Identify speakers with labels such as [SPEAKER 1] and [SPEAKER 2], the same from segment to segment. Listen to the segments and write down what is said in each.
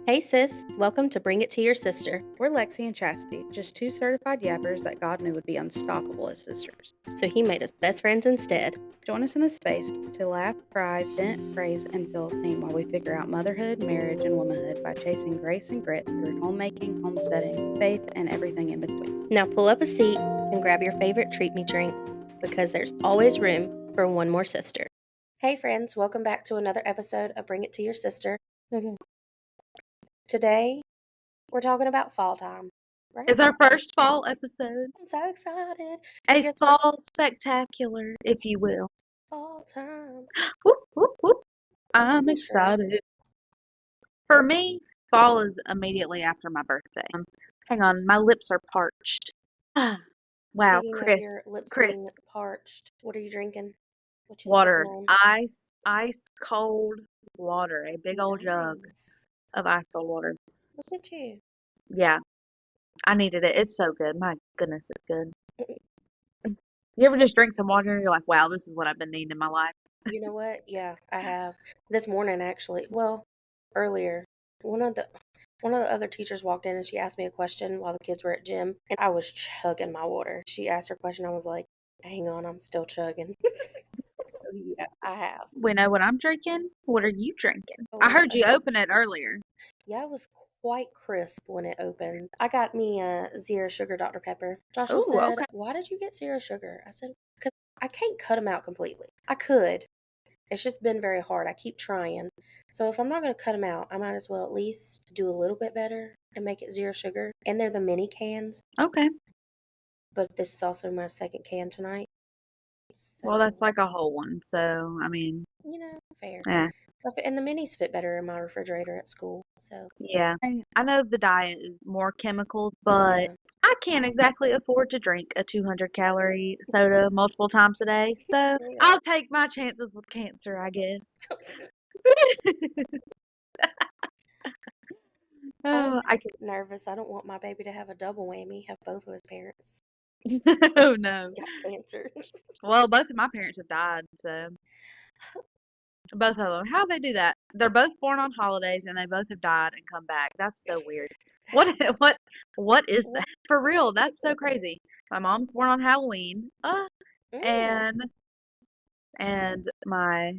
[SPEAKER 1] Hey sis, welcome to Bring It to Your Sister.
[SPEAKER 2] We're Lexi and Chastity, just two certified yappers that God knew would be unstoppable as sisters.
[SPEAKER 1] So he made us best friends instead.
[SPEAKER 2] Join us in this space to laugh, cry, vent, praise, and feel seen while we figure out motherhood, marriage, and womanhood by chasing grace and grit through homemaking, homesteading, faith, and everything in between.
[SPEAKER 1] Now pull up a seat and grab your favorite treat me drink because there's always room for one more sister. Hey friends, welcome back to another episode of Bring It to Your Sister. Today, we're talking about fall time. Right?
[SPEAKER 3] It's our first fall episode.
[SPEAKER 1] I'm so excited.
[SPEAKER 3] A fall spectacular, if you will.
[SPEAKER 1] Fall time.
[SPEAKER 3] Whoop, whoop, whoop. I'm excited. For me, fall is immediately after my birthday. Hang on, my lips are parched. Wow,
[SPEAKER 1] Speaking of your lips being parched, what are you drinking?
[SPEAKER 3] Water. Ice cold water. A big old jug of ice cold water.
[SPEAKER 1] Look at you.
[SPEAKER 3] Yeah. I needed it. It's so good. My goodness, it's good. You ever just drink some water and you're like, wow, this is what I've been needing in my life?
[SPEAKER 1] You know what? Yeah, I have. This morning, actually. Well, earlier. One of the other teachers walked in and she asked me a question while the kids were at gym. And I was chugging my water. She asked her question. I was like, hang on, I'm still chugging. Yeah, I have.
[SPEAKER 3] We know what I'm drinking. What are you drinking? Oh, I heard you open it earlier.
[SPEAKER 1] Yeah, it was quite crisp when it opened. I got me a zero sugar Dr. Pepper. Joshua said, okay. Why did you get zero sugar? I said, because I can't cut them out completely. I could. It's just been very hard. I keep trying. So if I'm not going to cut them out, I might as well at least do a little bit better and make it zero sugar. And they're the mini cans.
[SPEAKER 3] Okay.
[SPEAKER 1] But this is also my second can tonight. So,
[SPEAKER 3] well, that's like a whole one. So, I mean.
[SPEAKER 1] You know, fair.
[SPEAKER 3] Yeah.
[SPEAKER 1] And the minis fit better in my refrigerator at school. So
[SPEAKER 3] yeah. I know the diet is more chemicals, but I can't exactly afford to drink a 200-calorie soda multiple times a day. So I'll take my chances with cancer, I guess.
[SPEAKER 1] I get nervous. I don't want my baby to have a double whammy, have both of his parents.
[SPEAKER 3] Oh, no.
[SPEAKER 1] Got cancer.
[SPEAKER 3] Well, both of my parents have died, so. Both of them. How do they do that? They're both born on holidays and they both have died and come back. That's so weird. What is that? For real, that's so crazy. My mom's born on Halloween. And my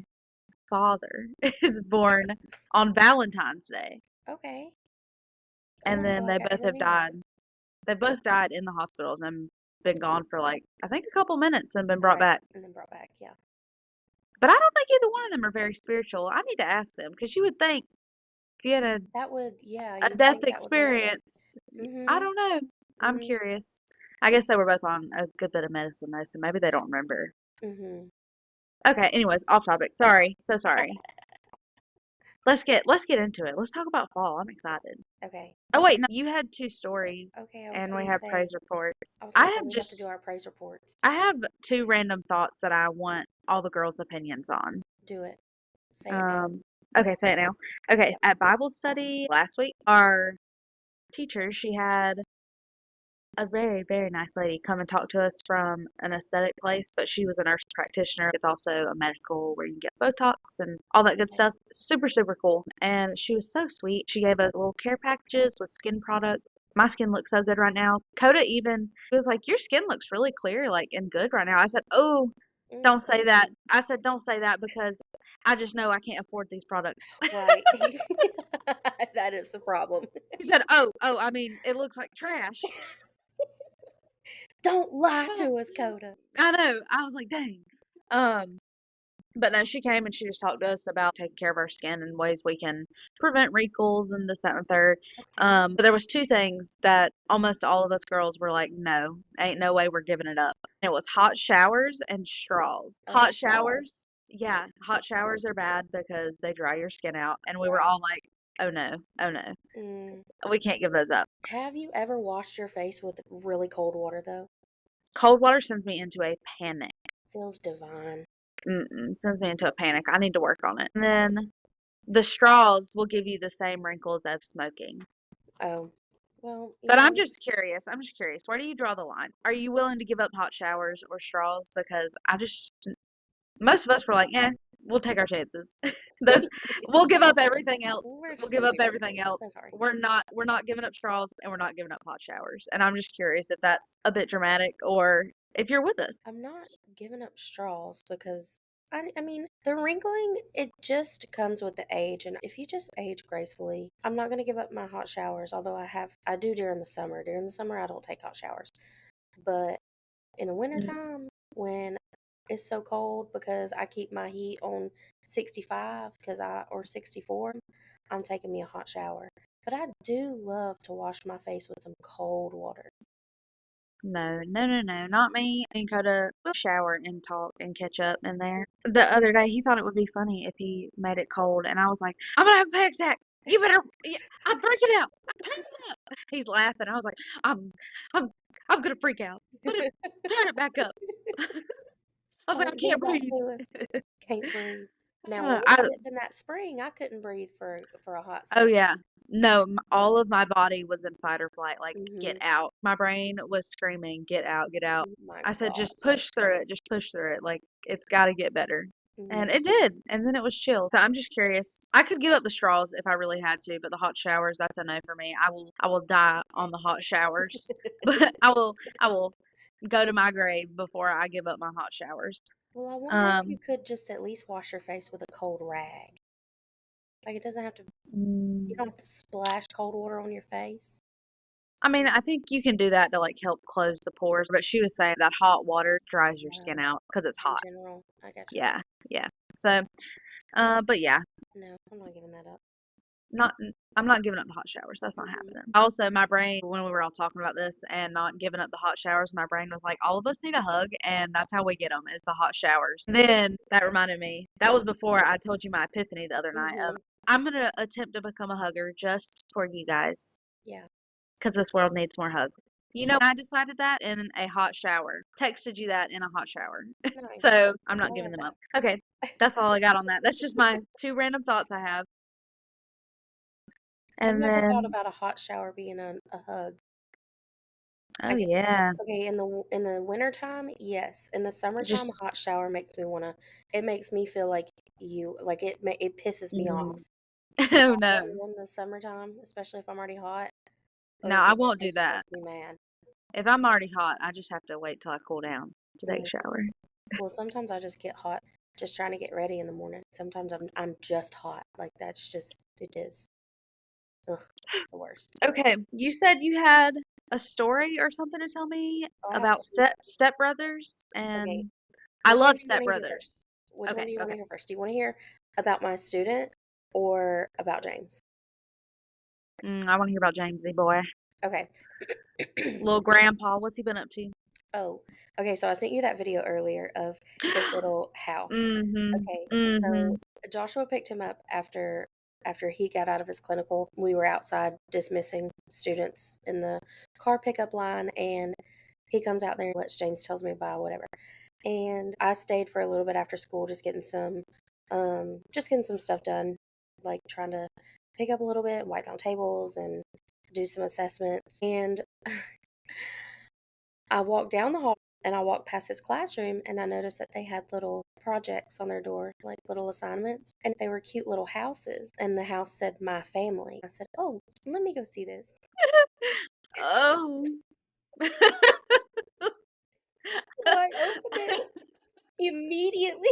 [SPEAKER 3] father is born on Valentine's Day.
[SPEAKER 1] Okay.
[SPEAKER 3] And then they both have died. They both died in the hospitals and been gone for I think a couple minutes and been brought back.
[SPEAKER 1] And then brought back, yeah.
[SPEAKER 3] But I don't think either one of them are very spiritual. I need to ask them because you would think if you had a death experience, I don't know. I'm curious. I guess they were both on a good bit of medicine though, so maybe they don't remember. Okay. Anyways, off topic. Sorry. So sorry. Let's get into it. Let's talk about fall. I'm excited.
[SPEAKER 1] Okay.
[SPEAKER 3] Oh wait, no, you had two stories.
[SPEAKER 1] Okay.
[SPEAKER 3] And we have praise reports.
[SPEAKER 1] I have to do our praise reports.
[SPEAKER 3] I have two random thoughts that I want all the girls' opinions on.
[SPEAKER 1] Do it. Say it now.
[SPEAKER 3] Okay, say it now. Okay, at Bible study last week, our teacher, she had a very, very nice lady come and talk to us from an aesthetic place, but she was a nurse practitioner. It's also a medical where you can get Botox and all that good stuff. Super, super cool. And she was so sweet. She gave us little care packages with skin products. My skin looks so good right now. Coda even was like, your skin looks really clear, and good right now. I said, oh, don't say that. I said, don't say that because I just know I can't afford these products.
[SPEAKER 1] Right. That is the problem.
[SPEAKER 3] He said, oh, I mean, it looks like trash.
[SPEAKER 1] Don't lie to us, Coda.
[SPEAKER 3] I know. I was like, dang. But no, she came and she just talked to us about taking care of our skin and ways we can prevent wrinkles and this, that, and the third. But there was two things that almost all of us girls were like, no, ain't no way we're giving it up. And it was hot showers and straws. Hot showers. Yeah, hot showers are bad because they dry your skin out. And we were all like, oh no. We can't give those up.
[SPEAKER 1] Have you ever washed your face with really cold water, though?
[SPEAKER 3] Cold water sends me into a panic.
[SPEAKER 1] Feels divine.
[SPEAKER 3] Sends me into a panic. I need to work on it. And then the straws will give you the same wrinkles as smoking.
[SPEAKER 1] Oh, well.
[SPEAKER 3] But I'm just curious. Where do you draw the line? Are you willing to give up hot showers or straws? Because most of us were like, we'll take our chances. We'll give up everything else.
[SPEAKER 1] We're
[SPEAKER 3] We'll
[SPEAKER 1] just
[SPEAKER 3] give
[SPEAKER 1] gonna
[SPEAKER 3] up
[SPEAKER 1] be
[SPEAKER 3] everything
[SPEAKER 1] lazy. So
[SPEAKER 3] else.
[SPEAKER 1] sorry.
[SPEAKER 3] We're not giving up straws and we're not giving up hot showers. And I'm just curious if that's a bit dramatic or if you're with us.
[SPEAKER 1] I'm not giving up straws because I mean, the wrinkling, it just comes with the age. And if you just age gracefully, I'm not going to give up my hot showers, although I do during the summer. During the summer, I don't take hot showers. But in the
[SPEAKER 3] Mm,
[SPEAKER 1] wintertime, when it's so cold because I keep my heat on 65 or 64, I'm taking me a hot shower. But I do love to wash my face with some cold water.
[SPEAKER 3] No, no, no, no, not me. Me and Coda will shower and talk and catch up in there. The other day, he thought it would be funny if he made it cold, and I was like, "I'm gonna have a panic attack. You better, I'm freaking out. I'm turning it up." He's laughing. I was like, "I'm, I'm, I'm gonna freak out. Turn it back up." I was like, "I
[SPEAKER 1] Don't do
[SPEAKER 3] can't
[SPEAKER 1] that
[SPEAKER 3] breathe."
[SPEAKER 1] to us. Can't breathe. Now, when
[SPEAKER 3] Uh,
[SPEAKER 1] we
[SPEAKER 3] I
[SPEAKER 1] lived in that spring, I couldn't breathe for a hot
[SPEAKER 3] Oh
[SPEAKER 1] second.
[SPEAKER 3] yeah. No,
[SPEAKER 1] So,
[SPEAKER 3] all of my body was in fight or flight, like, get
[SPEAKER 1] hmm
[SPEAKER 3] out. My brain was screaming, get out, get out.
[SPEAKER 1] oh my
[SPEAKER 3] I said, just
[SPEAKER 1] gosh.
[SPEAKER 3] push through it, just push through it. Like, it's got to get better. And
[SPEAKER 1] Hmm
[SPEAKER 3] it did. And then it was chill. So I'm just curious. I could give up the straws if I really had to, but the hot showers, that's a no for me. I will die on the hot showers. But I will go to my grave before I give up my hot showers.
[SPEAKER 1] Well, I wonder if you
[SPEAKER 3] Um,
[SPEAKER 1] could just at least wash your face with a cold rag. Like it doesn't have to. You
[SPEAKER 3] mm,
[SPEAKER 1] don't have to splash cold water on your face.
[SPEAKER 3] I mean, I think you can do that to like help close the pores, but she was saying that hot water dries your
[SPEAKER 1] Uh,
[SPEAKER 3] skin out because it's
[SPEAKER 1] in
[SPEAKER 3] hot.
[SPEAKER 1] general, I gotcha.
[SPEAKER 3] Yeah, yeah. So, but yeah,
[SPEAKER 1] No, I'm not giving that up.
[SPEAKER 3] not I'm not giving up the hot showers. That's not
[SPEAKER 1] Hmm
[SPEAKER 3] happening. Also, my brain, when we were all talking about this and not giving up the hot showers, my brain was like, all of us need a hug, and that's how we get them is the hot showers. And then that reminded me, that was before I told you my epiphany the other night of
[SPEAKER 1] hmm
[SPEAKER 3] I'm gonna attempt to become a hugger just for you guys
[SPEAKER 1] Yeah.
[SPEAKER 3] because this world needs more hugs. You know, I decided that in a hot shower. Texted you that in a hot shower.
[SPEAKER 1] Nice.
[SPEAKER 3] So I'm
[SPEAKER 1] I
[SPEAKER 3] not
[SPEAKER 1] love
[SPEAKER 3] giving them
[SPEAKER 1] that.
[SPEAKER 3] up. Okay, that's all I got on that. That's just my two random thoughts I have.
[SPEAKER 1] I've
[SPEAKER 3] And
[SPEAKER 1] never thought
[SPEAKER 3] then,
[SPEAKER 1] about a hot shower being a hug. I
[SPEAKER 3] oh
[SPEAKER 1] get
[SPEAKER 3] yeah,
[SPEAKER 1] okay in the wintertime, yes. In the summertime, a
[SPEAKER 3] just
[SPEAKER 1] hot shower makes me wanna. It makes me feel like it pisses me
[SPEAKER 3] mm,
[SPEAKER 1] off. A
[SPEAKER 3] oh
[SPEAKER 1] hot
[SPEAKER 3] no,
[SPEAKER 1] shower in the summertime, especially if I'm already hot. Oh,
[SPEAKER 3] no, I won't
[SPEAKER 1] it
[SPEAKER 3] do
[SPEAKER 1] just
[SPEAKER 3] that.
[SPEAKER 1] makes me mad.
[SPEAKER 3] If I'm already hot, I just have to wait till I cool down to take a
[SPEAKER 1] Mm.
[SPEAKER 3] shower.
[SPEAKER 1] Well, sometimes I just get hot just trying to get ready in the morning. Sometimes I'm just hot. Like that's just it is. Ugh, it's the worst.
[SPEAKER 3] Okay, you said you had a story or something to tell me
[SPEAKER 1] Oh, I have
[SPEAKER 3] about
[SPEAKER 1] to.
[SPEAKER 3] stepbrothers,
[SPEAKER 1] Okay,
[SPEAKER 3] and I
[SPEAKER 1] which one
[SPEAKER 3] love
[SPEAKER 1] do you want to hear first?
[SPEAKER 3] stepbrothers.
[SPEAKER 1] Which one
[SPEAKER 3] Okay,
[SPEAKER 1] do you want
[SPEAKER 3] okay.
[SPEAKER 1] to hear first? Do you want to hear about my student or about James?
[SPEAKER 3] I want to hear about Jamesy boy.
[SPEAKER 1] Okay.
[SPEAKER 3] Little grandpa, what's he been up to?
[SPEAKER 1] Oh, okay. So I sent you that video earlier of his little house.
[SPEAKER 3] Mhm.
[SPEAKER 1] Okay. So
[SPEAKER 3] Mhm.
[SPEAKER 1] Joshua picked him up after he got out of his clinical. We were outside dismissing students in the car pickup line, and he comes out there and lets James tells me bye, whatever. And I stayed for a little bit after school, just getting some stuff done, like trying to pick up a little bit, wipe down tables, and do some assessments. And I walked down the hall and I walked past his classroom and I noticed that they had little projects on their door, like little assignments, and they were cute little houses. And the house said "My Family." I said, "Oh, let me go see this."
[SPEAKER 3] Oh.
[SPEAKER 1] So I opened it immediately.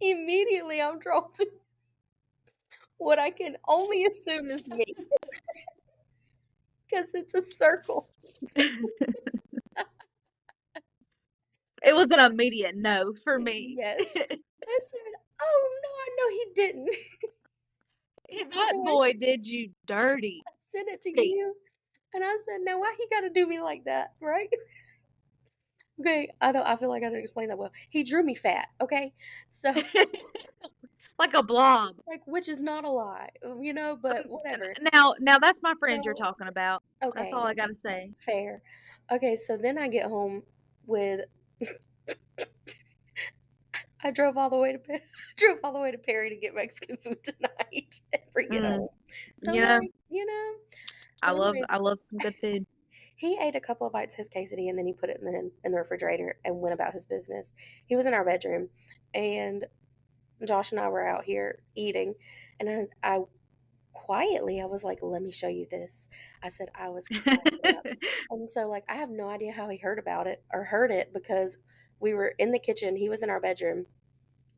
[SPEAKER 1] Immediately, I'm drawn to what I can only assume is me because it's a circle.
[SPEAKER 3] It was an immediate no for me.
[SPEAKER 1] Yes. I said, "Oh no, I know he didn't."
[SPEAKER 3] That
[SPEAKER 1] So
[SPEAKER 3] boy did you dirty.
[SPEAKER 1] I sent it to
[SPEAKER 3] Dirty.
[SPEAKER 1] you, and I said, "Now why he got to do me like that, right?" Okay, I don't. I feel like I didn't explain that well. He drew me fat. Okay, so
[SPEAKER 3] Like a blob.
[SPEAKER 1] like, which is not a lie, but whatever.
[SPEAKER 3] Now that's my friend you're
[SPEAKER 1] So
[SPEAKER 3] talking about. That's
[SPEAKER 1] okay,
[SPEAKER 3] all I gotta say.
[SPEAKER 1] fair. Okay, so then I get home with. I drove all the way to drove all the way to Perry to get Mexican food tonight and bring it
[SPEAKER 3] Mm,
[SPEAKER 1] home. So
[SPEAKER 3] you know,
[SPEAKER 1] like,
[SPEAKER 3] I
[SPEAKER 1] So
[SPEAKER 3] love
[SPEAKER 1] anyways,
[SPEAKER 3] I love some good food.
[SPEAKER 1] he ate a couple of bites of his quesadilla and then he put it in the refrigerator and went about his business. He was in our bedroom, and Josh and I were out here eating, and I quietly, I was like, let me show you this. I said, I was cracking up. And so, like, I have no idea how he heard about it or heard it because we were in the kitchen, he was in our bedroom,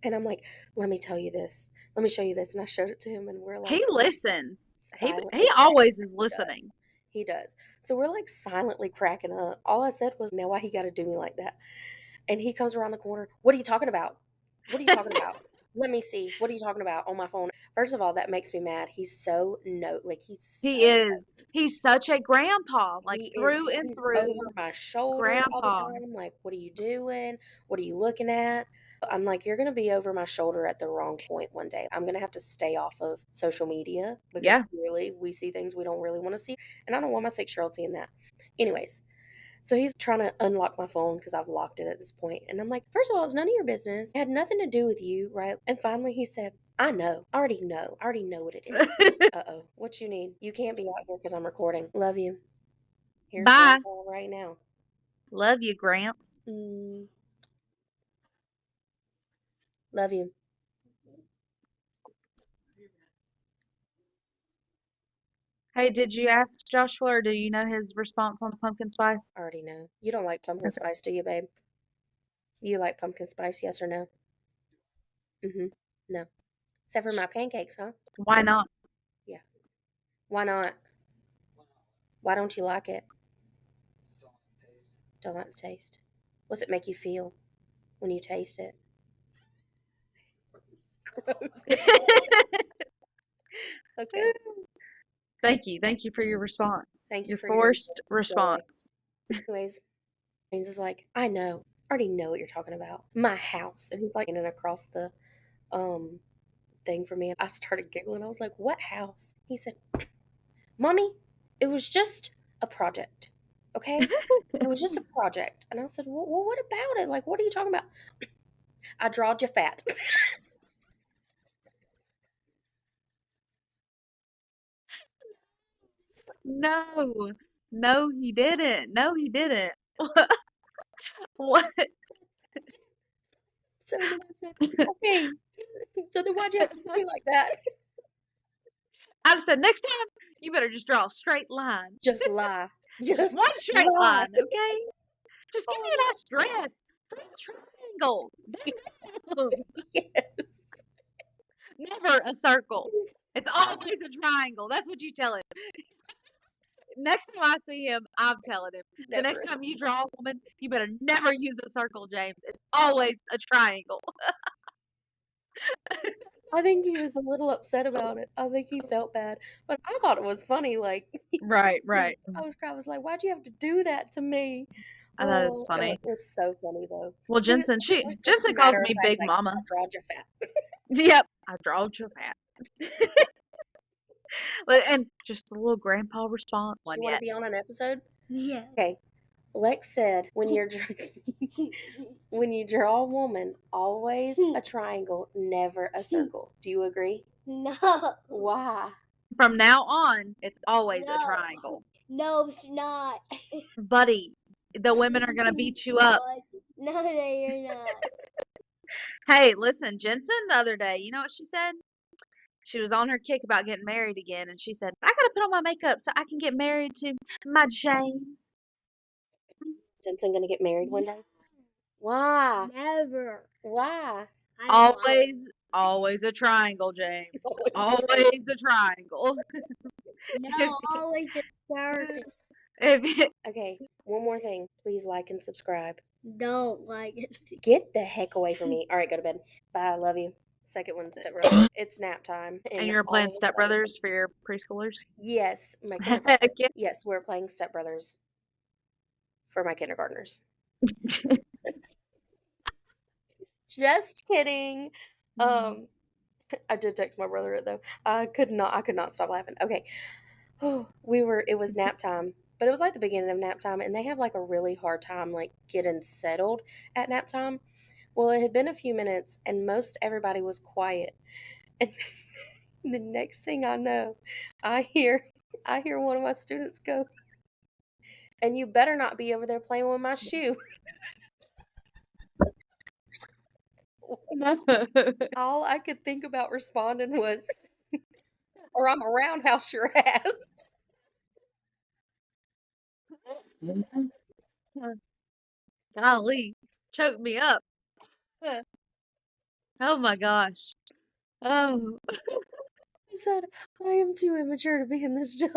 [SPEAKER 1] and I'm like, let me tell you this. Let me show you this. And I showed it to him, and we're like,
[SPEAKER 3] He listens. He
[SPEAKER 1] silently
[SPEAKER 3] always is
[SPEAKER 1] he
[SPEAKER 3] listening.
[SPEAKER 1] does. He does. So we're like silently cracking up. All I said was, now why he got to do me like that? And he comes around the corner. What are you talking about? What are you talking about? Let me see. What are you talking about on my phone? First of all, that makes me mad. He's so he's
[SPEAKER 3] He
[SPEAKER 1] so
[SPEAKER 3] is. He's such a grandpa, like
[SPEAKER 1] he is
[SPEAKER 3] through and
[SPEAKER 1] he's over
[SPEAKER 3] through
[SPEAKER 1] my shoulder all the
[SPEAKER 3] grandpa.
[SPEAKER 1] time. Like, what are you doing? What are you looking at? I'm like, you're gonna be over my shoulder at the wrong point one day. I'm gonna have to stay off of social media because
[SPEAKER 3] Yeah.
[SPEAKER 1] clearly we see things we don't really want to see. And I don't want my 6-year-old seeing that. Anyways, so he's trying to unlock my phone because I've locked it at this point. And I'm like, first of all, it's none of your business. It had nothing to do with you, right? And finally he said, I know. I already know. I already know what it is. Uh-oh. What you need? You can't be out here because I'm recording. Love you. Here's
[SPEAKER 3] Bye.
[SPEAKER 1] Grandpa right now.
[SPEAKER 3] Love you, Gramps.
[SPEAKER 1] Love you.
[SPEAKER 3] Hey, did you ask Joshua or do you know his response on the pumpkin spice?
[SPEAKER 1] I already know. You don't like pumpkin
[SPEAKER 3] Okay.
[SPEAKER 1] spice, do you, babe? You like pumpkin spice, yes or no? Mm-hmm. No. Except for my pancakes, huh?
[SPEAKER 3] Why not?
[SPEAKER 1] Yeah. Why not? Why don't you like it? Don't like the taste. What's it make you feel when you taste it? Gross. Okay.
[SPEAKER 3] Thank you. Thank you for your response.
[SPEAKER 1] Thank you
[SPEAKER 3] Your
[SPEAKER 1] for your
[SPEAKER 3] forced
[SPEAKER 1] joy.
[SPEAKER 3] response.
[SPEAKER 1] Anyways, James is like, I know. I already know what you're talking about. My house. And he's like in and across the um thing for me. And I started giggling. I was like, what house? He said, Mommy, it was just a project. Okay? It was just a project. And I said, well, what about it? Like, what are you talking about? I drawed you fat.
[SPEAKER 3] No. No, he didn't. No, he didn't. What?
[SPEAKER 1] So then I said, okay. So then why'd you have to do me like that?
[SPEAKER 3] I said, next time, you better just draw a straight line.
[SPEAKER 1] Just lie.
[SPEAKER 3] Just
[SPEAKER 1] Just
[SPEAKER 3] one straight
[SPEAKER 1] lie.
[SPEAKER 3] line, okay? Just give me a
[SPEAKER 1] Oh,
[SPEAKER 3] nice dress. Draw a triangle. Damn.
[SPEAKER 1] yeah.
[SPEAKER 3] Never a circle. It's always a triangle. That's what you tell him. Next time I see him, I'm telling him. The
[SPEAKER 1] Never.
[SPEAKER 3] next time you draw a woman, you better never use a circle, James. It's always a triangle.
[SPEAKER 1] I think he was a little upset about it. I think he felt bad. But I thought it was funny. Like,
[SPEAKER 3] Right, right.
[SPEAKER 1] I was crying. I was like, why'd you have to do that to me?
[SPEAKER 3] I know it's
[SPEAKER 1] Oh,
[SPEAKER 3] funny.
[SPEAKER 1] it was so funny, though.
[SPEAKER 3] Well,
[SPEAKER 1] It was just a
[SPEAKER 3] Jensen calls
[SPEAKER 1] matter of
[SPEAKER 3] me
[SPEAKER 1] fact,
[SPEAKER 3] Big
[SPEAKER 1] like,
[SPEAKER 3] Mama.
[SPEAKER 1] I drawed you fat.
[SPEAKER 3] Yep, I drawed your fat. And just a little grandpa response.
[SPEAKER 1] Do
[SPEAKER 3] One
[SPEAKER 1] you want to
[SPEAKER 3] yet.
[SPEAKER 1] be on an episode?
[SPEAKER 2] Yeah.
[SPEAKER 1] Okay. Lex said, when you're when you draw a woman, always a triangle, never a circle. Do you agree?
[SPEAKER 2] No.
[SPEAKER 1] Why?
[SPEAKER 3] From now on, it's always a
[SPEAKER 2] No.
[SPEAKER 3] triangle.
[SPEAKER 2] No, it's not.
[SPEAKER 3] Buddy, the women are going to beat you up.
[SPEAKER 2] No, they're not.
[SPEAKER 3] Hey, listen, Jensen the other day, you know what she said? She was on her kick about getting married again, and she said, I gotta put on my makeup so I can get married to my James.
[SPEAKER 1] Jensen gonna get married one day? Why?
[SPEAKER 2] Never.
[SPEAKER 1] Why?
[SPEAKER 3] Always a triangle, James.
[SPEAKER 1] Always a
[SPEAKER 3] Always a triangle.
[SPEAKER 2] No, always a circle.
[SPEAKER 1] Okay, one more thing. Please like and subscribe.
[SPEAKER 2] Don't like it.
[SPEAKER 1] Get the heck away from me. All right, go to bed. Bye. I love you. Second one, stepbrother. It's nap time.
[SPEAKER 3] And you're
[SPEAKER 1] all
[SPEAKER 3] playing
[SPEAKER 1] of a
[SPEAKER 3] Step
[SPEAKER 1] sudden-
[SPEAKER 3] Brothers for your preschoolers?
[SPEAKER 1] Yes, my
[SPEAKER 3] Heck
[SPEAKER 1] kindergartners.
[SPEAKER 3] yeah.
[SPEAKER 1] Yes, we're playing stepbrothers for my kindergartners. Just kidding. I did text my brother it though. I could not stop laughing. Okay. It was nap time. But it was like the beginning of nap time and they have like a really hard time like getting settled at nap time. Well, it had been a few minutes and most everybody was quiet. And the next thing I know, I hear one of my students go, and you better not be over there playing with my shoe.
[SPEAKER 3] No.
[SPEAKER 1] All I could think about responding was, or I'm a roundhouse your ass.
[SPEAKER 3] Golly, choked me up. Oh my gosh. Oh.
[SPEAKER 1] I said, I am too immature to be in this job.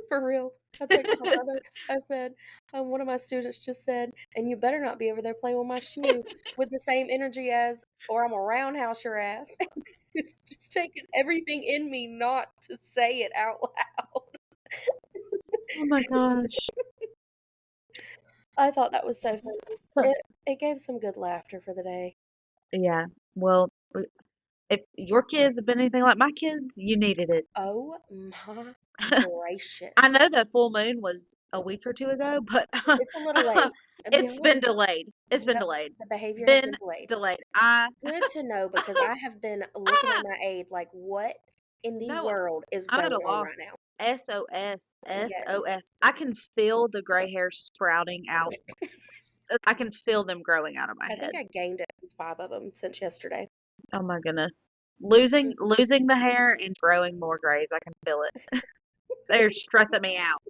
[SPEAKER 1] For real. I texted my brother. I said, one of my students just said, and you better not be over there playing with my shoe with the same energy as, or I'm a roundhouse your ass. It's just taking everything in me not to say it out loud.
[SPEAKER 3] Oh my gosh.
[SPEAKER 1] I thought that was so funny. It gave some good laughter for the day.
[SPEAKER 3] Yeah. Well, if your kids have been anything like my kids, you needed it.
[SPEAKER 1] Oh my
[SPEAKER 3] I
[SPEAKER 1] gracious.
[SPEAKER 3] know the full moon was a week or two ago, but
[SPEAKER 1] It's a little late. Be
[SPEAKER 3] it's been
[SPEAKER 1] honest,
[SPEAKER 3] delayed. It's been
[SPEAKER 1] yep,
[SPEAKER 3] delayed.
[SPEAKER 1] the behavior has
[SPEAKER 3] Been
[SPEAKER 1] been delayed.
[SPEAKER 3] delayed.
[SPEAKER 1] Good to know because I have been looking at my aid like, what in the
[SPEAKER 3] No,
[SPEAKER 1] world is
[SPEAKER 3] I'm at
[SPEAKER 1] going
[SPEAKER 3] a
[SPEAKER 1] on right
[SPEAKER 3] loss.
[SPEAKER 1] now?
[SPEAKER 3] SOS,
[SPEAKER 1] Yes.
[SPEAKER 3] SOS. I can feel the gray hairs sprouting out. I can feel them growing out of my
[SPEAKER 1] I think
[SPEAKER 3] head.
[SPEAKER 1] I gained at least 5 of them since yesterday.
[SPEAKER 3] Oh my goodness. Losing the hair and growing more grays. I can feel it. They're stressing me out.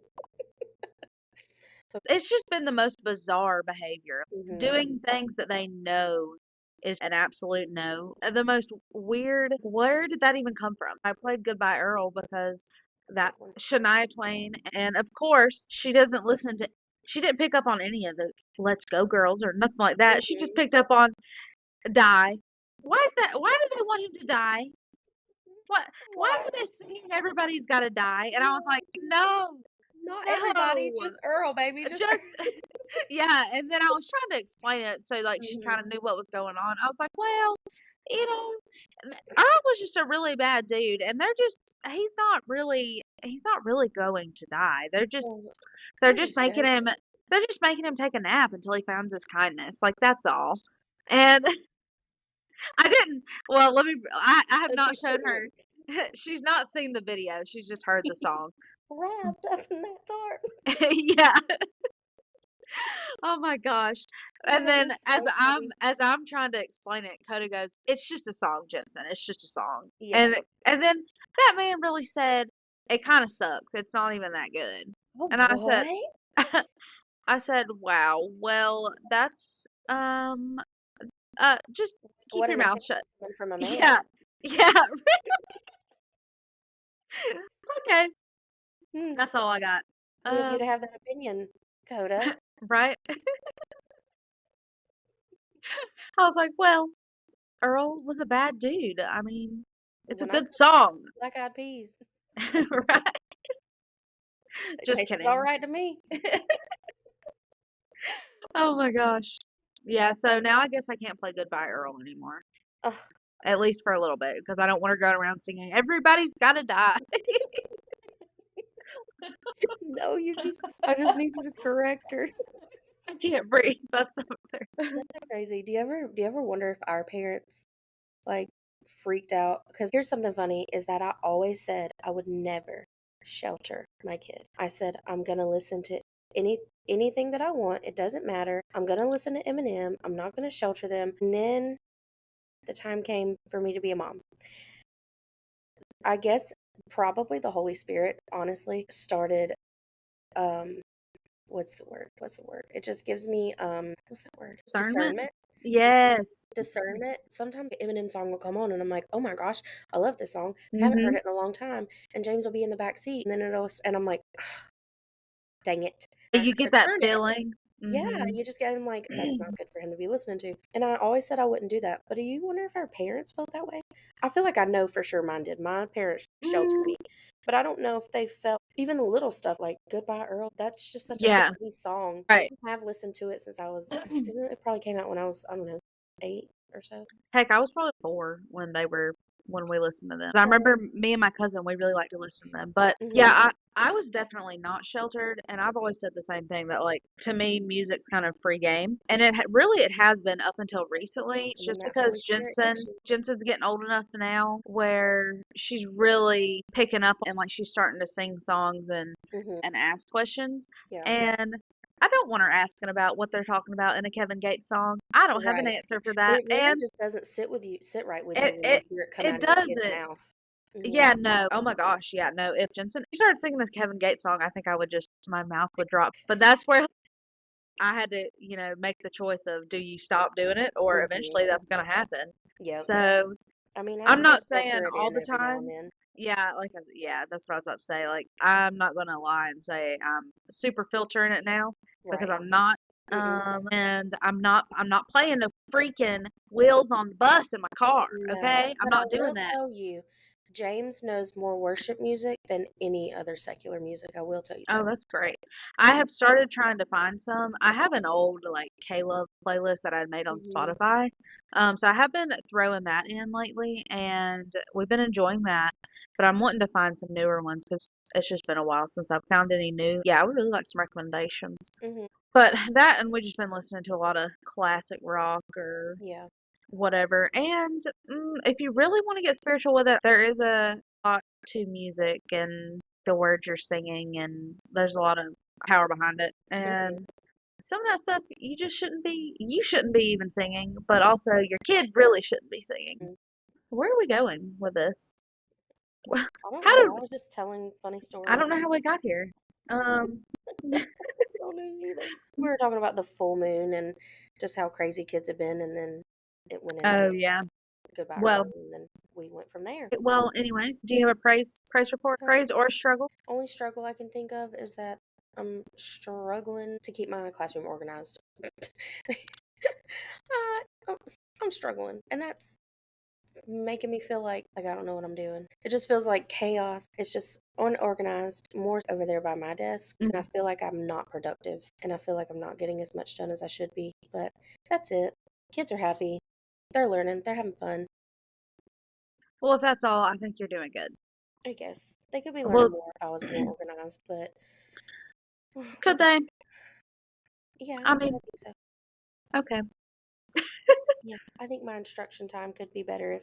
[SPEAKER 3] It's just been the most bizarre behavior.
[SPEAKER 1] Mhm.
[SPEAKER 3] Doing things that they know is an absolute no. The most weird, where did that even come from? I played Goodbye Earl because that
[SPEAKER 1] Good one.
[SPEAKER 3] Shania Twain, and of course, she didn't pick up on any of the Let's Go Girls or nothing like that. She just
[SPEAKER 1] Mhm.
[SPEAKER 3] picked up on Die. Why is that? Why do they want him to die? What? Why
[SPEAKER 1] Why?
[SPEAKER 3] are they singing Everybody's Gotta Die? And I was like, no,
[SPEAKER 1] Not everybody,
[SPEAKER 3] no,
[SPEAKER 1] just Earl, baby, just
[SPEAKER 3] just yeah. And then I was trying to explain it so like she kind
[SPEAKER 1] Mhm.
[SPEAKER 3] of knew what was going on. I was like, well, you know, Earl was just a really bad dude, and he's not really going to die.
[SPEAKER 1] Well,
[SPEAKER 3] They're
[SPEAKER 1] they're
[SPEAKER 3] just
[SPEAKER 1] just
[SPEAKER 3] making him
[SPEAKER 1] joking.
[SPEAKER 3] they're just making him take a nap until he finds his kindness. Like that's all. And I didn't. Well, I have
[SPEAKER 1] That's a
[SPEAKER 3] not
[SPEAKER 1] good
[SPEAKER 3] showed her.
[SPEAKER 1] one.
[SPEAKER 3] She's not seen the video. She's just heard the song.
[SPEAKER 1] Wrapped up in that tarp.
[SPEAKER 3] Yeah. Oh my gosh. And
[SPEAKER 1] That
[SPEAKER 3] then
[SPEAKER 1] is so funny.
[SPEAKER 3] as I'm trying to explain it, Coda goes, "It's just a song, Jensen. It's just a song."
[SPEAKER 1] Yeah.
[SPEAKER 3] And then that man really said, "It kind of sucks. It's not even that good."
[SPEAKER 1] Oh,
[SPEAKER 3] And I said
[SPEAKER 1] what?
[SPEAKER 3] I said, "Wow. Well, that's just keep
[SPEAKER 1] What
[SPEAKER 3] your
[SPEAKER 1] an
[SPEAKER 3] mouth
[SPEAKER 1] opinion
[SPEAKER 3] shut."
[SPEAKER 1] coming from a man.
[SPEAKER 3] Yeah. Yeah. Okay.
[SPEAKER 1] Hmm.
[SPEAKER 3] That's all I got.
[SPEAKER 1] Who of you
[SPEAKER 3] Um,
[SPEAKER 1] to have that opinion, Coda?
[SPEAKER 3] right? I was like, well, Earl was a bad dude. I mean, it's a
[SPEAKER 1] When I
[SPEAKER 3] good song.
[SPEAKER 1] Black Eyed Peas,
[SPEAKER 3] Right?
[SPEAKER 1] it
[SPEAKER 3] Just
[SPEAKER 1] tasted all
[SPEAKER 3] kidding.
[SPEAKER 1] right to me.
[SPEAKER 3] Oh my gosh. Yeah, so now I guess I can't play Goodbye Earl anymore.
[SPEAKER 1] Ugh,
[SPEAKER 3] At least for a little bit, because I don't want her going around singing, Everybody's Gotta Die.
[SPEAKER 1] no, I just need you to correct her.
[SPEAKER 3] I can't breathe. That's so absurd.
[SPEAKER 1] That's so crazy. Do you ever wonder if our parents like freaked out? Because here's something funny is that I always said I would never shelter my kid. I said I'm gonna listen to anything that I want. It doesn't matter. I'm gonna listen to Eminem. I'm not gonna shelter them. And then the time came for me to be a mom. I guess probably the Holy Spirit, honestly, started um what's the word? What's the word? It just gives me what's that word?
[SPEAKER 3] Discernment?
[SPEAKER 1] Discernment.
[SPEAKER 3] Yes.
[SPEAKER 1] Discernment. Sometimes the Eminem song will come on and I'm like, oh my gosh, I love this song. Haven't heard
[SPEAKER 3] Hmm.
[SPEAKER 1] it in a long time. And James will be in the back seat and then and I'm like, dang it. I have
[SPEAKER 3] You
[SPEAKER 1] to
[SPEAKER 3] get that
[SPEAKER 1] turn it.
[SPEAKER 3] feeling.
[SPEAKER 1] Yeah,
[SPEAKER 3] Hmm.
[SPEAKER 1] you just get him like, that's not good for him to be listening to. And I always said I wouldn't do that. But do you wonder if our parents felt that way? I feel like I know for sure mine did. My parents sheltered me. But I don't know if they felt even the little stuff like Goodbye Earl, that's just such a
[SPEAKER 3] Yeah,
[SPEAKER 1] funny song.
[SPEAKER 3] right.
[SPEAKER 1] I have listened to it since I was, it probably came out when I was, I don't know, 8 or so.
[SPEAKER 3] Heck, I was probably 4 when we listened to them. I
[SPEAKER 1] So,
[SPEAKER 3] remember me and my cousin, we really liked to listen to them. But yeah,
[SPEAKER 1] mhm,
[SPEAKER 3] I was definitely not sheltered, and I've always said the same thing that like to me, music's kind of free game, and really it has been up until recently. It's
[SPEAKER 1] and then
[SPEAKER 3] just
[SPEAKER 1] that Holy
[SPEAKER 3] because
[SPEAKER 1] Spirit hits you.
[SPEAKER 3] Jensen's getting old enough now where she's really picking up and like she's starting to sing songs
[SPEAKER 1] Hmm.
[SPEAKER 3] and ask questions,
[SPEAKER 1] Yeah.
[SPEAKER 3] and I don't want her asking about what they're talking about in a Kevin Gates song. I don't have an
[SPEAKER 1] Right.
[SPEAKER 3] answer for
[SPEAKER 1] And
[SPEAKER 3] that.
[SPEAKER 1] it really
[SPEAKER 3] And
[SPEAKER 1] just doesn't sit right with you
[SPEAKER 3] it
[SPEAKER 1] when you
[SPEAKER 3] it
[SPEAKER 1] hear it come
[SPEAKER 3] it
[SPEAKER 1] out of your kid's
[SPEAKER 3] doesn't.
[SPEAKER 1] mouth. Mhm.
[SPEAKER 3] Yeah, no. Oh my gosh, yeah, no. If Jensen he started singing this Kevin Gates song, I think I would just my mouth would drop. But that's where I had to, make the choice of do you stop doing it or
[SPEAKER 1] Mhm.
[SPEAKER 3] eventually that's gonna happen.
[SPEAKER 1] Yep.
[SPEAKER 3] So
[SPEAKER 1] I mean, I
[SPEAKER 3] I'm
[SPEAKER 1] still
[SPEAKER 3] not saying
[SPEAKER 1] filter it
[SPEAKER 3] all
[SPEAKER 1] in
[SPEAKER 3] the
[SPEAKER 1] every now and
[SPEAKER 3] time.
[SPEAKER 1] then.
[SPEAKER 3] Yeah, yeah, that's what I was about to say. Like, I'm not gonna lie and say I'm super filtering it now because
[SPEAKER 1] Right.
[SPEAKER 3] I'm not.
[SPEAKER 1] Mm-mm.
[SPEAKER 3] And I'm not playing the freaking wheels on the bus in my car.
[SPEAKER 1] No.
[SPEAKER 3] Okay, I'm
[SPEAKER 1] But I
[SPEAKER 3] not doing
[SPEAKER 1] will
[SPEAKER 3] that.
[SPEAKER 1] tell you, James knows more worship music than any other secular music. I will tell you
[SPEAKER 3] Oh,
[SPEAKER 1] that.
[SPEAKER 3] that's great. I have started trying to find some. I have an old like K-Love playlist that I made on
[SPEAKER 1] Mhm.
[SPEAKER 3] Spotify. So I have been throwing that in lately, and we've been enjoying that. But I'm wanting to find some newer ones because it's just been a while since I've found any new. Yeah, I would really like some recommendations.
[SPEAKER 1] Mhm.
[SPEAKER 3] But that, and we've just been listening to a lot of classic rock or
[SPEAKER 1] Yeah.
[SPEAKER 3] whatever. And if you really want to get spiritual with it, there is a lot to music and the words you're singing, and there's a lot of power behind it.
[SPEAKER 1] Mhm.
[SPEAKER 3] And some of that stuff you shouldn't be even singing, but also your kid really shouldn't be singing.
[SPEAKER 1] Mm.
[SPEAKER 3] Where are we going with this?
[SPEAKER 1] I don't
[SPEAKER 3] How
[SPEAKER 1] know.
[SPEAKER 3] did
[SPEAKER 1] I was just telling funny
[SPEAKER 3] I don't know
[SPEAKER 1] stories.
[SPEAKER 3] how we got here. Um,
[SPEAKER 1] I don't know either. We were talking about the full moon and just how crazy kids have been, and then it went
[SPEAKER 3] oh
[SPEAKER 1] into
[SPEAKER 3] yeah.
[SPEAKER 1] goodbye
[SPEAKER 3] Well,
[SPEAKER 1] early, and then we went from there.
[SPEAKER 3] anyways, do you have a praise report,
[SPEAKER 1] Uh,
[SPEAKER 3] praise or struggle?
[SPEAKER 1] Only struggle I can think of is that I'm struggling to keep my classroom organized. I, I'm struggling, and that's making me feel like I don't know what I'm doing. It just feels like chaos. It's just unorganized, more over there by my desk, and I
[SPEAKER 3] Mhm.
[SPEAKER 1] feel like I'm not productive, and I feel like I'm not getting as much done as I should be. But that's it. Kids are happy. They're learning. They're having fun.
[SPEAKER 3] Well, if that's all, I think you're doing good.
[SPEAKER 1] I guess they could be learning
[SPEAKER 3] Well,
[SPEAKER 1] more if I was more organized, but
[SPEAKER 3] could
[SPEAKER 1] okay.
[SPEAKER 3] they?
[SPEAKER 1] Yeah,
[SPEAKER 3] I
[SPEAKER 1] I
[SPEAKER 3] mean,
[SPEAKER 1] think so.
[SPEAKER 3] okay.
[SPEAKER 1] Yeah, I think my instruction time could be better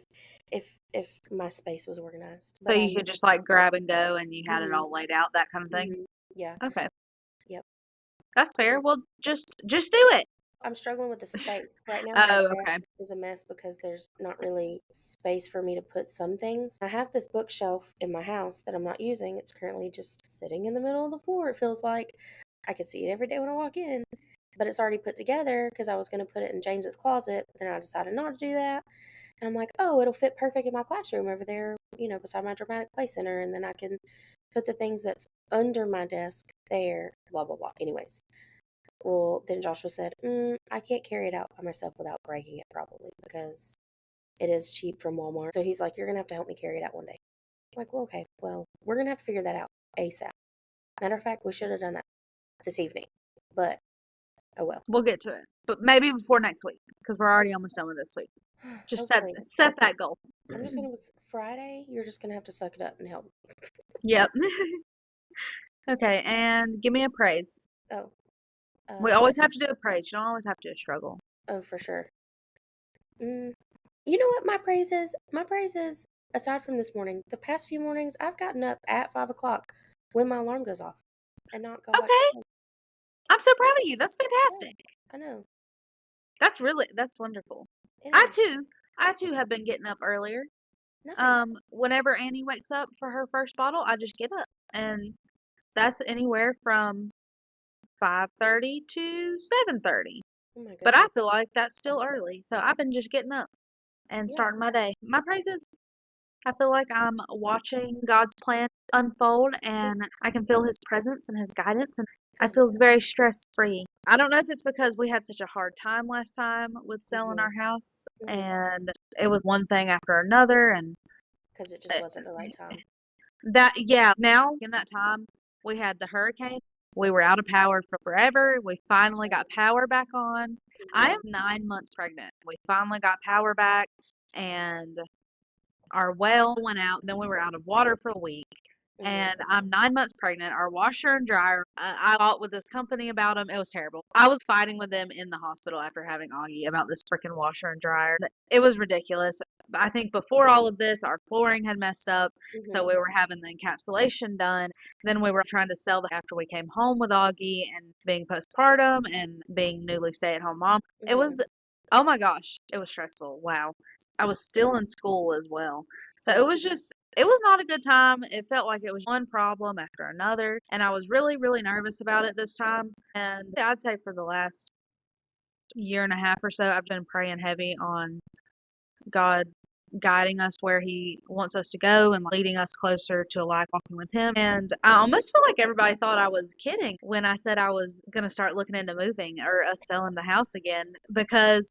[SPEAKER 1] if my space was organized.
[SPEAKER 3] So
[SPEAKER 1] But I
[SPEAKER 3] you could just like grab and go and you had it
[SPEAKER 1] mhm,
[SPEAKER 3] all laid out, that kind of thing.
[SPEAKER 1] yeah,
[SPEAKER 3] Okay.
[SPEAKER 1] yep.
[SPEAKER 3] That's fair. Well, just do it.
[SPEAKER 1] I'm struggling with the space. Right now, my
[SPEAKER 3] Oh, okay.
[SPEAKER 1] desk is a mess because there's not really space for me to put some things. I have this bookshelf in my house that I'm not using. It's currently just sitting in the middle of the floor. It feels like I can see it every day when I walk in, but it's already put together because I was going to put it in James's closet, but then I decided not to do that. And I'm like, oh, it'll fit perfect in my classroom over there, beside my dramatic play center, and then I can put the things that's under my desk there, blah, blah, blah. Anyways, well, then Joshua said, I can't carry it out by myself without breaking it, probably, because it is cheap from Walmart. So he's like, you're going to have to help me carry it out one day. I'm like, well, okay, well, we're going to have to figure that out ASAP. Matter of fact, we should have done that this evening, but oh well.
[SPEAKER 3] We'll get to it. But maybe before next week because we're already almost done with this week. Just set
[SPEAKER 1] Hopefully.
[SPEAKER 3] set that goal.
[SPEAKER 1] I'm just going to, Friday, you're just going to have to suck it up and help me.
[SPEAKER 3] Yep. Okay, and give me a praise.
[SPEAKER 1] Oh,
[SPEAKER 3] We
[SPEAKER 1] uh,
[SPEAKER 3] always have to do a praise. You don't always have to struggle.
[SPEAKER 1] oh, for sure. Mm, you know what my praise is? My praise is, aside from this morning, the past few mornings, I've gotten up at 5 o'clock when my alarm goes off and not gone back to
[SPEAKER 3] Okay.
[SPEAKER 1] sleep.
[SPEAKER 3] I'm so proud of you. That's
[SPEAKER 1] Yeah,
[SPEAKER 3] fantastic.
[SPEAKER 1] I know.
[SPEAKER 3] That's wonderful.
[SPEAKER 1] It
[SPEAKER 3] I
[SPEAKER 1] is.
[SPEAKER 3] too, I too have been getting up earlier.
[SPEAKER 1] Nice.
[SPEAKER 3] Whenever Annie wakes up for her first bottle, I just get up, and that's anywhere from 5:30 to 7:30.
[SPEAKER 1] Oh my
[SPEAKER 3] But I
[SPEAKER 1] goodness.
[SPEAKER 3] feel like that's still early, so I've been just getting up and
[SPEAKER 1] Yeah.
[SPEAKER 3] starting my day. My praise is I feel like I'm watching God's plan unfold, and I can feel His presence and His guidance, and I
[SPEAKER 1] Good.
[SPEAKER 3] feel very stress free. I don't know if it's because we had such a hard time last time with selling
[SPEAKER 1] Mhm.
[SPEAKER 3] our house,
[SPEAKER 1] Mhm.
[SPEAKER 3] and it was one thing after another, and
[SPEAKER 1] Because it just
[SPEAKER 3] uh,
[SPEAKER 1] wasn't the right time.
[SPEAKER 3] that, yeah, now in that time, we had the hurricane. We were out of power for forever. We
[SPEAKER 1] That's
[SPEAKER 3] finally got
[SPEAKER 1] right.
[SPEAKER 3] power back on. I am
[SPEAKER 1] Mhm.
[SPEAKER 3] 9 months pregnant. We finally got power back, and our well went out. Then we were out of water for a week.
[SPEAKER 1] Mhm.
[SPEAKER 3] and I'm 9 months pregnant. Our washer and dryer, I fought with this company about them. It was terrible. I was fighting with them in the hospital after having Augie about this freaking washer and dryer. It was ridiculous. I think before all of this, our flooring had messed up, so
[SPEAKER 1] Mhm.
[SPEAKER 3] we were having the encapsulation done. Then we were trying to sell after we came home with Augie and being postpartum and being newly stay-at-home mom. It
[SPEAKER 1] Mhm.
[SPEAKER 3] was, oh my gosh, it was stressful. Wow. I was still in school as well. So it
[SPEAKER 1] Oh.
[SPEAKER 3] was just, it was not a good time. It felt like it was one problem after another. And I was really, really nervous about it this time. And I'd say for the last year and a half or so, I've been praying heavy on God guiding us where He wants us to go and leading us closer to a life walking with Him. And I almost feel like everybody thought I was kidding when I said I was going to start looking into moving or us selling the house again, because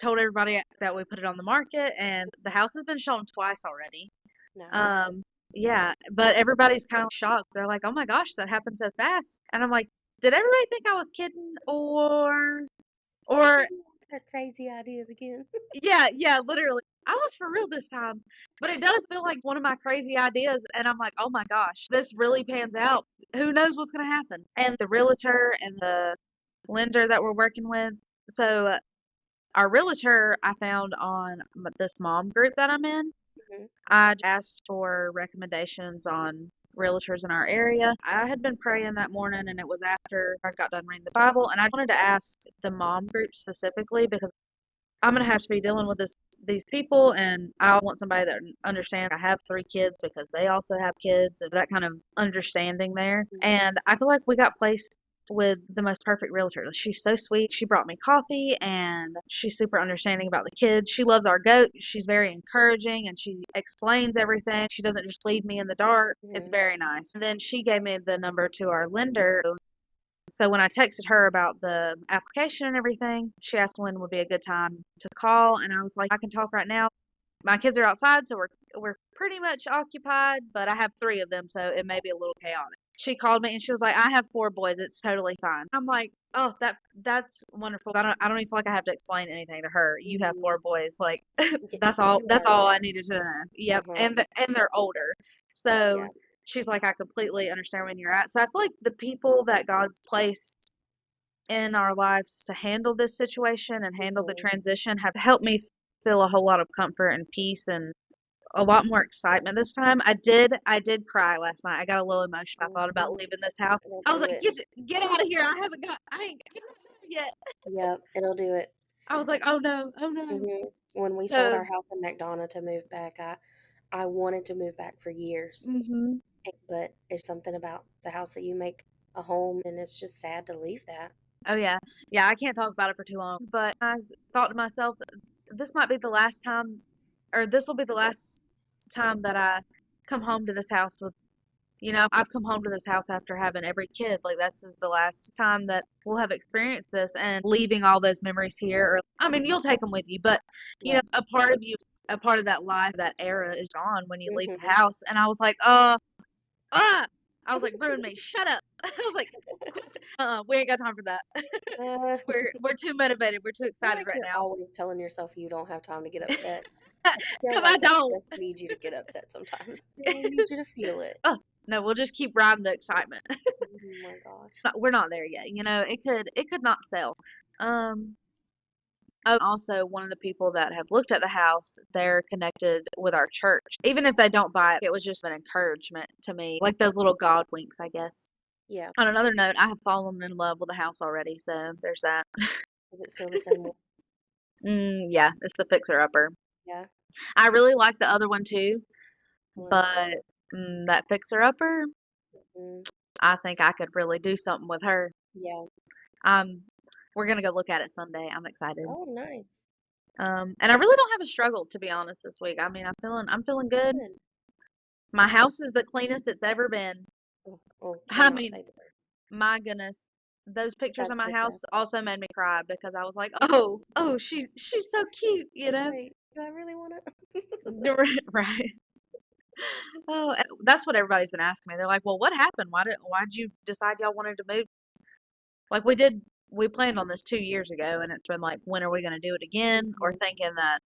[SPEAKER 3] told everybody that we put it on the market, and the house has been shown twice already.
[SPEAKER 1] Nice.
[SPEAKER 3] Um, yeah, but everybody's kind of shocked. They're like, "Oh my gosh, that happened so fast." And I'm like, "Did everybody think I was kidding
[SPEAKER 1] Did she
[SPEAKER 3] or
[SPEAKER 1] have her crazy ideas again?
[SPEAKER 3] yeah, yeah, literally. I was for real this time." But it does feel like one of my crazy ideas, and I'm like, "Oh my gosh, this really pans out. Who knows what's going to happen?" And the realtor and the lender that we're working with, so our realtor I found on this mom group that I'm in.
[SPEAKER 1] Mhm.
[SPEAKER 3] I asked for recommendations on realtors in our area. I had been praying that morning, and it was after I got done reading the Bible, and I wanted to ask the mom group specifically because I'm gonna have to be dealing with these people, and I want somebody that understands. I have 3 kids because they also have kids, and that kind of understanding there.
[SPEAKER 1] Mhm.
[SPEAKER 3] And I feel like we got placed with the most perfect realtor. She's so sweet. She brought me coffee, and she's super understanding about the kids. She loves our goats. She's very encouraging, and she explains everything. She doesn't just leave me in the dark. It's
[SPEAKER 1] Mhm.
[SPEAKER 3] very nice. And then she gave me the number to our lender, so when I texted her about the application and everything, she asked when would be a good time to call, and I was like, I can talk right now. My kids are outside, so we're pretty much occupied, but I have 3 of them, so it may be a little chaotic. She called me and she was like, I have 4 boys. It's totally fine. I'm like, oh, that's wonderful. I don't even feel like I have to explain anything to her. You have
[SPEAKER 1] Mhm.
[SPEAKER 3] 4 boys. Like
[SPEAKER 1] Yeah,
[SPEAKER 3] that's all.
[SPEAKER 1] you
[SPEAKER 3] That's
[SPEAKER 1] already
[SPEAKER 3] all I
[SPEAKER 1] know.
[SPEAKER 3] needed to know. Yep.
[SPEAKER 1] Uh-huh.
[SPEAKER 3] And they're older,
[SPEAKER 1] Yeah.
[SPEAKER 3] so she's like, I completely understand when you're at. So I feel like the people that God's placed in our lives to handle this situation and handle the
[SPEAKER 1] Mhm.
[SPEAKER 3] transition have helped me feel a whole lot of comfort and peace and a lot more excitement this time. I did cry last night. I got a little emotional. I thought about
[SPEAKER 1] Mhm.
[SPEAKER 3] leaving this house.
[SPEAKER 1] It'll
[SPEAKER 3] I was
[SPEAKER 1] do
[SPEAKER 3] like,
[SPEAKER 1] it.
[SPEAKER 3] get out of here. I ain't got there yet.
[SPEAKER 1] Yep, it'll do it.
[SPEAKER 3] I was like, oh no, oh no.
[SPEAKER 1] Mhm. When we sold
[SPEAKER 3] So,
[SPEAKER 1] our house in McDonough to move back, I wanted to move back for years,
[SPEAKER 3] mhm.
[SPEAKER 1] but it's something about the house that you make a home, and it's just sad to leave that.
[SPEAKER 3] Oh yeah. Yeah, I can't talk about it for too long, but thought to myself, this might be the last time, or this will be the last time that I come home to this house with, I've come home to this house after having every kid. Like, that's the last time that we'll have experienced this, and leaving all those memories here. Or, I mean, you'll take them with you, but,
[SPEAKER 1] Yeah.
[SPEAKER 3] a part of you, a part of that life, that era is gone when you leave the
[SPEAKER 1] Mhm.
[SPEAKER 3] house. And I was like, ah, I was like, ruin me, shut up. I was like, quit. We ain't got time for that.
[SPEAKER 1] Uh,
[SPEAKER 3] We're too motivated. We're too
[SPEAKER 1] I feel
[SPEAKER 3] excited
[SPEAKER 1] like
[SPEAKER 3] right
[SPEAKER 1] you're
[SPEAKER 3] now.
[SPEAKER 1] always telling yourself you don't have time to get upset. I feel
[SPEAKER 3] Because I
[SPEAKER 1] like I
[SPEAKER 3] don't.
[SPEAKER 1] just need you to get upset sometimes. I need you to feel it.
[SPEAKER 3] Oh, no, we'll just keep riding the excitement.
[SPEAKER 1] Oh my gosh.
[SPEAKER 3] We're not there yet. It could not sell. Um, oh, also one of the people that have looked at the house, they're connected with our church. Even if they don't buy it, it was just an encouragement to me, like those little God winks, I guess.
[SPEAKER 1] Yeah.
[SPEAKER 3] On another note, I have fallen in love with the house already, so there's that.
[SPEAKER 1] Is it still the same one?
[SPEAKER 3] Yeah, it's the fixer upper.
[SPEAKER 1] Yeah.
[SPEAKER 3] I really like the other one too,
[SPEAKER 1] One.
[SPEAKER 3] but that fixer upper,
[SPEAKER 1] Mm,
[SPEAKER 3] I think I could really do something with her.
[SPEAKER 1] yeah.
[SPEAKER 3] Um, we're gonna go look at it Sunday. I'm excited.
[SPEAKER 1] Oh, nice.
[SPEAKER 3] And I really don't have a struggle, to be honest, this week. I mean, I'm feeling good.
[SPEAKER 1] Good.
[SPEAKER 3] My house is the cleanest it's ever been.
[SPEAKER 1] Oh, oh,
[SPEAKER 3] I
[SPEAKER 1] cannot
[SPEAKER 3] mean,
[SPEAKER 1] say the word.
[SPEAKER 3] my goodness. Those pictures of
[SPEAKER 1] That's
[SPEAKER 3] my
[SPEAKER 1] good though.
[SPEAKER 3] house also made me cry because I was like, oh, she's so cute, you know?
[SPEAKER 1] Wait, do I really want to?
[SPEAKER 3] Right. Oh, that's what everybody's been asking me. They're like, well, what happened? Why'd you decide y'all wanted to move? Like we planned on this 2 years ago, and it's been like, when are we gonna do it again? Or
[SPEAKER 1] Mhm.
[SPEAKER 3] thinking that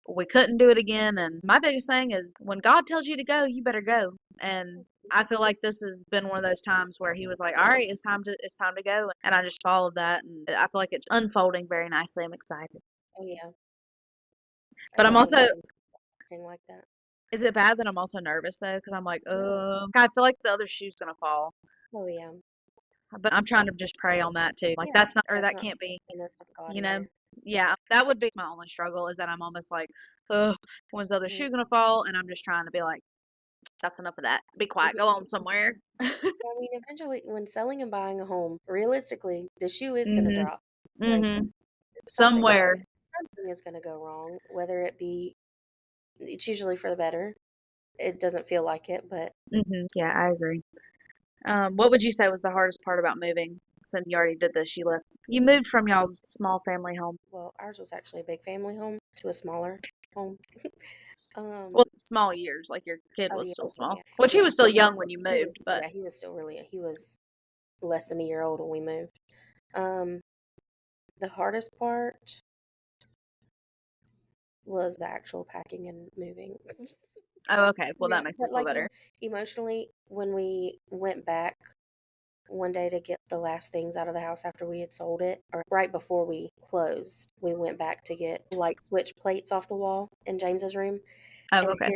[SPEAKER 3] we couldn't do it again. And my biggest thing is when God tells you to go, you better go. And I feel like this has been one of those times where he was like, "All right, it's time to go," and I just followed that, and I feel like it's unfolding very nicely. I'm excited,
[SPEAKER 1] Oh yeah, I
[SPEAKER 3] but I'm
[SPEAKER 1] can't
[SPEAKER 3] also.
[SPEAKER 1] imagine working like that.
[SPEAKER 3] Is it bad that I'm also nervous though? Because I'm like,
[SPEAKER 1] No.
[SPEAKER 3] I feel like the other shoe's gonna fall,
[SPEAKER 1] Oh yeah.
[SPEAKER 3] but I'm trying to just pray on that too. Like
[SPEAKER 1] Yeah.
[SPEAKER 3] that's not, or
[SPEAKER 1] That's
[SPEAKER 3] that
[SPEAKER 1] not
[SPEAKER 3] can't be,
[SPEAKER 1] the goodness of God
[SPEAKER 3] you know.
[SPEAKER 1] either.
[SPEAKER 3] Yeah, that would be my only struggle is that I'm almost like, ugh, when's the other
[SPEAKER 1] Mhm.
[SPEAKER 3] shoe gonna fall? And I'm just trying to be like, that's enough of that. Be quiet. Go on somewhere.
[SPEAKER 1] I mean, eventually, when selling and buying a home, realistically, the shoe is going to
[SPEAKER 3] Mhm.
[SPEAKER 1] drop. Like
[SPEAKER 3] Mhm.
[SPEAKER 1] something,
[SPEAKER 3] Somewhere.
[SPEAKER 1] something is going to go wrong. Whether it be, it's usually for the better. It doesn't feel like it, but
[SPEAKER 3] Mhm. Yeah, I agree. What would you say was the hardest part about moving? Since you already did this, you left. You moved from y'all's small family home.
[SPEAKER 1] well, ours was actually a big family home to a smaller home.
[SPEAKER 3] Well,
[SPEAKER 1] Um.
[SPEAKER 3] small years, like your kid
[SPEAKER 1] Oh
[SPEAKER 3] was
[SPEAKER 1] yeah,
[SPEAKER 3] still
[SPEAKER 1] yeah,
[SPEAKER 3] small,
[SPEAKER 1] yeah,
[SPEAKER 3] which he
[SPEAKER 1] yeah.
[SPEAKER 3] was still young when you
[SPEAKER 1] He was,
[SPEAKER 3] moved, but
[SPEAKER 1] yeah, he was still really, he was less than a year old when we moved. Um. The hardest part was the actual packing and moving.
[SPEAKER 3] oh, okay. Well,
[SPEAKER 1] Yeah,
[SPEAKER 3] that makes me
[SPEAKER 1] but
[SPEAKER 3] feel
[SPEAKER 1] like
[SPEAKER 3] better.
[SPEAKER 1] emotionally, when we went back one day to get the last things out of the house after we had sold it, or right before we closed, we went back to get like switch plates off the wall in James's room,
[SPEAKER 3] Oh,
[SPEAKER 1] and
[SPEAKER 3] okay.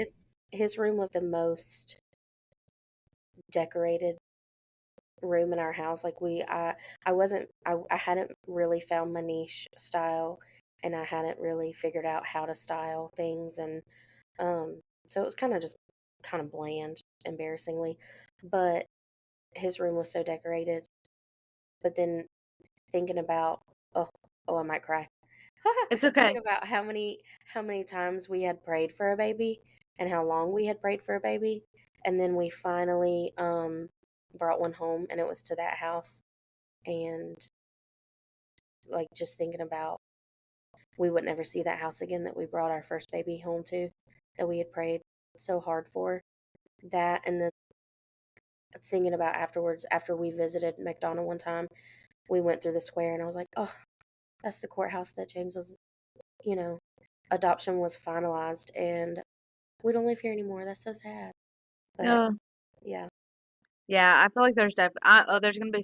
[SPEAKER 1] his room was the most decorated room in our house. Like I wasn't I hadn't really found my niche style, and I hadn't really figured out how to style things, and so it was kind of just kind of bland, embarrassingly, but his room was so decorated. But then thinking about, oh, oh, I might cry.
[SPEAKER 3] It's okay.
[SPEAKER 1] Thinking about how many times we had prayed for a baby and how long we had prayed for a baby, and then we finally brought one home, and it was to that house, and like just thinking about we would never see that house again that we brought our first baby home to, that we had prayed so hard for, that, and then thinking about afterwards, after we visited McDonough one time, we went through the square, and I was like, oh, that's the courthouse that James's, you know, adoption was finalized, and we don't live here anymore. That's so sad. But
[SPEAKER 3] Yeah.
[SPEAKER 1] yeah,
[SPEAKER 3] Yeah, I feel like there's gonna be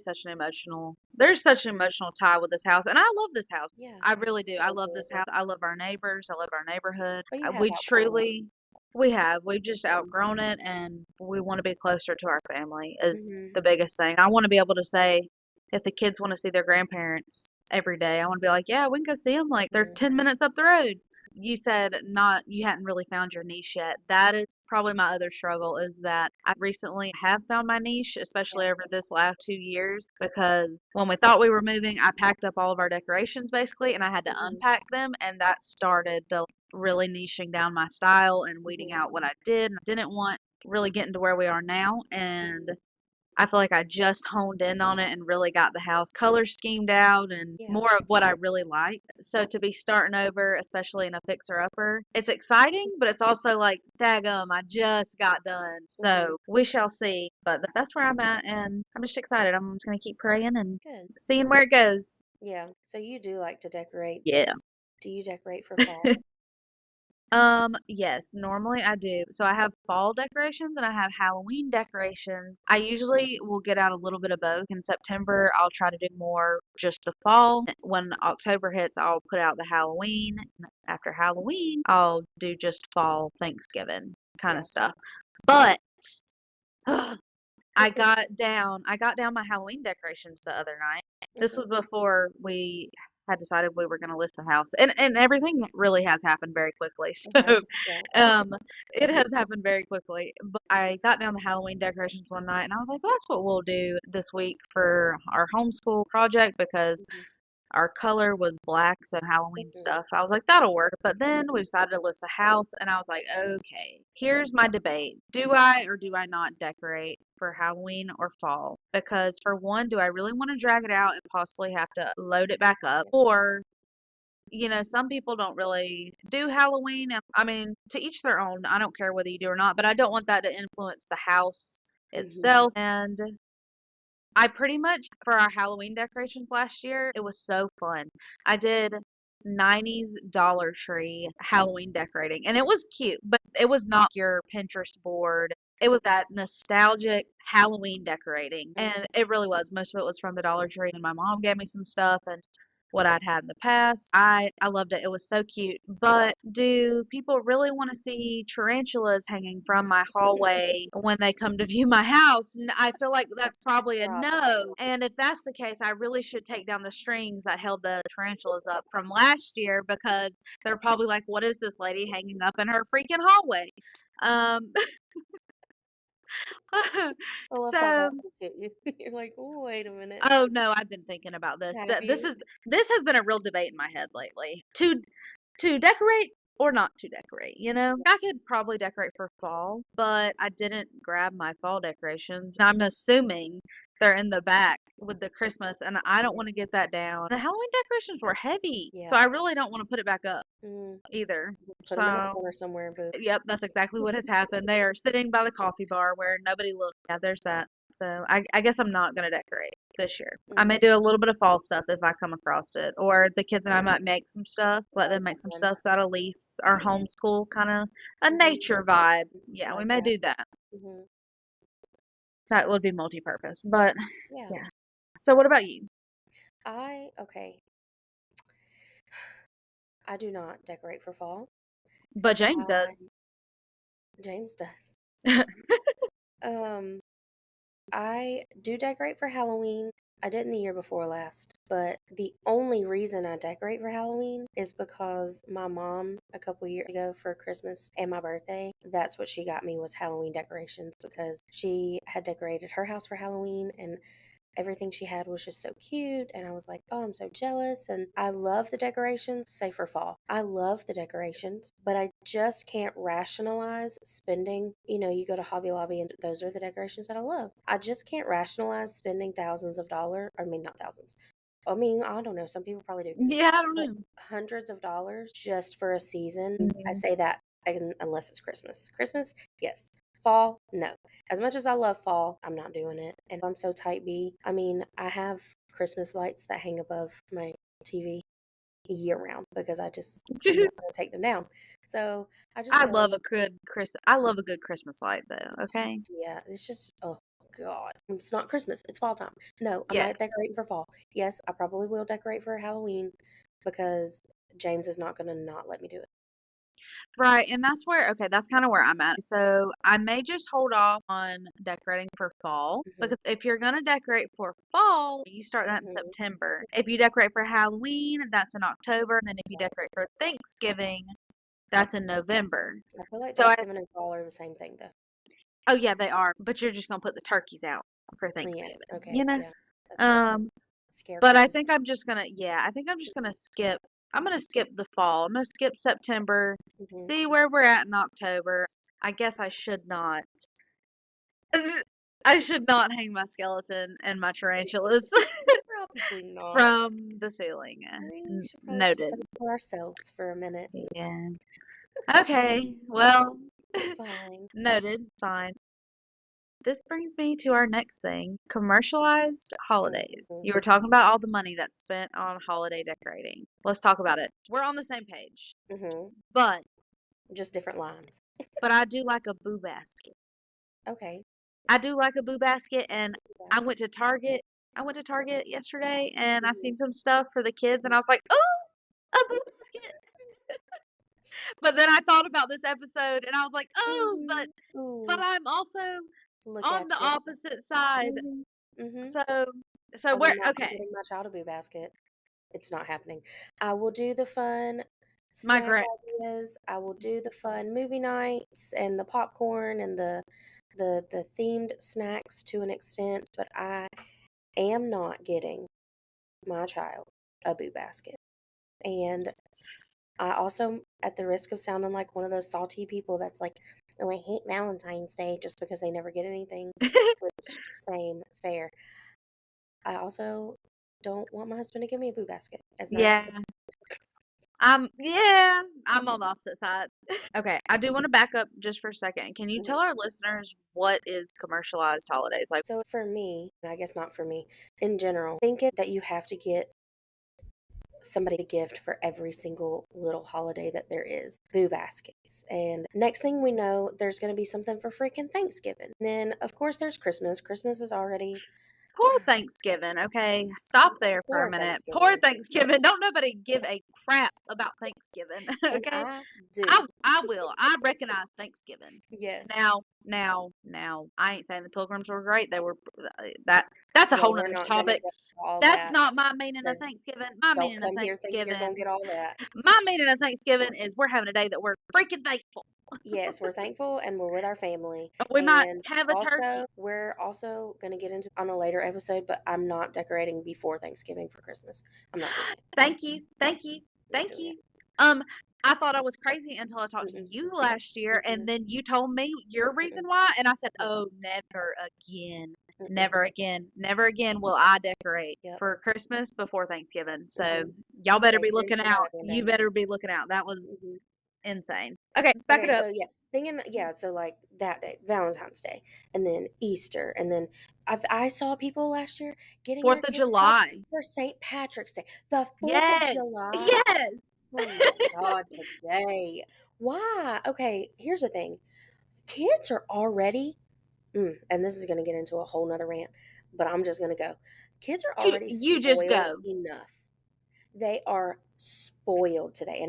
[SPEAKER 3] there's such an emotional tie with this house, and I love this house.
[SPEAKER 1] yeah,
[SPEAKER 3] I
[SPEAKER 1] it's
[SPEAKER 3] really do. I
[SPEAKER 1] so
[SPEAKER 3] love this
[SPEAKER 1] good.
[SPEAKER 3] house. I love our neighbors. I love our neighborhood.
[SPEAKER 1] But you have
[SPEAKER 3] We
[SPEAKER 1] outgrown it.
[SPEAKER 3] truly, we've just outgrown it, and we want to be closer to our family is
[SPEAKER 1] Hmm.
[SPEAKER 3] the biggest thing. I want to be able to say, if the kids want to see their grandparents every day, I want to be like, yeah, we can go see them. Like they're
[SPEAKER 1] Yeah.
[SPEAKER 3] 10 minutes up the road. You said not you hadn't really found your niche yet. That is probably my other struggle is that I recently have found my niche, especially over this last 2 years, because when we thought we were moving, I packed up all of our decorations basically and I had to
[SPEAKER 1] Hmm.
[SPEAKER 3] unpack them, and that started the really niching down my style and weeding
[SPEAKER 1] Hmm.
[SPEAKER 3] out what I did and didn't want, really getting to where we are now. And
[SPEAKER 1] Hmm.
[SPEAKER 3] I feel like I just honed in on it and really got the house color schemed out and
[SPEAKER 1] Yeah.
[SPEAKER 3] more of what I really like. So to be starting over, especially in a fixer upper, it's exciting, but it's also like, daggum, I just got done.
[SPEAKER 1] Hmm.
[SPEAKER 3] So we shall see. But that's where I'm at, and I'm just excited. I'm just going to keep praying and
[SPEAKER 1] Good.
[SPEAKER 3] seeing where it goes.
[SPEAKER 1] Yeah. So you do like to decorate.
[SPEAKER 3] Yeah.
[SPEAKER 1] Do you decorate for fall?
[SPEAKER 3] Yes, normally I do. So I have fall decorations and I have Halloween decorations. I usually will get out a little bit of both. In September, I'll try to do more just the fall. When October hits, I'll put out the Halloween. And after Halloween, I'll do just fall Thanksgiving kind
[SPEAKER 1] Yeah.
[SPEAKER 3] of stuff. But I got down my Halloween decorations the other night. This
[SPEAKER 1] Hmm.
[SPEAKER 3] was before we had decided we were going to list the house, and everything really has happened very quickly.
[SPEAKER 1] It
[SPEAKER 3] So,
[SPEAKER 1] has. Yeah.
[SPEAKER 3] um, it has happened very quickly. But I got down the Halloween decorations one night, and I was like, well, that's what we'll do this week for our homeschool project because
[SPEAKER 1] Hmm.
[SPEAKER 3] our color was black, so Halloween
[SPEAKER 1] Hmm.
[SPEAKER 3] stuff. I was like, that'll work. But then we decided to list the house, and I was like, okay, here's my debate. Do I or do I not decorate for Halloween or fall? Because for one, do I really want to drag it out and possibly have to load it back up?
[SPEAKER 1] Yeah.
[SPEAKER 3] Or, some people don't really do Halloween. And I mean, to each their own. I don't care whether you do or not, but I don't want that to influence the house
[SPEAKER 1] Hmm.
[SPEAKER 3] itself. And I pretty much, for our Halloween decorations last year, it was so fun. I did 90s Dollar Tree Halloween decorating, and it was cute, but it was not your Pinterest board. it was that nostalgic Halloween decorating. And it really was. Most of it was from the Dollar Tree. And my mom gave me some stuff and what I'd had in the past. I loved it. It was so cute. But do people really want to see tarantulas hanging from my hallway when they come to view my house? I feel like that's probably a no. And if that's the case, I really should take down the strings that held the tarantulas up from last year, because they're probably like, what is this lady hanging up in her freaking hallway? Um,
[SPEAKER 1] I love how
[SPEAKER 3] so
[SPEAKER 1] that just hit you. You're like, oh, wait a minute.
[SPEAKER 3] oh no, I've been thinking about this.
[SPEAKER 1] Have
[SPEAKER 3] This
[SPEAKER 1] you?
[SPEAKER 3] is this has been a real debate in my head lately. To decorate or not to decorate, you know? I could probably decorate for fall, but I didn't grab my fall decorations. I'm assuming they're in the back with the Christmas, and I don't want to get that down. The Halloween decorations were heavy, so
[SPEAKER 1] Yeah.
[SPEAKER 3] I really don't want to put it back up
[SPEAKER 1] Mm,
[SPEAKER 3] either.
[SPEAKER 1] put them in the
[SPEAKER 3] So,
[SPEAKER 1] corner somewhere, boo.
[SPEAKER 3] yep, that's exactly what has happened. They are sitting by the coffee bar where nobody looks. Yeah, there's that. So I guess I'm not gonna decorate this year. I may do a little bit of fall stuff if I come across it, or the kids and I might make some stuff. Let them make some stuffs out of leaves. Our homeschool kind of a nature vibe. Yeah, we
[SPEAKER 1] Like
[SPEAKER 3] may
[SPEAKER 1] that.
[SPEAKER 3] do that.
[SPEAKER 1] Hmm.
[SPEAKER 3] That would be multi-purpose. But
[SPEAKER 1] Yeah.
[SPEAKER 3] yeah. So what about you?
[SPEAKER 1] Okay. I do not decorate for fall.
[SPEAKER 3] But James
[SPEAKER 1] I,
[SPEAKER 3] does.
[SPEAKER 1] James does. Um, I do decorate for Halloween. I didn't the year before last, but the only reason I decorate for Halloween is because my mom a couple years ago for Christmas and my birthday, that's what she got me was Halloween decorations because she had decorated her house for Halloween and everything she had was just so cute. And I was like, oh, I'm so jealous. And I love the decorations, say for fall. I love the decorations, but I just can't rationalize spending. You go to Hobby Lobby and those are the decorations that I love. I just can't rationalize spending thousands of dollars. I mean, not thousands. I mean, I don't know. Some people probably do.
[SPEAKER 3] Yeah, I don't
[SPEAKER 1] But
[SPEAKER 3] know.
[SPEAKER 1] hundreds of dollars just for a season. I
[SPEAKER 3] Mhm.
[SPEAKER 1] say that unless it's Christmas. Christmas, yes. Fall, no. As much as I love fall, I'm not doing it. And I'm so type B. I mean, I have Christmas lights that hang above my TV year round because I'm not going to take them down. So I just feel like,
[SPEAKER 3] I love a good Christmas light though. Okay.
[SPEAKER 1] yeah, it's just, oh God, it's not Christmas. It's fall time. No, I'm not
[SPEAKER 3] Yes.
[SPEAKER 1] decorating for fall. Yes, I probably will decorate for Halloween because James is not going to not let me do it.
[SPEAKER 3] Right, and that's where, okay, that's kind of where I'm at. So I may just hold off on decorating for fall,
[SPEAKER 1] Hmm.
[SPEAKER 3] because if you're going to decorate for fall, you start that in
[SPEAKER 1] Hmm.
[SPEAKER 3] September. If you decorate for Halloween, that's in October. And then if you decorate for Thanksgiving, that's in November.
[SPEAKER 1] I feel like
[SPEAKER 3] So I,
[SPEAKER 1] Thanksgiving and fall are the same thing, though.
[SPEAKER 3] oh yeah, they are, but you're just going to put the turkeys out for
[SPEAKER 1] Yeah,
[SPEAKER 3] Thanksgiving,
[SPEAKER 1] okay,
[SPEAKER 3] you know?
[SPEAKER 1] yeah, that's fair.
[SPEAKER 3] Um, but I
[SPEAKER 1] Scarecrows.
[SPEAKER 3] think I think I'm just gonna skip. I'm gonna skip the fall. I'm gonna skip September,
[SPEAKER 1] Hmm.
[SPEAKER 3] see where we're at in October. I guess I should not. I should not hang my skeleton and my tarantulas
[SPEAKER 1] Probably not.
[SPEAKER 3] from the ceiling.
[SPEAKER 1] We should probably keep
[SPEAKER 3] Noted.
[SPEAKER 1] them to ourselves for a minute.
[SPEAKER 3] Yeah. Okay. Well,
[SPEAKER 1] Fine.
[SPEAKER 3] noted. Fine. This brings me to our next thing, commercialized holidays.
[SPEAKER 1] Hmm.
[SPEAKER 3] You were talking about all the money that's spent on holiday decorating. Let's talk about it. We're on the same page.
[SPEAKER 1] Hmm.
[SPEAKER 3] But
[SPEAKER 1] Just different lines.
[SPEAKER 3] I do like a boo basket.
[SPEAKER 1] Okay.
[SPEAKER 3] I do like a boo basket, and I
[SPEAKER 1] Basket.
[SPEAKER 3] went to Target. I went to Target yesterday and I
[SPEAKER 1] Hmm.
[SPEAKER 3] seen some stuff for the kids and I was like, "Oh, a boo basket." But then I thought about this episode and I was like, "Oh,
[SPEAKER 1] Hmm.
[SPEAKER 3] but
[SPEAKER 1] Ooh,
[SPEAKER 3] I'm also
[SPEAKER 1] look
[SPEAKER 3] on the
[SPEAKER 1] at you.
[SPEAKER 3] opposite side."
[SPEAKER 1] Hmm. Hmm.
[SPEAKER 3] So
[SPEAKER 1] I will
[SPEAKER 3] we're
[SPEAKER 1] not be
[SPEAKER 3] okay.
[SPEAKER 1] getting my child a boo basket. It's not happening. I will do the fun
[SPEAKER 3] My
[SPEAKER 1] snack
[SPEAKER 3] grand
[SPEAKER 1] ideas. I will do the fun movie nights and the popcorn and the themed snacks to an extent, but I am not getting my child a boo basket. And I also, at the risk of sounding like one of those salty people that's like, oh, I hate Valentine's Day just because they never get anything, which same fair. I also don't want my husband to give me a boo basket. As nice
[SPEAKER 3] Yeah.
[SPEAKER 1] as
[SPEAKER 3] I'm on the opposite side. Okay, I do want to back up just for a second. Can you
[SPEAKER 1] it.
[SPEAKER 3] tell our listeners what is commercialized holidays? Like,
[SPEAKER 1] So for me, I guess not for me, in general, think it that you have to get somebody a gift for every single little holiday that there is. Boo baskets. And next thing we know, there's going to be something for freaking Thanksgiving. And then, of course, there's Christmas. Christmas is already
[SPEAKER 3] Poor Thanksgiving, okay? Stop there for a
[SPEAKER 1] poor
[SPEAKER 3] minute. Poor
[SPEAKER 1] Thanksgiving.
[SPEAKER 3] Thanksgiving. Don't nobody give a crap about Thanksgiving,
[SPEAKER 1] And
[SPEAKER 3] okay?
[SPEAKER 1] I do.
[SPEAKER 3] I will. I recognize Thanksgiving.
[SPEAKER 1] Yes.
[SPEAKER 3] Now, I ain't saying the Pilgrims were great. They were that that's a
[SPEAKER 1] No,
[SPEAKER 3] whole
[SPEAKER 1] we're
[SPEAKER 3] nother
[SPEAKER 1] not going to
[SPEAKER 3] topic.
[SPEAKER 1] get all
[SPEAKER 3] That's
[SPEAKER 1] that.
[SPEAKER 3] not my meaning
[SPEAKER 1] So
[SPEAKER 3] of Thanksgiving. My
[SPEAKER 1] don't
[SPEAKER 3] meaning of
[SPEAKER 1] come here thinking you're going to
[SPEAKER 3] Thanksgiving,
[SPEAKER 1] get all that.
[SPEAKER 3] my meaning of Thanksgiving is we're having a day that we're freaking thankful.
[SPEAKER 1] Yes, we're thankful and we're with our family.
[SPEAKER 3] We might
[SPEAKER 1] And
[SPEAKER 3] have a
[SPEAKER 1] also,
[SPEAKER 3] turkey.
[SPEAKER 1] we're also going to get into on a later episode, but I'm not decorating before Thanksgiving for Christmas. I'm not doing it.
[SPEAKER 3] Thank you, thank you,
[SPEAKER 1] Not
[SPEAKER 3] thank
[SPEAKER 1] doing it.
[SPEAKER 3] you. Um, I thought I was crazy until I talked to
[SPEAKER 1] Mm-mm,
[SPEAKER 3] you last year, and
[SPEAKER 1] mm-mm,
[SPEAKER 3] then you told me your reason
[SPEAKER 1] mm-mm,
[SPEAKER 3] why, and I said,
[SPEAKER 1] mm-mm,
[SPEAKER 3] "Oh, never again,
[SPEAKER 1] mm-mm.
[SPEAKER 3] never again, never again will I decorate
[SPEAKER 1] Yep.
[SPEAKER 3] for Christmas before Thanksgiving." So
[SPEAKER 1] Mm-hmm.
[SPEAKER 3] y'all better
[SPEAKER 1] Stay
[SPEAKER 3] be
[SPEAKER 1] tuned
[SPEAKER 3] looking
[SPEAKER 1] for that,
[SPEAKER 3] out. You
[SPEAKER 1] Amanda.
[SPEAKER 3] better be looking out. That was
[SPEAKER 1] Hmm.
[SPEAKER 3] insane. Okay, back
[SPEAKER 1] Okay,
[SPEAKER 3] it up.
[SPEAKER 1] so yeah, so like that day, Valentine's Day, and then Easter, and then I saw people last year getting their
[SPEAKER 3] Fourth of
[SPEAKER 1] kids stuff
[SPEAKER 3] July.
[SPEAKER 1] for St. Patrick's Day, the 4th of
[SPEAKER 3] Yes,
[SPEAKER 1] July.
[SPEAKER 3] yes.
[SPEAKER 1] Oh my God, today. Why? Okay, here's the thing. Kids are already, and this is going to get into a whole nother rant, but I'm just going to go. Kids are already
[SPEAKER 3] You just
[SPEAKER 1] spoiled
[SPEAKER 3] go.
[SPEAKER 1] enough. They are spoiled today.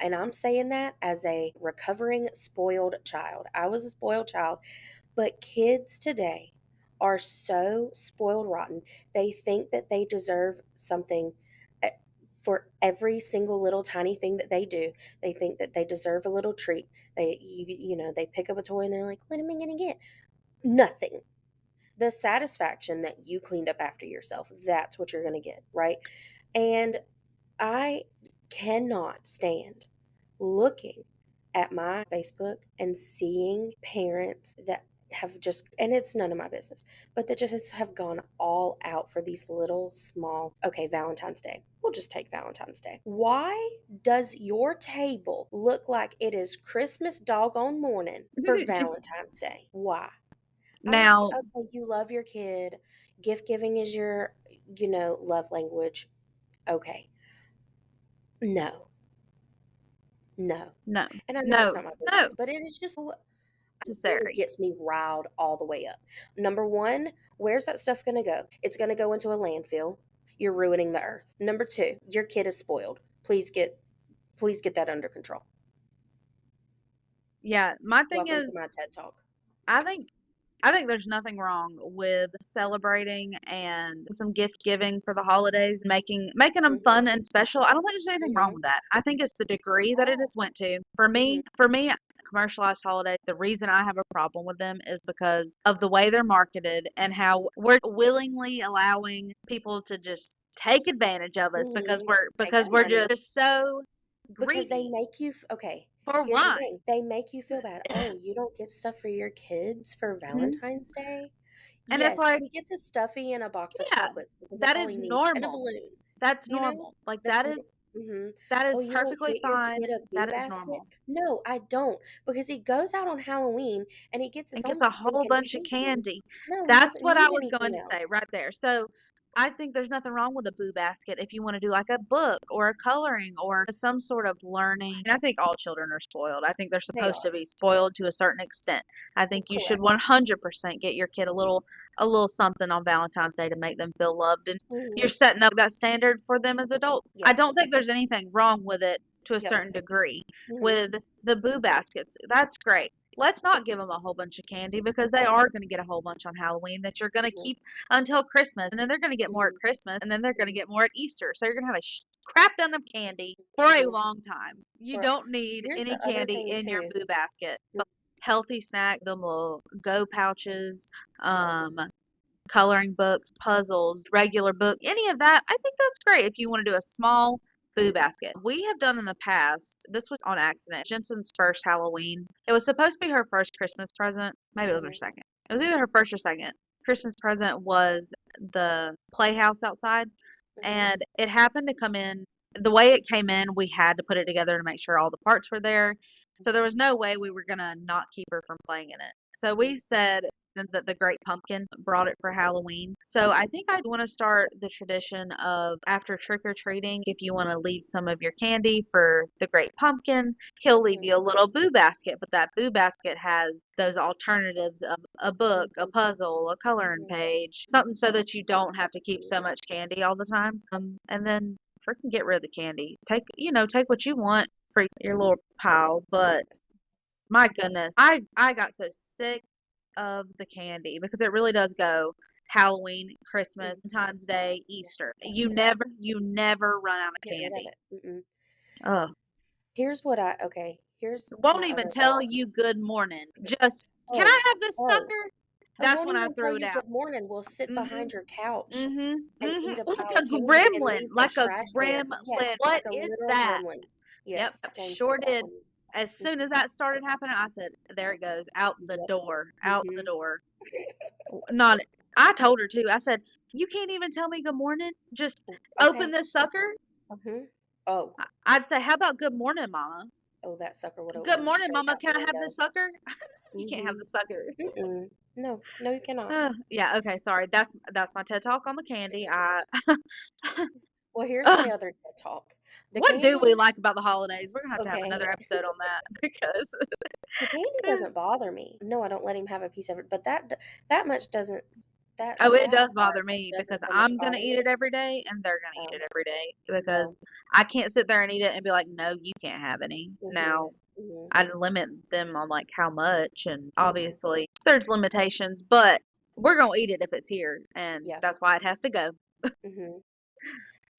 [SPEAKER 1] And I'm saying that as a recovering spoiled child. I was a spoiled child, but kids today are so spoiled rotten. They think that they deserve something eh, for every single little tiny thing that they do. They think that they deserve a little treat. They pick up a toy and they're like, "What am I going to get?" Nothing. The satisfaction that you cleaned up after yourself, that's what you're going to get, right? And I cannot stand looking at my Facebook and seeing parents that have just, and it's none of my business, but that just have gone all out for these little small, okay, Valentine's Day. We'll just take Valentine's Day. Why does your table look like it is Christmas doggone morning for Valentine's Day? Why? I don't
[SPEAKER 3] Now,
[SPEAKER 1] care. Okay, you love your kid. Gift giving is your, love language. Okay. No, no.
[SPEAKER 3] no,
[SPEAKER 1] And I know it's
[SPEAKER 3] no,
[SPEAKER 1] not my
[SPEAKER 3] no,
[SPEAKER 1] business, but it is just so it really
[SPEAKER 3] necessary.
[SPEAKER 1] gets me riled all the way up. Number one, where's that stuff going to go? It's going to go into a landfill. You're ruining the earth. Number two, your kid is spoiled. Please get that under control.
[SPEAKER 3] Yeah, my thing
[SPEAKER 1] Welcome to
[SPEAKER 3] is,
[SPEAKER 1] my TED Talk.
[SPEAKER 3] I think I think there's nothing wrong with celebrating and some gift giving for the holidays, making them
[SPEAKER 1] Mhm.
[SPEAKER 3] fun and special. I don't think there's anything wrong
[SPEAKER 1] Mhm.
[SPEAKER 3] with that. I think it's the degree that it
[SPEAKER 1] Oh.
[SPEAKER 3] has went to.
[SPEAKER 1] Mhm.
[SPEAKER 3] For me, commercialized holidays, the reason I have a problem with them is because of the way they're marketed and how we're willingly allowing people to just take advantage of us
[SPEAKER 1] Mhm. To take
[SPEAKER 3] because
[SPEAKER 1] our
[SPEAKER 3] we're
[SPEAKER 1] money.
[SPEAKER 3] just so
[SPEAKER 1] Because they
[SPEAKER 3] greedy.
[SPEAKER 1] make you okay,
[SPEAKER 3] For
[SPEAKER 1] here's the
[SPEAKER 3] why?
[SPEAKER 1] thing, they make you feel bad. "Oh, you don't get stuff for your kids for
[SPEAKER 3] Mhm.
[SPEAKER 1] Valentine's Day?"
[SPEAKER 3] And it's
[SPEAKER 1] Yes,
[SPEAKER 3] like,
[SPEAKER 1] he gets a stuffy and a box of
[SPEAKER 3] yeah,
[SPEAKER 1] chocolates because that's
[SPEAKER 3] that
[SPEAKER 1] all he
[SPEAKER 3] is
[SPEAKER 1] needs, and a
[SPEAKER 3] normal.
[SPEAKER 1] balloon,
[SPEAKER 3] That's
[SPEAKER 1] you know?
[SPEAKER 3] normal. Like
[SPEAKER 1] That's no mhm.
[SPEAKER 3] that is
[SPEAKER 1] "Oh, you don't
[SPEAKER 3] perfectly
[SPEAKER 1] get your
[SPEAKER 3] fine.
[SPEAKER 1] kid a boo
[SPEAKER 3] That is
[SPEAKER 1] basket?"
[SPEAKER 3] normal.
[SPEAKER 1] No, I don't, because he goes out on Halloween and he gets his
[SPEAKER 3] And
[SPEAKER 1] own
[SPEAKER 3] gets a whole
[SPEAKER 1] stinking
[SPEAKER 3] bunch of
[SPEAKER 1] candy.
[SPEAKER 3] candy.
[SPEAKER 1] No, he
[SPEAKER 3] That's
[SPEAKER 1] doesn't
[SPEAKER 3] what I
[SPEAKER 1] need
[SPEAKER 3] was going
[SPEAKER 1] anything
[SPEAKER 3] to say
[SPEAKER 1] else.
[SPEAKER 3] right there. So I think there's nothing wrong with a boo basket if you want to do like a book or a coloring or some sort of learning. And I think all children are spoiled. I think they're
[SPEAKER 1] They
[SPEAKER 3] supposed to
[SPEAKER 1] are.
[SPEAKER 3] be spoiled to a certain extent. I think you should
[SPEAKER 1] Correct.
[SPEAKER 3] 100% get your kid a little something on Valentine's Day to make them feel loved, and you're
[SPEAKER 1] Mhm.
[SPEAKER 3] setting up that standard for them as adults. I
[SPEAKER 1] Yep.
[SPEAKER 3] don't think there's anything wrong with it to a
[SPEAKER 1] Yep.
[SPEAKER 3] certain degree.
[SPEAKER 1] Mhm.
[SPEAKER 3] With the boo baskets, that's great. Let's not give them a whole bunch of candy because they are going to get a whole bunch on Halloween that you're going to
[SPEAKER 1] Mhm.
[SPEAKER 3] keep until Christmas, and then they're going to get more at
[SPEAKER 1] Mhm.
[SPEAKER 3] Christmas, and then they're going to
[SPEAKER 1] Mhm.
[SPEAKER 3] get more at Easter. So you're going to have a crap ton of candy for a
[SPEAKER 1] Mhm.
[SPEAKER 3] long time. You
[SPEAKER 1] Correct.
[SPEAKER 3] don't need
[SPEAKER 1] Here's
[SPEAKER 3] any
[SPEAKER 1] the other
[SPEAKER 3] candy
[SPEAKER 1] thing
[SPEAKER 3] in your
[SPEAKER 1] too.
[SPEAKER 3] boo basket.
[SPEAKER 1] Mm.
[SPEAKER 3] Healthy snack, them little go pouches, coloring books, puzzles, regular book, any of that. I think that's great if you want to do a small food basket. We have done in the past, this was on accident. Jensen's first Halloween. It was supposed to be her first Christmas present. Maybe it was her
[SPEAKER 1] Mhm.
[SPEAKER 3] second. It was either her first or second. Christmas present was the playhouse outside,
[SPEAKER 1] Mhm.
[SPEAKER 3] and it happened to come in the way it came in. We had to put it together to make sure all the parts were there. So there was no way we were gonna not keep her from playing in it. So we said that the Great Pumpkin brought it for Halloween. So I think I want to start the tradition of after trick or treating, if you want to leave some of your candy for the Great Pumpkin, he'll leave you a little boo basket, but that boo basket has those alternatives of a book, a puzzle, a coloring page, something so that you don't have to keep so much candy all the time. And then freaking get rid of the candy. Take what you want for your little pile, but my goodness, I got so sick of the candy because it really does go Halloween, Christmas, Valentine's Day, Easter. You never run out of
[SPEAKER 1] Get rid of
[SPEAKER 3] candy.
[SPEAKER 1] it. Mm-mm.
[SPEAKER 3] Ugh.
[SPEAKER 1] Here's
[SPEAKER 3] Won't
[SPEAKER 1] my
[SPEAKER 3] even
[SPEAKER 1] other
[SPEAKER 3] tell
[SPEAKER 1] thought.
[SPEAKER 3] you good morning. Just, can
[SPEAKER 1] Oh,
[SPEAKER 3] I have this
[SPEAKER 1] oh,
[SPEAKER 3] sucker?
[SPEAKER 1] I
[SPEAKER 3] That's
[SPEAKER 1] won't
[SPEAKER 3] when I
[SPEAKER 1] even tell
[SPEAKER 3] threw it
[SPEAKER 1] you
[SPEAKER 3] out.
[SPEAKER 1] good morning. We'll sit
[SPEAKER 3] Mhm.
[SPEAKER 1] behind your couch
[SPEAKER 3] Mhm.
[SPEAKER 1] and eat
[SPEAKER 3] Mhm.
[SPEAKER 1] a
[SPEAKER 3] Like
[SPEAKER 1] pile
[SPEAKER 3] a
[SPEAKER 1] of candy and
[SPEAKER 3] gremlin.
[SPEAKER 1] leave the
[SPEAKER 3] Like a
[SPEAKER 1] trash there.
[SPEAKER 3] gremlin.
[SPEAKER 1] Yes,
[SPEAKER 3] What
[SPEAKER 1] like a
[SPEAKER 3] is
[SPEAKER 1] literal
[SPEAKER 3] that?
[SPEAKER 1] gremlin.
[SPEAKER 3] Yep,
[SPEAKER 1] Yes, James
[SPEAKER 3] sure
[SPEAKER 1] did that
[SPEAKER 3] did.
[SPEAKER 1] one.
[SPEAKER 3] As soon as that started happening, I said, "There it goes, out the
[SPEAKER 1] Yep.
[SPEAKER 3] door, out the
[SPEAKER 1] Mhm.
[SPEAKER 3] door." Not. I told her too. I said, "You can't even tell me good morning. Just open
[SPEAKER 1] Okay.
[SPEAKER 3] this sucker."
[SPEAKER 1] Mhm. Oh,
[SPEAKER 3] I'd say, "How about good morning, mama?
[SPEAKER 1] oh, that sucker would have
[SPEAKER 3] Good
[SPEAKER 1] went
[SPEAKER 3] morning,
[SPEAKER 1] straight
[SPEAKER 3] mama.
[SPEAKER 1] out the
[SPEAKER 3] Can I have
[SPEAKER 1] window.
[SPEAKER 3] this sucker?" You can't have
[SPEAKER 1] Mhm.
[SPEAKER 3] the sucker.
[SPEAKER 1] Mm-mm. No, no, you cannot.
[SPEAKER 3] Yeah. Okay. Sorry. That's my TED talk on the candy.
[SPEAKER 1] Well, here's my
[SPEAKER 3] Ugh,
[SPEAKER 1] other TED talk. The
[SPEAKER 3] what do we
[SPEAKER 1] candy,
[SPEAKER 3] like about the holidays? We're gonna have to have
[SPEAKER 1] okay.
[SPEAKER 3] another episode on that because
[SPEAKER 1] The candy doesn't bother me. No, I don't let him have a piece of it, but that much doesn't
[SPEAKER 3] it
[SPEAKER 1] that
[SPEAKER 3] does
[SPEAKER 1] part
[SPEAKER 3] bother me
[SPEAKER 1] doesn't
[SPEAKER 3] because
[SPEAKER 1] so much
[SPEAKER 3] I'm gonna
[SPEAKER 1] bother
[SPEAKER 3] eat it
[SPEAKER 1] me.
[SPEAKER 3] every day and they're gonna eat it every day because
[SPEAKER 1] No.
[SPEAKER 3] I can't sit there and eat it and be like, no, you can't have any.
[SPEAKER 1] Mhm.
[SPEAKER 3] Now
[SPEAKER 1] Mhm.
[SPEAKER 3] I limit them on like how much, and
[SPEAKER 1] Mhm.
[SPEAKER 3] obviously there's limitations, but we're gonna eat it if it's here, and
[SPEAKER 1] Yeah.
[SPEAKER 3] that's why it has to go.
[SPEAKER 1] Mhm.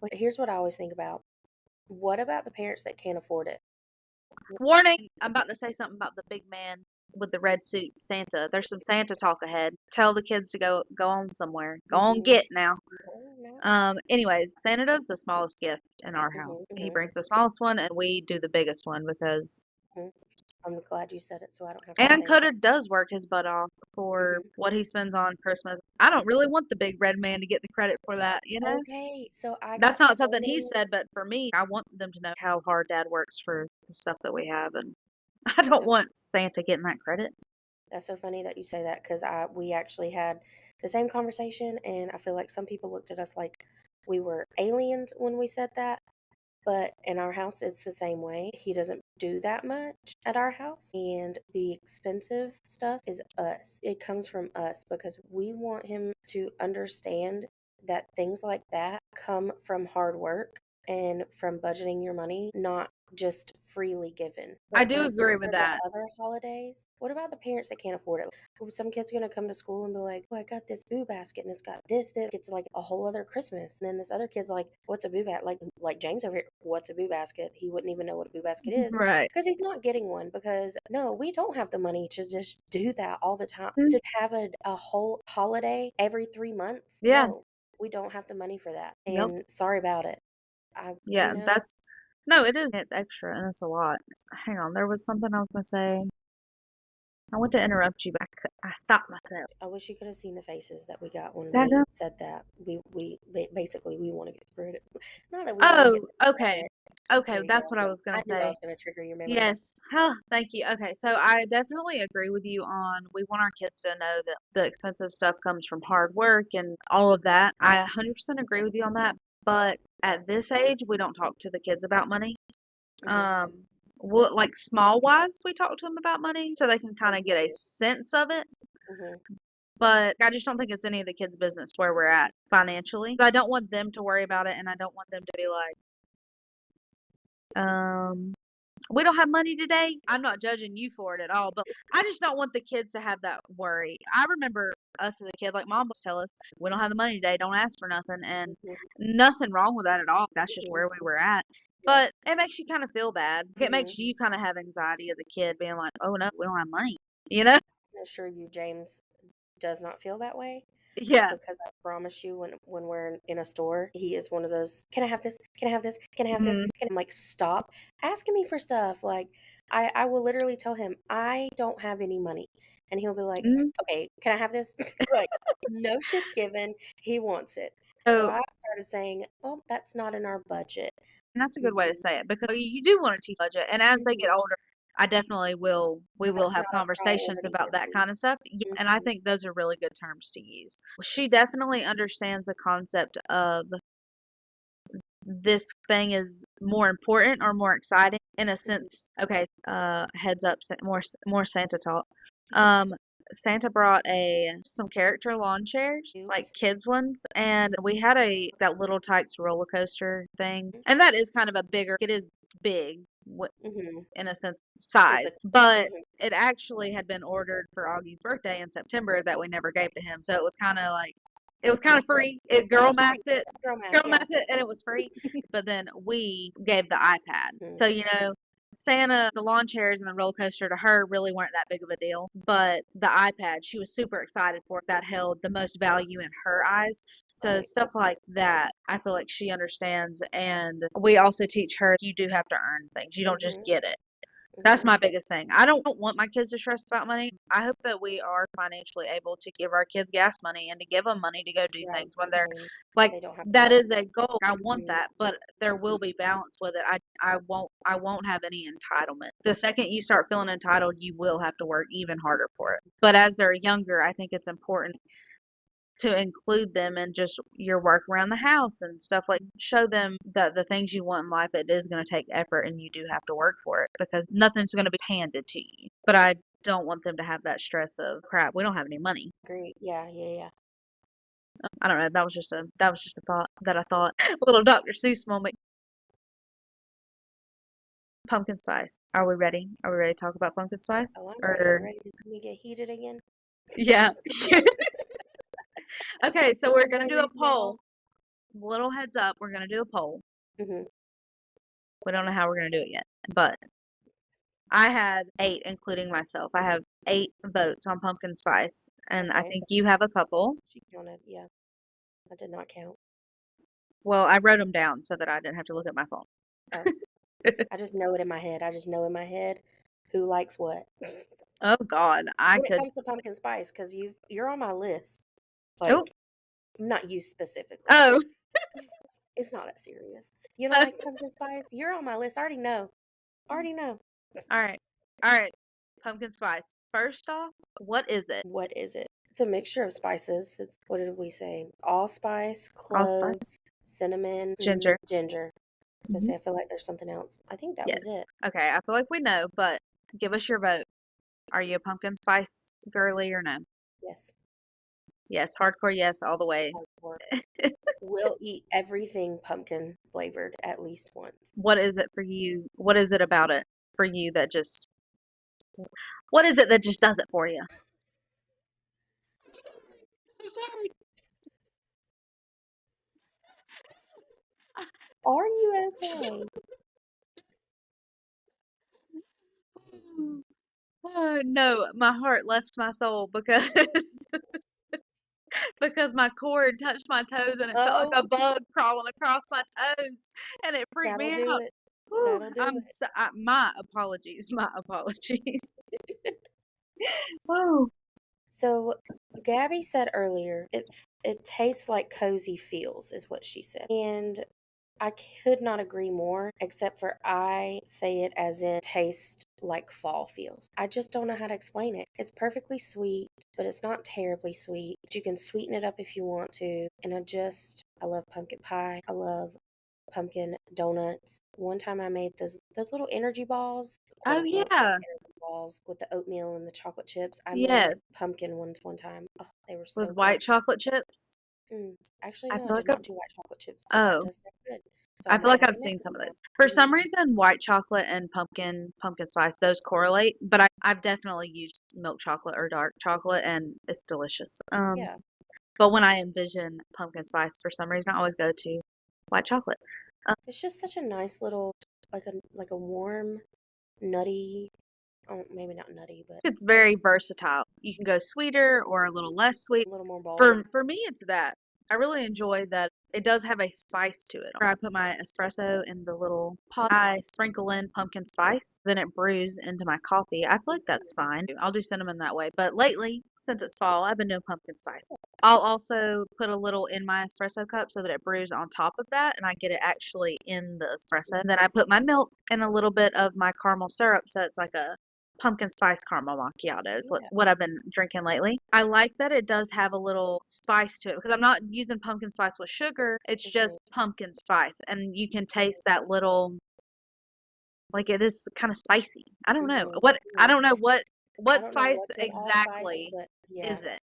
[SPEAKER 1] But here's what I always think about. What about the parents that can't afford it?
[SPEAKER 3] Warning! I'm about to say something about the big man with the red suit, Santa. There's some Santa talk ahead. Tell the kids to go on somewhere. Go on,
[SPEAKER 1] Mhm.
[SPEAKER 3] get now.
[SPEAKER 1] No, no.
[SPEAKER 3] Anyways, Santa does the smallest gift in our
[SPEAKER 1] Mhm.
[SPEAKER 3] house. He
[SPEAKER 1] Mhm.
[SPEAKER 3] brings the smallest one, and we do the biggest one because.
[SPEAKER 1] Mhm. I'm glad you said it so I don't have to
[SPEAKER 3] And
[SPEAKER 1] say it.
[SPEAKER 3] Coda does work his butt off for
[SPEAKER 1] Mhm.
[SPEAKER 3] what he spends on Christmas. I don't really want the big red man to get the credit for that, you know?
[SPEAKER 1] Okay, so I
[SPEAKER 3] That's
[SPEAKER 1] got
[SPEAKER 3] not
[SPEAKER 1] so
[SPEAKER 3] something he
[SPEAKER 1] many.
[SPEAKER 3] said, but for me, I want them to know how hard Dad works for the stuff that we have, and I
[SPEAKER 1] That's
[SPEAKER 3] don't
[SPEAKER 1] so
[SPEAKER 3] want Santa getting that credit.
[SPEAKER 1] That's so funny that you say that because we actually had the same conversation, and I feel like some people looked at us like we were aliens when we said that. But in our house, it's the same way. He doesn't do that much at our house, and the expensive stuff is us. It comes from us because we want him to understand that things like that come from hard work and from budgeting your money, not just freely given.
[SPEAKER 3] I
[SPEAKER 1] But
[SPEAKER 3] do agree with
[SPEAKER 1] for the
[SPEAKER 3] that.
[SPEAKER 1] other holidays, what about the parents that can't afford it? Some kid's gonna come to school and be like, "Oh, I got this boo basket and it's got this, this." It's like a whole other Christmas. And then this other kid's like, "What's a boo basket?" Like James over here, "What's a boo basket?" He wouldn't even know what a boo basket is
[SPEAKER 3] Right.
[SPEAKER 1] because he's not getting one. Because no, we don't have the money to just do that all the time.
[SPEAKER 3] Mm,
[SPEAKER 1] To have a whole holiday every 3 months.
[SPEAKER 3] yeah.
[SPEAKER 1] No, we don't have the money for that.
[SPEAKER 3] Yep.
[SPEAKER 1] And sorry about it. I,
[SPEAKER 3] Yeah. No, it is. It's extra and it's a lot. Hang on. There was something I was going to say. I want to interrupt you, but I stopped myself.
[SPEAKER 1] I wish you could have seen the faces that we got when
[SPEAKER 3] That
[SPEAKER 1] we
[SPEAKER 3] done?
[SPEAKER 1] said that. Basically we want to get rid of not that we want to get
[SPEAKER 3] Oh,
[SPEAKER 1] rid of
[SPEAKER 3] okay.
[SPEAKER 1] it.
[SPEAKER 3] Okay.
[SPEAKER 1] There you
[SPEAKER 3] That's
[SPEAKER 1] go.
[SPEAKER 3] what I was going
[SPEAKER 1] I
[SPEAKER 3] to
[SPEAKER 1] knew I
[SPEAKER 3] say.
[SPEAKER 1] was going to trigger your memory.
[SPEAKER 3] Yes. Oh, thank you. Okay, so I definitely agree with you on we want our kids to know that the expensive stuff comes from hard work and all of that. I 100% agree with you on that. But at this age, we don't talk to the kids about money.
[SPEAKER 1] Mhm.
[SPEAKER 3] Um, like small wise, we talk to them about money so they can kind
[SPEAKER 1] Oh,
[SPEAKER 3] of
[SPEAKER 1] me
[SPEAKER 3] get a
[SPEAKER 1] too.
[SPEAKER 3] sense of it.
[SPEAKER 1] Mhm.
[SPEAKER 3] But I just don't think it's any of the kids' business where we're at financially. I don't want them to worry about it, and I don't want them to be like, um, we don't have money today. I'm not judging you for it at all, but I just don't want the kids to have that worry. I remember us as a kid, like mom would tell us, we don't have the money today, don't ask for nothing, and
[SPEAKER 1] Mhm.
[SPEAKER 3] nothing wrong with that at all. That's just
[SPEAKER 1] Mhm.
[SPEAKER 3] where we were at.
[SPEAKER 1] Yeah.
[SPEAKER 3] But it makes you kind of feel bad. It
[SPEAKER 1] Mhm.
[SPEAKER 3] makes you kind of have anxiety as a kid, being like, oh no, we don't have money, you know?
[SPEAKER 1] I assure you, James does not feel that way.
[SPEAKER 3] Yeah.
[SPEAKER 1] Because I promise you, when we're in a store, he is one of those. Can I have this? Can I have this? Can I have this?
[SPEAKER 3] Mm-hmm.
[SPEAKER 1] I'm like, stop asking me for stuff. Like, I will literally tell him I don't have any money, and he'll be like,
[SPEAKER 3] Mm-hmm.
[SPEAKER 1] okay, can I have this? Like, no shit's given. He wants it. So
[SPEAKER 3] So,
[SPEAKER 1] I started saying, oh, that's not in our budget.
[SPEAKER 3] and that's a good way to
[SPEAKER 1] Mhm.
[SPEAKER 3] say it because you do want to teach budget, and as they get
[SPEAKER 1] Mhm.
[SPEAKER 3] older, I definitely will. We will
[SPEAKER 1] That's
[SPEAKER 3] have
[SPEAKER 1] not a
[SPEAKER 3] conversations
[SPEAKER 1] priority
[SPEAKER 3] about
[SPEAKER 1] this
[SPEAKER 3] that
[SPEAKER 1] week.
[SPEAKER 3] kind of stuff. Yeah, and I
[SPEAKER 1] Mhm.
[SPEAKER 3] think those are really good terms to use. She definitely understands the concept of this thing is more important or more exciting in a
[SPEAKER 1] Mhm.
[SPEAKER 3] sense. Okay, heads up, more Santa talk.
[SPEAKER 1] Mhm.
[SPEAKER 3] Um, Santa brought some character lawn chairs, like
[SPEAKER 1] Cute.
[SPEAKER 3] kids ones, and we had that little Tykes roller coaster thing,
[SPEAKER 1] Mhm.
[SPEAKER 3] and that is kind of it is big
[SPEAKER 1] Mhm.
[SPEAKER 3] in a sense size,
[SPEAKER 1] Physical.
[SPEAKER 3] but
[SPEAKER 1] Mhm.
[SPEAKER 3] it actually had been ordered for Augie's birthday in September that we never gave to him, so it was kind of like it was kind of free. It
[SPEAKER 1] That was pretty good. Girl
[SPEAKER 3] girl
[SPEAKER 1] math, yeah.
[SPEAKER 3] mapped it, and it was free. But then we gave the iPad.
[SPEAKER 1] Mhm.
[SPEAKER 3] So, Santa, the lawn chairs and the roller coaster to her really weren't that big of a deal. But the iPad, she was super excited for it. That held the most value in her eyes. So
[SPEAKER 1] Right.
[SPEAKER 3] stuff like that, I feel like she understands. And we also teach her you do have to earn things. You don't just
[SPEAKER 1] Mhm.
[SPEAKER 3] get it. That's
[SPEAKER 1] Mhm.
[SPEAKER 3] my biggest thing. I don't want my kids to stress about money. I hope that we are financially able to give our kids gas money and to give them money to go do
[SPEAKER 1] Right.
[SPEAKER 3] things when they're
[SPEAKER 1] Same.
[SPEAKER 3] like
[SPEAKER 1] They don't have to
[SPEAKER 3] that
[SPEAKER 1] work.
[SPEAKER 3] is a goal. I want
[SPEAKER 1] Mhm.
[SPEAKER 3] that, but there will be balance with it. I won't have any entitlement. The second you start feeling entitled, you will have to work even harder for it. But as they're younger, I think it's important to include them in just your work around the house and stuff like show them that the things you want in life it is going to take effort and you do have to work for it because nothing's going to be handed to you. But I don't want them to have that stress of crap, we don't have any money.
[SPEAKER 1] Great. Yeah, yeah, yeah.
[SPEAKER 3] I don't know, that was just a thought that I thought. A little Dr. Seuss moment. Pumpkin spice. Are we ready? Are we ready to talk about pumpkin spice?
[SPEAKER 1] Oh, I'm ready. I'm
[SPEAKER 3] Or
[SPEAKER 1] ready. Did we get heated again?
[SPEAKER 3] yeah. Okay, so we're
[SPEAKER 1] For
[SPEAKER 3] going
[SPEAKER 1] no
[SPEAKER 3] to do a
[SPEAKER 1] reason at
[SPEAKER 3] poll.
[SPEAKER 1] all.
[SPEAKER 3] Little heads up, we're going to do a poll.
[SPEAKER 1] Mhm.
[SPEAKER 3] We don't know how we're going to do it yet, but I had 8, including myself. I have 8 votes on pumpkin spice, and I
[SPEAKER 1] Okay.
[SPEAKER 3] think you have a couple.
[SPEAKER 1] She counted. Yeah. I did not count.
[SPEAKER 3] Well, I wrote them down so that I didn't have to look at my phone.
[SPEAKER 1] Oh. I just know it in my head. I just know in my head who likes what.
[SPEAKER 3] Oh God, I
[SPEAKER 1] When it
[SPEAKER 3] could.
[SPEAKER 1] comes to pumpkin spice, because you're on my list.
[SPEAKER 3] Oh,
[SPEAKER 1] Like, not you specifically.
[SPEAKER 3] oh.
[SPEAKER 1] It's not that serious. You don't like pumpkin spice? You're on my list. I already know. Already know.
[SPEAKER 3] All right, all right. Pumpkin spice. First off, what is it?
[SPEAKER 1] What is it? It's a mixture of spices. It's what did we say? Allspice,
[SPEAKER 3] Allspice,
[SPEAKER 1] cloves, cinnamon,
[SPEAKER 3] ginger.
[SPEAKER 1] ginger. To
[SPEAKER 3] Hmm.
[SPEAKER 1] say, I feel like there's something else. I think that was
[SPEAKER 3] Yes.
[SPEAKER 1] it.
[SPEAKER 3] Okay, I feel like we know, but give us your vote. Are you a pumpkin spice girly or no?
[SPEAKER 1] Yes.
[SPEAKER 3] Yes, hardcore yes all the way.
[SPEAKER 1] Hardcore. We'll eat everything pumpkin flavored at least once.
[SPEAKER 3] What is it for you? What is it about it for you that just what is it that just does it for you? Sorry.
[SPEAKER 1] Are you okay?
[SPEAKER 3] No, my heart left my soul because because my cord touched my toes and it felt like
[SPEAKER 1] Oh,
[SPEAKER 3] a bug crawling across my toes and it freaked
[SPEAKER 1] that'll
[SPEAKER 3] me
[SPEAKER 1] do
[SPEAKER 3] out.
[SPEAKER 1] it.
[SPEAKER 3] Whew,
[SPEAKER 1] That'll do
[SPEAKER 3] my apologies, my apologies. Oh,
[SPEAKER 1] So, Gabby said earlier, it tastes like cozy feels, is what she said. And I could not agree more, except for I say it as in taste like fall feels. I just don't know how to explain it. It's perfectly sweet, but it's not terribly sweet. You can sweeten it up if you want to. And I love pumpkin pie. I love pumpkin donuts. One time I made those little energy balls, quote
[SPEAKER 3] oh
[SPEAKER 1] unquote
[SPEAKER 3] yeah,
[SPEAKER 1] energy balls with the oatmeal and the chocolate chips. I made
[SPEAKER 3] yes,
[SPEAKER 1] pumpkin ones one time. Oh, they were
[SPEAKER 3] with
[SPEAKER 1] so good.
[SPEAKER 3] white chocolate chips.
[SPEAKER 1] Mm. Actually,
[SPEAKER 3] I
[SPEAKER 1] no, I
[SPEAKER 3] feel
[SPEAKER 1] did
[SPEAKER 3] like
[SPEAKER 1] not do white chocolate chips, but that
[SPEAKER 3] oh,
[SPEAKER 1] does sound good. So I
[SPEAKER 3] I feel
[SPEAKER 1] might
[SPEAKER 3] like
[SPEAKER 1] have
[SPEAKER 3] I've
[SPEAKER 1] to make
[SPEAKER 3] seen
[SPEAKER 1] some
[SPEAKER 3] some of
[SPEAKER 1] more.
[SPEAKER 3] those. For
[SPEAKER 1] Mm.
[SPEAKER 3] some reason, white chocolate and pumpkin spice, those correlate, but I've definitely used milk chocolate or dark chocolate and it's delicious.
[SPEAKER 1] Yeah,
[SPEAKER 3] But when I envision pumpkin spice, for some reason, I always go to white chocolate.
[SPEAKER 1] it's just such a nice little, like a warm, nutty. Oh, maybe not nutty, but
[SPEAKER 3] It's very versatile. You can go sweeter or a little less sweet.
[SPEAKER 1] a little more bold.
[SPEAKER 3] For me, it's that. I really enjoy that it does have a spice to it. I put my espresso in the little pot. I sprinkle in pumpkin spice, then it brews into my coffee. I feel like that's fine. I'll do cinnamon that way. But lately, since it's fall, I've been doing pumpkin spice. I'll also put a little in my espresso cup so that it brews on top of that and I get it actually in the espresso. And then I put my milk and a little bit of my caramel syrup so it's like a pumpkin spice caramel macchiato is what I've been drinking lately. I like that it does have a little spice to it because I'm not using pumpkin spice with sugar. It's just pumpkin spice, and you can taste that little, like it is kind of spicy. I don't know I don't know what
[SPEAKER 1] I don't know
[SPEAKER 3] spice
[SPEAKER 1] what's in allspice,
[SPEAKER 3] exactly
[SPEAKER 1] but
[SPEAKER 3] is it,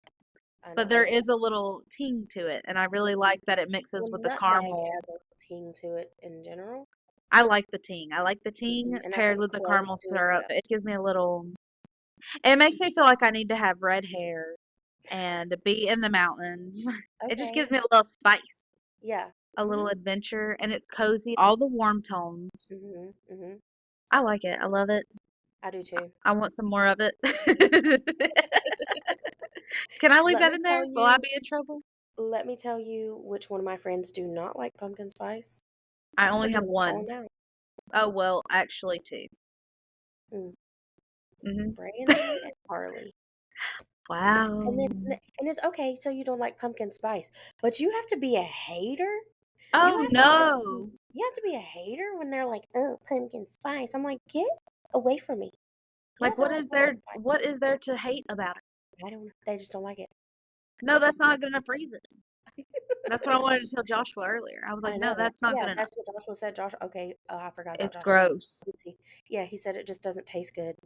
[SPEAKER 1] I
[SPEAKER 3] but
[SPEAKER 1] know.
[SPEAKER 3] there is a little ting to it, and I really like that it mixes with the
[SPEAKER 1] Nutmeg
[SPEAKER 3] caramel.
[SPEAKER 1] has a ting to it in general.
[SPEAKER 3] I like the ting. I like the ting
[SPEAKER 1] And I
[SPEAKER 3] paired
[SPEAKER 1] think
[SPEAKER 3] with the
[SPEAKER 1] cloves
[SPEAKER 3] caramel
[SPEAKER 1] do as
[SPEAKER 3] syrup.
[SPEAKER 1] well.
[SPEAKER 3] It gives me a little. It makes me feel like I need to have red hair and be in the mountains. It just gives
[SPEAKER 1] Okay.
[SPEAKER 3] me a little spice,
[SPEAKER 1] Yeah.
[SPEAKER 3] a little adventure, and it's cozy. All the warm tones.
[SPEAKER 1] Mhm.
[SPEAKER 3] I like it. I love it.
[SPEAKER 1] I do too.
[SPEAKER 3] I want some more of it. Can I leave
[SPEAKER 1] Let
[SPEAKER 3] that
[SPEAKER 1] me
[SPEAKER 3] in
[SPEAKER 1] tell
[SPEAKER 3] there? Will I
[SPEAKER 1] you,
[SPEAKER 3] be in trouble?
[SPEAKER 1] let me tell you which one of my friends do not like pumpkin spice.
[SPEAKER 3] I
[SPEAKER 1] We're
[SPEAKER 3] only
[SPEAKER 1] just
[SPEAKER 3] have
[SPEAKER 1] gonna call
[SPEAKER 3] one.
[SPEAKER 1] them out.
[SPEAKER 3] Oh, well, actually two.
[SPEAKER 1] Mm,
[SPEAKER 3] Hmm.
[SPEAKER 1] Brandy and Carly.
[SPEAKER 3] Wow.
[SPEAKER 1] And it's okay, so you don't like pumpkin spice, but you have to be a hater. You
[SPEAKER 3] Oh,
[SPEAKER 1] have to just
[SPEAKER 3] no.
[SPEAKER 1] you have to be a hater when they're like, "Oh, pumpkin spice." I'm like, "Get away from me."
[SPEAKER 3] Like,
[SPEAKER 1] Yes, I like pumpkin spice.
[SPEAKER 3] what is there to hate about it?
[SPEAKER 1] I don't. They just don't like it.
[SPEAKER 3] No, that's not a good enough reason. That's what I wanted to tell Joshua earlier. I was like,
[SPEAKER 1] I
[SPEAKER 3] no,
[SPEAKER 1] know.
[SPEAKER 3] that's not
[SPEAKER 1] Yeah,
[SPEAKER 3] good enough.
[SPEAKER 1] that's what Joshua said. Josh, okay. Oh, I forgot about
[SPEAKER 3] It's
[SPEAKER 1] Joshua.
[SPEAKER 3] gross.
[SPEAKER 1] Cutesy. Yeah, he said it just doesn't taste good.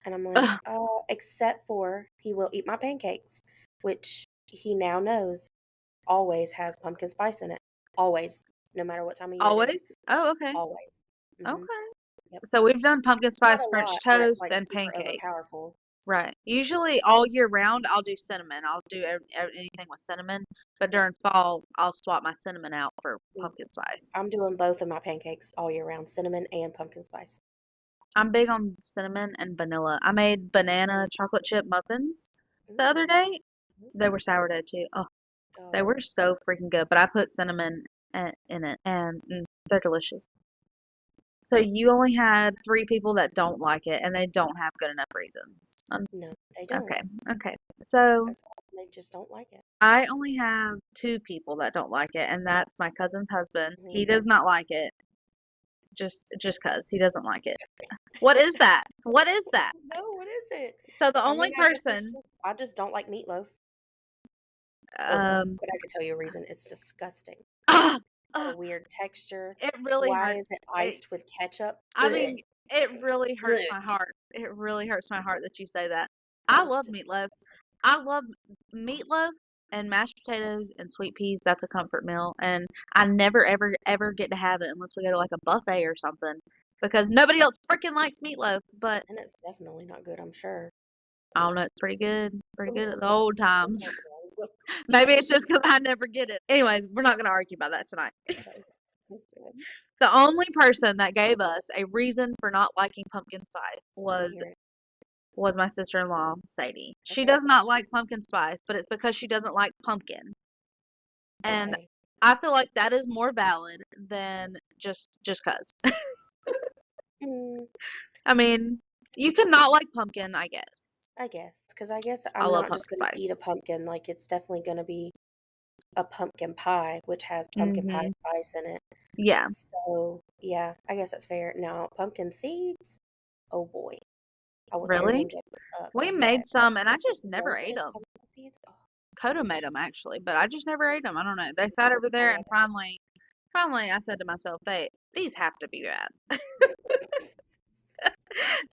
[SPEAKER 1] And I'm like,
[SPEAKER 3] Ugh,
[SPEAKER 1] except for he will eat my pancakes, which he now knows always has pumpkin spice in it. Always, no matter what time of year it is.
[SPEAKER 3] always? Oh, okay.
[SPEAKER 1] Always. Hmm.
[SPEAKER 3] Okay.
[SPEAKER 1] Yep.
[SPEAKER 3] So we've done pumpkin
[SPEAKER 1] Not
[SPEAKER 3] spice
[SPEAKER 1] a
[SPEAKER 3] French
[SPEAKER 1] lot when it's
[SPEAKER 3] toast
[SPEAKER 1] like
[SPEAKER 3] and
[SPEAKER 1] super
[SPEAKER 3] pancakes.
[SPEAKER 1] overpowerful.
[SPEAKER 3] Right. Usually all year round, I'll do cinnamon. I'll do anything with cinnamon. But
[SPEAKER 1] Yeah.
[SPEAKER 3] during fall, I'll swap my cinnamon out for
[SPEAKER 1] Mm.
[SPEAKER 3] pumpkin spice.
[SPEAKER 1] I'm doing both of my pancakes all year round, cinnamon and pumpkin spice.
[SPEAKER 3] I'm big on cinnamon and vanilla. I made banana chocolate chip muffins the other
[SPEAKER 1] Mm.
[SPEAKER 3] day. They were sourdough too. Oh, they
[SPEAKER 1] Oh,
[SPEAKER 3] were so freaking good. But I put cinnamon in it, and they're delicious. So you only had three people that don't like it, and they don't have good enough reasons.
[SPEAKER 1] no, they don't.
[SPEAKER 3] Okay, okay. So
[SPEAKER 1] They just don't like it.
[SPEAKER 3] I only have two people that don't like it, and that's my cousin's husband. He
[SPEAKER 1] Mhm.
[SPEAKER 3] does not like it, just 'cause he doesn't like it. What is that? What is that?
[SPEAKER 1] No, what is it?
[SPEAKER 3] So the
[SPEAKER 1] I
[SPEAKER 3] only
[SPEAKER 1] mean, I guess
[SPEAKER 3] person,
[SPEAKER 1] I just don't like meatloaf. Oh,
[SPEAKER 3] um,
[SPEAKER 1] but I could tell you a reason. It's disgusting.
[SPEAKER 3] ah,
[SPEAKER 1] Got
[SPEAKER 3] ah,
[SPEAKER 1] a weird texture.
[SPEAKER 3] it really
[SPEAKER 1] Why is it
[SPEAKER 3] hurts.
[SPEAKER 1] iced with ketchup?
[SPEAKER 3] I
[SPEAKER 1] Ugh.
[SPEAKER 3] mean, it really hurts
[SPEAKER 1] Ugh.
[SPEAKER 3] my heart. It really hurts my heart that you say that.
[SPEAKER 1] That
[SPEAKER 3] I
[SPEAKER 1] is
[SPEAKER 3] love meatloaf. I love meatloaf and mashed potatoes and sweet peas. That's a comfort meal, and I never ever ever get to have it unless we go to like a buffet or something because nobody else freaking likes meatloaf. But
[SPEAKER 1] and it's definitely not good, I'm sure.
[SPEAKER 3] I don't know, it's pretty good at the
[SPEAKER 1] Ugh.
[SPEAKER 3] old
[SPEAKER 1] Oh
[SPEAKER 3] times.
[SPEAKER 1] my God.
[SPEAKER 3] Maybe it's just because I never get it. Anyways, we're not gonna argue about that tonight.
[SPEAKER 1] Okay, let's do it.
[SPEAKER 3] The only person that gave us a reason for not liking pumpkin spice
[SPEAKER 1] Let me hear it.
[SPEAKER 3] was my sister-in-law, Sadie. She
[SPEAKER 1] Okay.
[SPEAKER 3] does not like pumpkin spice, but it's because she doesn't like pumpkin. And
[SPEAKER 1] Okay.
[SPEAKER 3] I feel like that is more valid than just 'cause.
[SPEAKER 1] Mm,
[SPEAKER 3] I mean, you can not like pumpkin, I guess.
[SPEAKER 1] I guess. Because I guess
[SPEAKER 3] I
[SPEAKER 1] I'm
[SPEAKER 3] love
[SPEAKER 1] not just
[SPEAKER 3] pumpkin
[SPEAKER 1] going to eat a
[SPEAKER 3] spice.
[SPEAKER 1] pumpkin. Like, it's definitely going to be a pumpkin pie, which has pumpkin pie
[SPEAKER 3] Mhm.
[SPEAKER 1] spice in it.
[SPEAKER 3] Yeah.
[SPEAKER 1] So, yeah, I guess that's fair. Now, pumpkin seeds, oh boy, I will tear
[SPEAKER 3] Really?
[SPEAKER 1] them jokers up.
[SPEAKER 3] We
[SPEAKER 1] Yeah,
[SPEAKER 3] made some and I just never ate
[SPEAKER 1] roasted
[SPEAKER 3] them.
[SPEAKER 1] pumpkin seeds. Oh,
[SPEAKER 3] Coda made them actually, but I just never ate them. I don't know. They sat over
[SPEAKER 1] I
[SPEAKER 3] there
[SPEAKER 1] love
[SPEAKER 3] and finally I said to myself, these have to be bad.
[SPEAKER 1] it.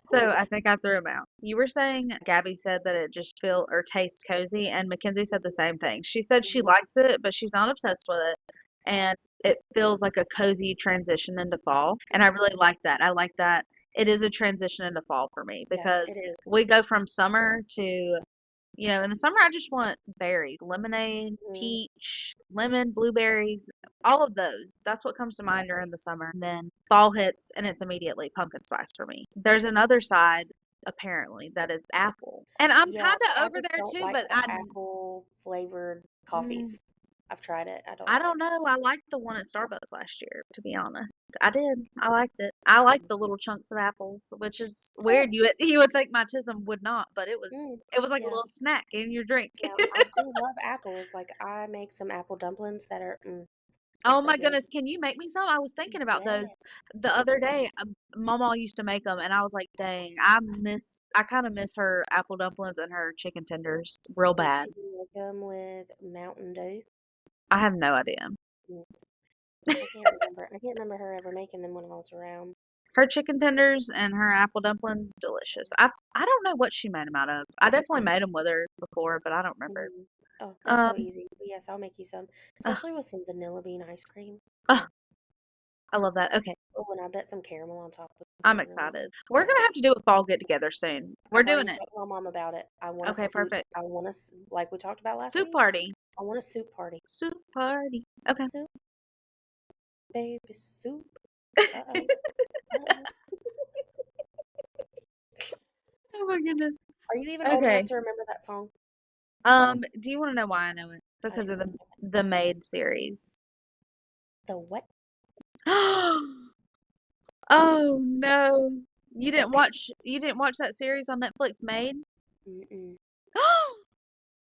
[SPEAKER 3] So I think I threw them out. You were saying Gabby said that it just feel or tastes cozy, and Mackenzie said the same thing. She said she
[SPEAKER 1] Mhm.
[SPEAKER 3] likes it, but she's not obsessed with it, and it feels like a cozy transition into fall, and I really like that. I like that it is a transition into fall for me
[SPEAKER 1] Yeah,
[SPEAKER 3] because
[SPEAKER 1] it is.
[SPEAKER 3] we go from summer to in the summer I just want berries, lemonade,
[SPEAKER 1] Mm,
[SPEAKER 3] peach, lemon, blueberries, all of those. That's what comes to mind during the summer. And then fall hits and it's immediately pumpkin spice for me. There's another side apparently that is apple. And I'm
[SPEAKER 1] yeah,
[SPEAKER 3] kind
[SPEAKER 1] but
[SPEAKER 3] of
[SPEAKER 1] I
[SPEAKER 3] over
[SPEAKER 1] just
[SPEAKER 3] there
[SPEAKER 1] don't
[SPEAKER 3] too,
[SPEAKER 1] like
[SPEAKER 3] but
[SPEAKER 1] the apple flavored
[SPEAKER 3] mm,
[SPEAKER 1] coffees. I've tried it. I don't
[SPEAKER 3] I
[SPEAKER 1] like
[SPEAKER 3] don't know. I liked the one at Starbucks last year, to be honest. I did. I liked it. I liked
[SPEAKER 1] it.
[SPEAKER 3] the little chunks of apples, which is
[SPEAKER 1] Oh,
[SPEAKER 3] weird. You would think my tism would not, but
[SPEAKER 1] mm,
[SPEAKER 3] it was like a
[SPEAKER 1] yeah.
[SPEAKER 3] little snack in your drink.
[SPEAKER 1] Yeah, I do love apples. Like I make some apple dumplings that are they're
[SPEAKER 3] Oh
[SPEAKER 1] so
[SPEAKER 3] my
[SPEAKER 1] good.
[SPEAKER 3] goodness, can you make me some? I was thinking about those
[SPEAKER 1] Yes.
[SPEAKER 3] the other day. Mama used to make them, and I was like, dang, I kind of miss her apple dumplings and her chicken tenders real
[SPEAKER 1] Does
[SPEAKER 3] bad.
[SPEAKER 1] she make them with Mountain Dew?
[SPEAKER 3] I have no idea.
[SPEAKER 1] Mm, I can't remember. I can't remember her ever making them when I was around.
[SPEAKER 3] Her chicken tenders and her apple dumplings, delicious. I don't know what she made them out of. I definitely made them with her before, but I don't remember.
[SPEAKER 1] Mm. Oh, they're so
[SPEAKER 3] Um,
[SPEAKER 1] easy. But yes, I'll make you some,
[SPEAKER 3] ugh,
[SPEAKER 1] especially with some vanilla bean ice cream.
[SPEAKER 3] ugh,
[SPEAKER 1] Mm.
[SPEAKER 3] I love that. Okay,
[SPEAKER 1] Oh, and I bet some caramel on top would
[SPEAKER 3] I'm
[SPEAKER 1] be really
[SPEAKER 3] excited.
[SPEAKER 1] good.
[SPEAKER 3] We're
[SPEAKER 1] Yeah.
[SPEAKER 3] gonna have to do a fall get together soon. We're
[SPEAKER 1] I've
[SPEAKER 3] doing
[SPEAKER 1] already
[SPEAKER 3] it.
[SPEAKER 1] talked to my mom about it. I want a
[SPEAKER 3] Okay,
[SPEAKER 1] soup.
[SPEAKER 3] perfect.
[SPEAKER 1] I want a, like we talked about last
[SPEAKER 3] Soup
[SPEAKER 1] week.
[SPEAKER 3] party.
[SPEAKER 1] I want a soup party.
[SPEAKER 3] Soup party. Okay.
[SPEAKER 1] Soup, baby, soup. Uh-oh. Uh-oh.
[SPEAKER 3] Oh my goodness.
[SPEAKER 1] Are you even old enough
[SPEAKER 3] Okay.
[SPEAKER 1] to remember that song?
[SPEAKER 3] Do you want to know why I know it?
[SPEAKER 1] I
[SPEAKER 3] Because
[SPEAKER 1] do
[SPEAKER 3] of
[SPEAKER 1] want to know.
[SPEAKER 3] the Maid series.
[SPEAKER 1] The what?
[SPEAKER 3] Oh no. You didn't watch that series on Netflix, Maid?
[SPEAKER 1] Mm-mm.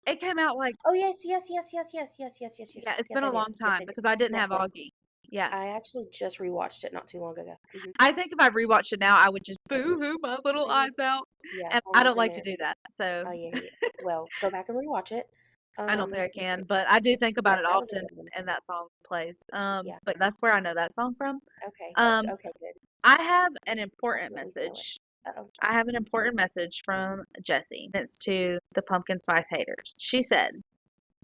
[SPEAKER 3] It came out like,
[SPEAKER 1] Oh yes, yes, yes, yes, yes, yes, yes, yes,
[SPEAKER 3] yeah,
[SPEAKER 1] yes.
[SPEAKER 3] it's
[SPEAKER 1] Yes,
[SPEAKER 3] been
[SPEAKER 1] I
[SPEAKER 3] a
[SPEAKER 1] did.
[SPEAKER 3] long
[SPEAKER 1] Yes,
[SPEAKER 3] time
[SPEAKER 1] I did.
[SPEAKER 3] because I didn't have
[SPEAKER 1] Netflix.
[SPEAKER 3] Augie. Yeah.
[SPEAKER 1] I actually just rewatched it not too long ago.
[SPEAKER 3] I think if I rewatched it now, I would just boo-hoo my little
[SPEAKER 1] Hmm.
[SPEAKER 3] eyes out.
[SPEAKER 1] Yeah,
[SPEAKER 3] And I
[SPEAKER 1] almost
[SPEAKER 3] don't
[SPEAKER 1] in
[SPEAKER 3] like to
[SPEAKER 1] there.
[SPEAKER 3] do that. So
[SPEAKER 1] Oh yeah, yeah. Well, go back and rewatch it.
[SPEAKER 3] I don't think I
[SPEAKER 1] But
[SPEAKER 3] can, but I do think about
[SPEAKER 1] yes,
[SPEAKER 3] it
[SPEAKER 1] that was a
[SPEAKER 3] often
[SPEAKER 1] good one.
[SPEAKER 3] and that song plays.
[SPEAKER 1] Yeah.
[SPEAKER 3] But that's where I know that song from.
[SPEAKER 1] Okay.
[SPEAKER 3] Um,
[SPEAKER 1] Okay. Good.
[SPEAKER 3] I have an
[SPEAKER 1] I
[SPEAKER 3] important
[SPEAKER 1] can at least know it.
[SPEAKER 3] message.
[SPEAKER 1] Uh-oh.
[SPEAKER 3] I have an important message from Jessie. It's to the pumpkin spice haters. She said,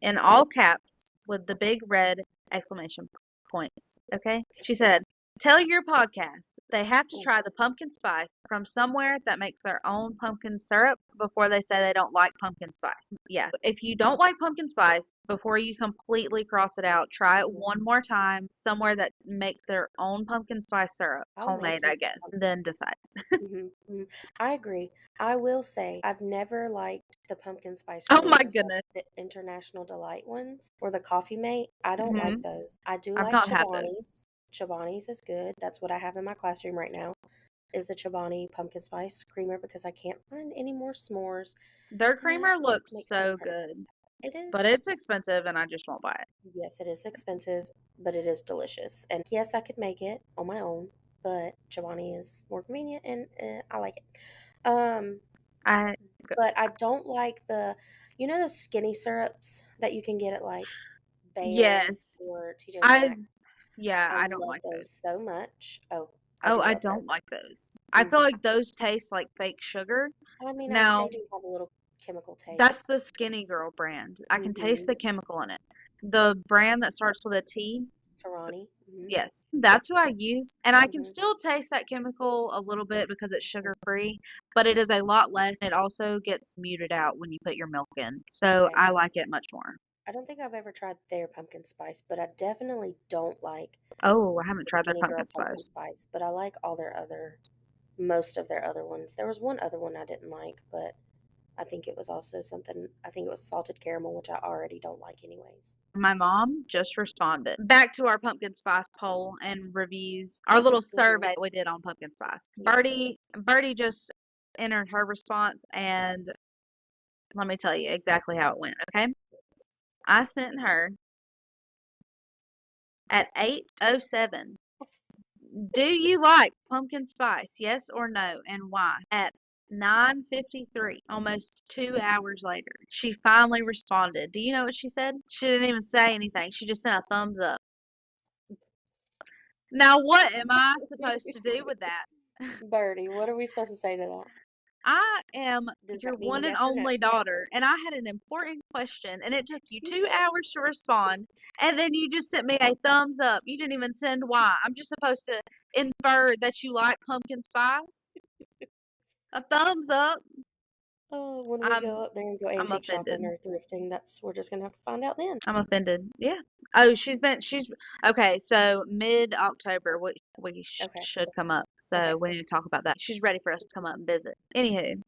[SPEAKER 3] in all caps with the big red exclamation points. Okay? She said, tell your podcast they have to
[SPEAKER 1] Mm.
[SPEAKER 3] try the pumpkin spice from somewhere that makes their own pumpkin syrup before they say they don't like pumpkin spice. Yeah. If you don't like pumpkin spice, before you completely cross it out, try it
[SPEAKER 1] Mhm.
[SPEAKER 3] one more time somewhere that makes their own pumpkin spice syrup.
[SPEAKER 1] I'll
[SPEAKER 3] Homemade,
[SPEAKER 1] make you
[SPEAKER 3] I
[SPEAKER 1] some
[SPEAKER 3] guess.
[SPEAKER 1] pumpkin.
[SPEAKER 3] Then decide.
[SPEAKER 1] Hmm. I agree. I will say I've never liked the pumpkin spice
[SPEAKER 3] Oh my
[SPEAKER 1] creamers, like
[SPEAKER 3] goodness.
[SPEAKER 1] the International Delight ones or the Coffee Mate. I don't like
[SPEAKER 3] Hmm.
[SPEAKER 1] those. I do
[SPEAKER 3] I've
[SPEAKER 1] like
[SPEAKER 3] not had those.
[SPEAKER 1] Chobani's. Chobani's is good. That's what I have in my classroom right now. Is the Chobani pumpkin spice creamer because I can't find any more s'mores,
[SPEAKER 3] Their
[SPEAKER 1] and that
[SPEAKER 3] creamer looks
[SPEAKER 1] makes me
[SPEAKER 3] so
[SPEAKER 1] kind of
[SPEAKER 3] good,
[SPEAKER 1] it
[SPEAKER 3] but
[SPEAKER 1] is.
[SPEAKER 3] it's expensive and I just won't buy it.
[SPEAKER 1] Yes, it is expensive, but it is delicious. And yes, I could make it on my own, but Chobani is more convenient and I like it. Um,
[SPEAKER 3] I
[SPEAKER 1] but I don't like the skinny syrups that you can get at like Bales
[SPEAKER 3] yes.
[SPEAKER 1] or TJ
[SPEAKER 3] I
[SPEAKER 1] Maxx.
[SPEAKER 3] yeah,
[SPEAKER 1] I
[SPEAKER 3] I don't
[SPEAKER 1] love
[SPEAKER 3] like
[SPEAKER 1] those
[SPEAKER 3] those.
[SPEAKER 1] so much. Oh, I
[SPEAKER 3] Oh,
[SPEAKER 1] do
[SPEAKER 3] I
[SPEAKER 1] love
[SPEAKER 3] don't
[SPEAKER 1] those.
[SPEAKER 3] like those. I feel
[SPEAKER 1] Hmm.
[SPEAKER 3] like those taste like fake sugar.
[SPEAKER 1] I mean, they
[SPEAKER 3] Now,
[SPEAKER 1] do have a little chemical
[SPEAKER 3] that's
[SPEAKER 1] taste.
[SPEAKER 3] the Skinny Girl brand. I can taste
[SPEAKER 1] Mm-hmm.
[SPEAKER 3] the chemical in it. The brand that starts with a T,
[SPEAKER 1] Tarani. Mm-hmm.
[SPEAKER 3] yes, that's who I use. And I can
[SPEAKER 1] Mm-hmm.
[SPEAKER 3] still taste that chemical a little bit because it's sugar free, but it is a lot less. It also gets muted out when you put your milk in. So
[SPEAKER 1] Okay.
[SPEAKER 3] I like it much more.
[SPEAKER 1] I don't think I've ever tried their pumpkin spice, but I definitely don't like
[SPEAKER 3] Oh, I haven't
[SPEAKER 1] the
[SPEAKER 3] tried their
[SPEAKER 1] Skinny
[SPEAKER 3] pumpkin
[SPEAKER 1] Girl pumpkin
[SPEAKER 3] spice.
[SPEAKER 1] spice, but I like most of their other ones. There was one other one I didn't like, but I think it was also something, I think it was salted caramel, which I already don't like anyways.
[SPEAKER 3] My mom just responded back to our pumpkin spice poll and reviews, our little
[SPEAKER 1] Hmm.
[SPEAKER 3] survey we did on pumpkin spice.
[SPEAKER 1] Yes.
[SPEAKER 3] Birdie just entered her response, and let me tell you exactly how it went, okay? I sent her at 8:07. Do you like pumpkin spice? Yes or no, and why? At 9:53, almost 2 hours later, she finally responded. Do you know what she said? She didn't even say anything. She just sent a thumbs up. Now, what am I supposed to do with that?
[SPEAKER 1] Birdie, what are we supposed to say to that?
[SPEAKER 3] I am
[SPEAKER 1] Does
[SPEAKER 3] your
[SPEAKER 1] that mean
[SPEAKER 3] one and
[SPEAKER 1] yes or no?
[SPEAKER 3] only daughter, and I had an important question, and it took you
[SPEAKER 1] You
[SPEAKER 3] two
[SPEAKER 1] said,
[SPEAKER 3] hours to respond, and then you just sent me a thumbs up. You didn't even send why. I'm just supposed to infer that you like pumpkin spice? A thumbs up.
[SPEAKER 1] oh, when we go
[SPEAKER 3] I'm
[SPEAKER 1] up there and go
[SPEAKER 3] I'm
[SPEAKER 1] antique shopping
[SPEAKER 3] offended.
[SPEAKER 1] or thrifting, we're just gonna have to find out then.
[SPEAKER 3] I'm offended. Yeah. Oh, she's okay. So mid October, we
[SPEAKER 1] Okay.
[SPEAKER 3] should come up. So
[SPEAKER 1] Okay.
[SPEAKER 3] we need to talk about that. She's ready for us to come up and visit. Anywho,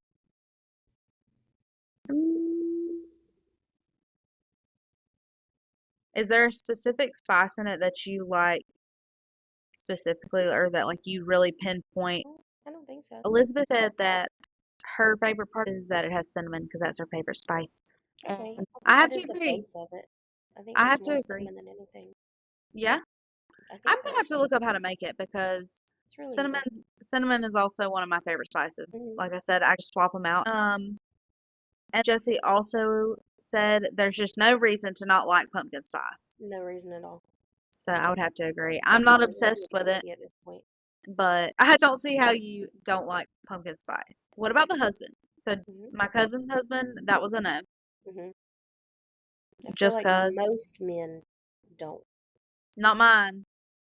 [SPEAKER 3] mm, Is there a specific spice in it that you like specifically, or that like you really pinpoint?
[SPEAKER 1] I don't think so.
[SPEAKER 3] Elizabeth said that her favorite part is that it has cinnamon because that's her favorite spice.
[SPEAKER 1] Okay. I
[SPEAKER 3] And
[SPEAKER 1] think
[SPEAKER 3] I have
[SPEAKER 1] that
[SPEAKER 3] to
[SPEAKER 1] is the
[SPEAKER 3] agree.
[SPEAKER 1] base of it. I think
[SPEAKER 3] I
[SPEAKER 1] there's
[SPEAKER 3] have to
[SPEAKER 1] more
[SPEAKER 3] agree.
[SPEAKER 1] cinnamon than anything.
[SPEAKER 3] Yeah,
[SPEAKER 1] I
[SPEAKER 3] I'm
[SPEAKER 1] think so.
[SPEAKER 3] gonna have to look up how to make it because
[SPEAKER 1] It's really
[SPEAKER 3] cinnamon
[SPEAKER 1] easy.
[SPEAKER 3] cinnamon is also one of my favorite spices.
[SPEAKER 1] Mhm.
[SPEAKER 3] Like I said, I just swap them out. And Jesse also said there's just no reason to not like pumpkin spice.
[SPEAKER 1] No reason at all.
[SPEAKER 3] So I would have to agree. I'm not
[SPEAKER 1] It is
[SPEAKER 3] obsessed with it,
[SPEAKER 1] candy at this point.
[SPEAKER 3] but I don't see how you don't like pumpkin spice. What about the husband? So
[SPEAKER 1] Mhm.
[SPEAKER 3] my cousin's husband, that was a no.
[SPEAKER 1] Mhm. I feel
[SPEAKER 3] Just
[SPEAKER 1] like
[SPEAKER 3] 'cause.
[SPEAKER 1] most men don't.
[SPEAKER 3] Not mine.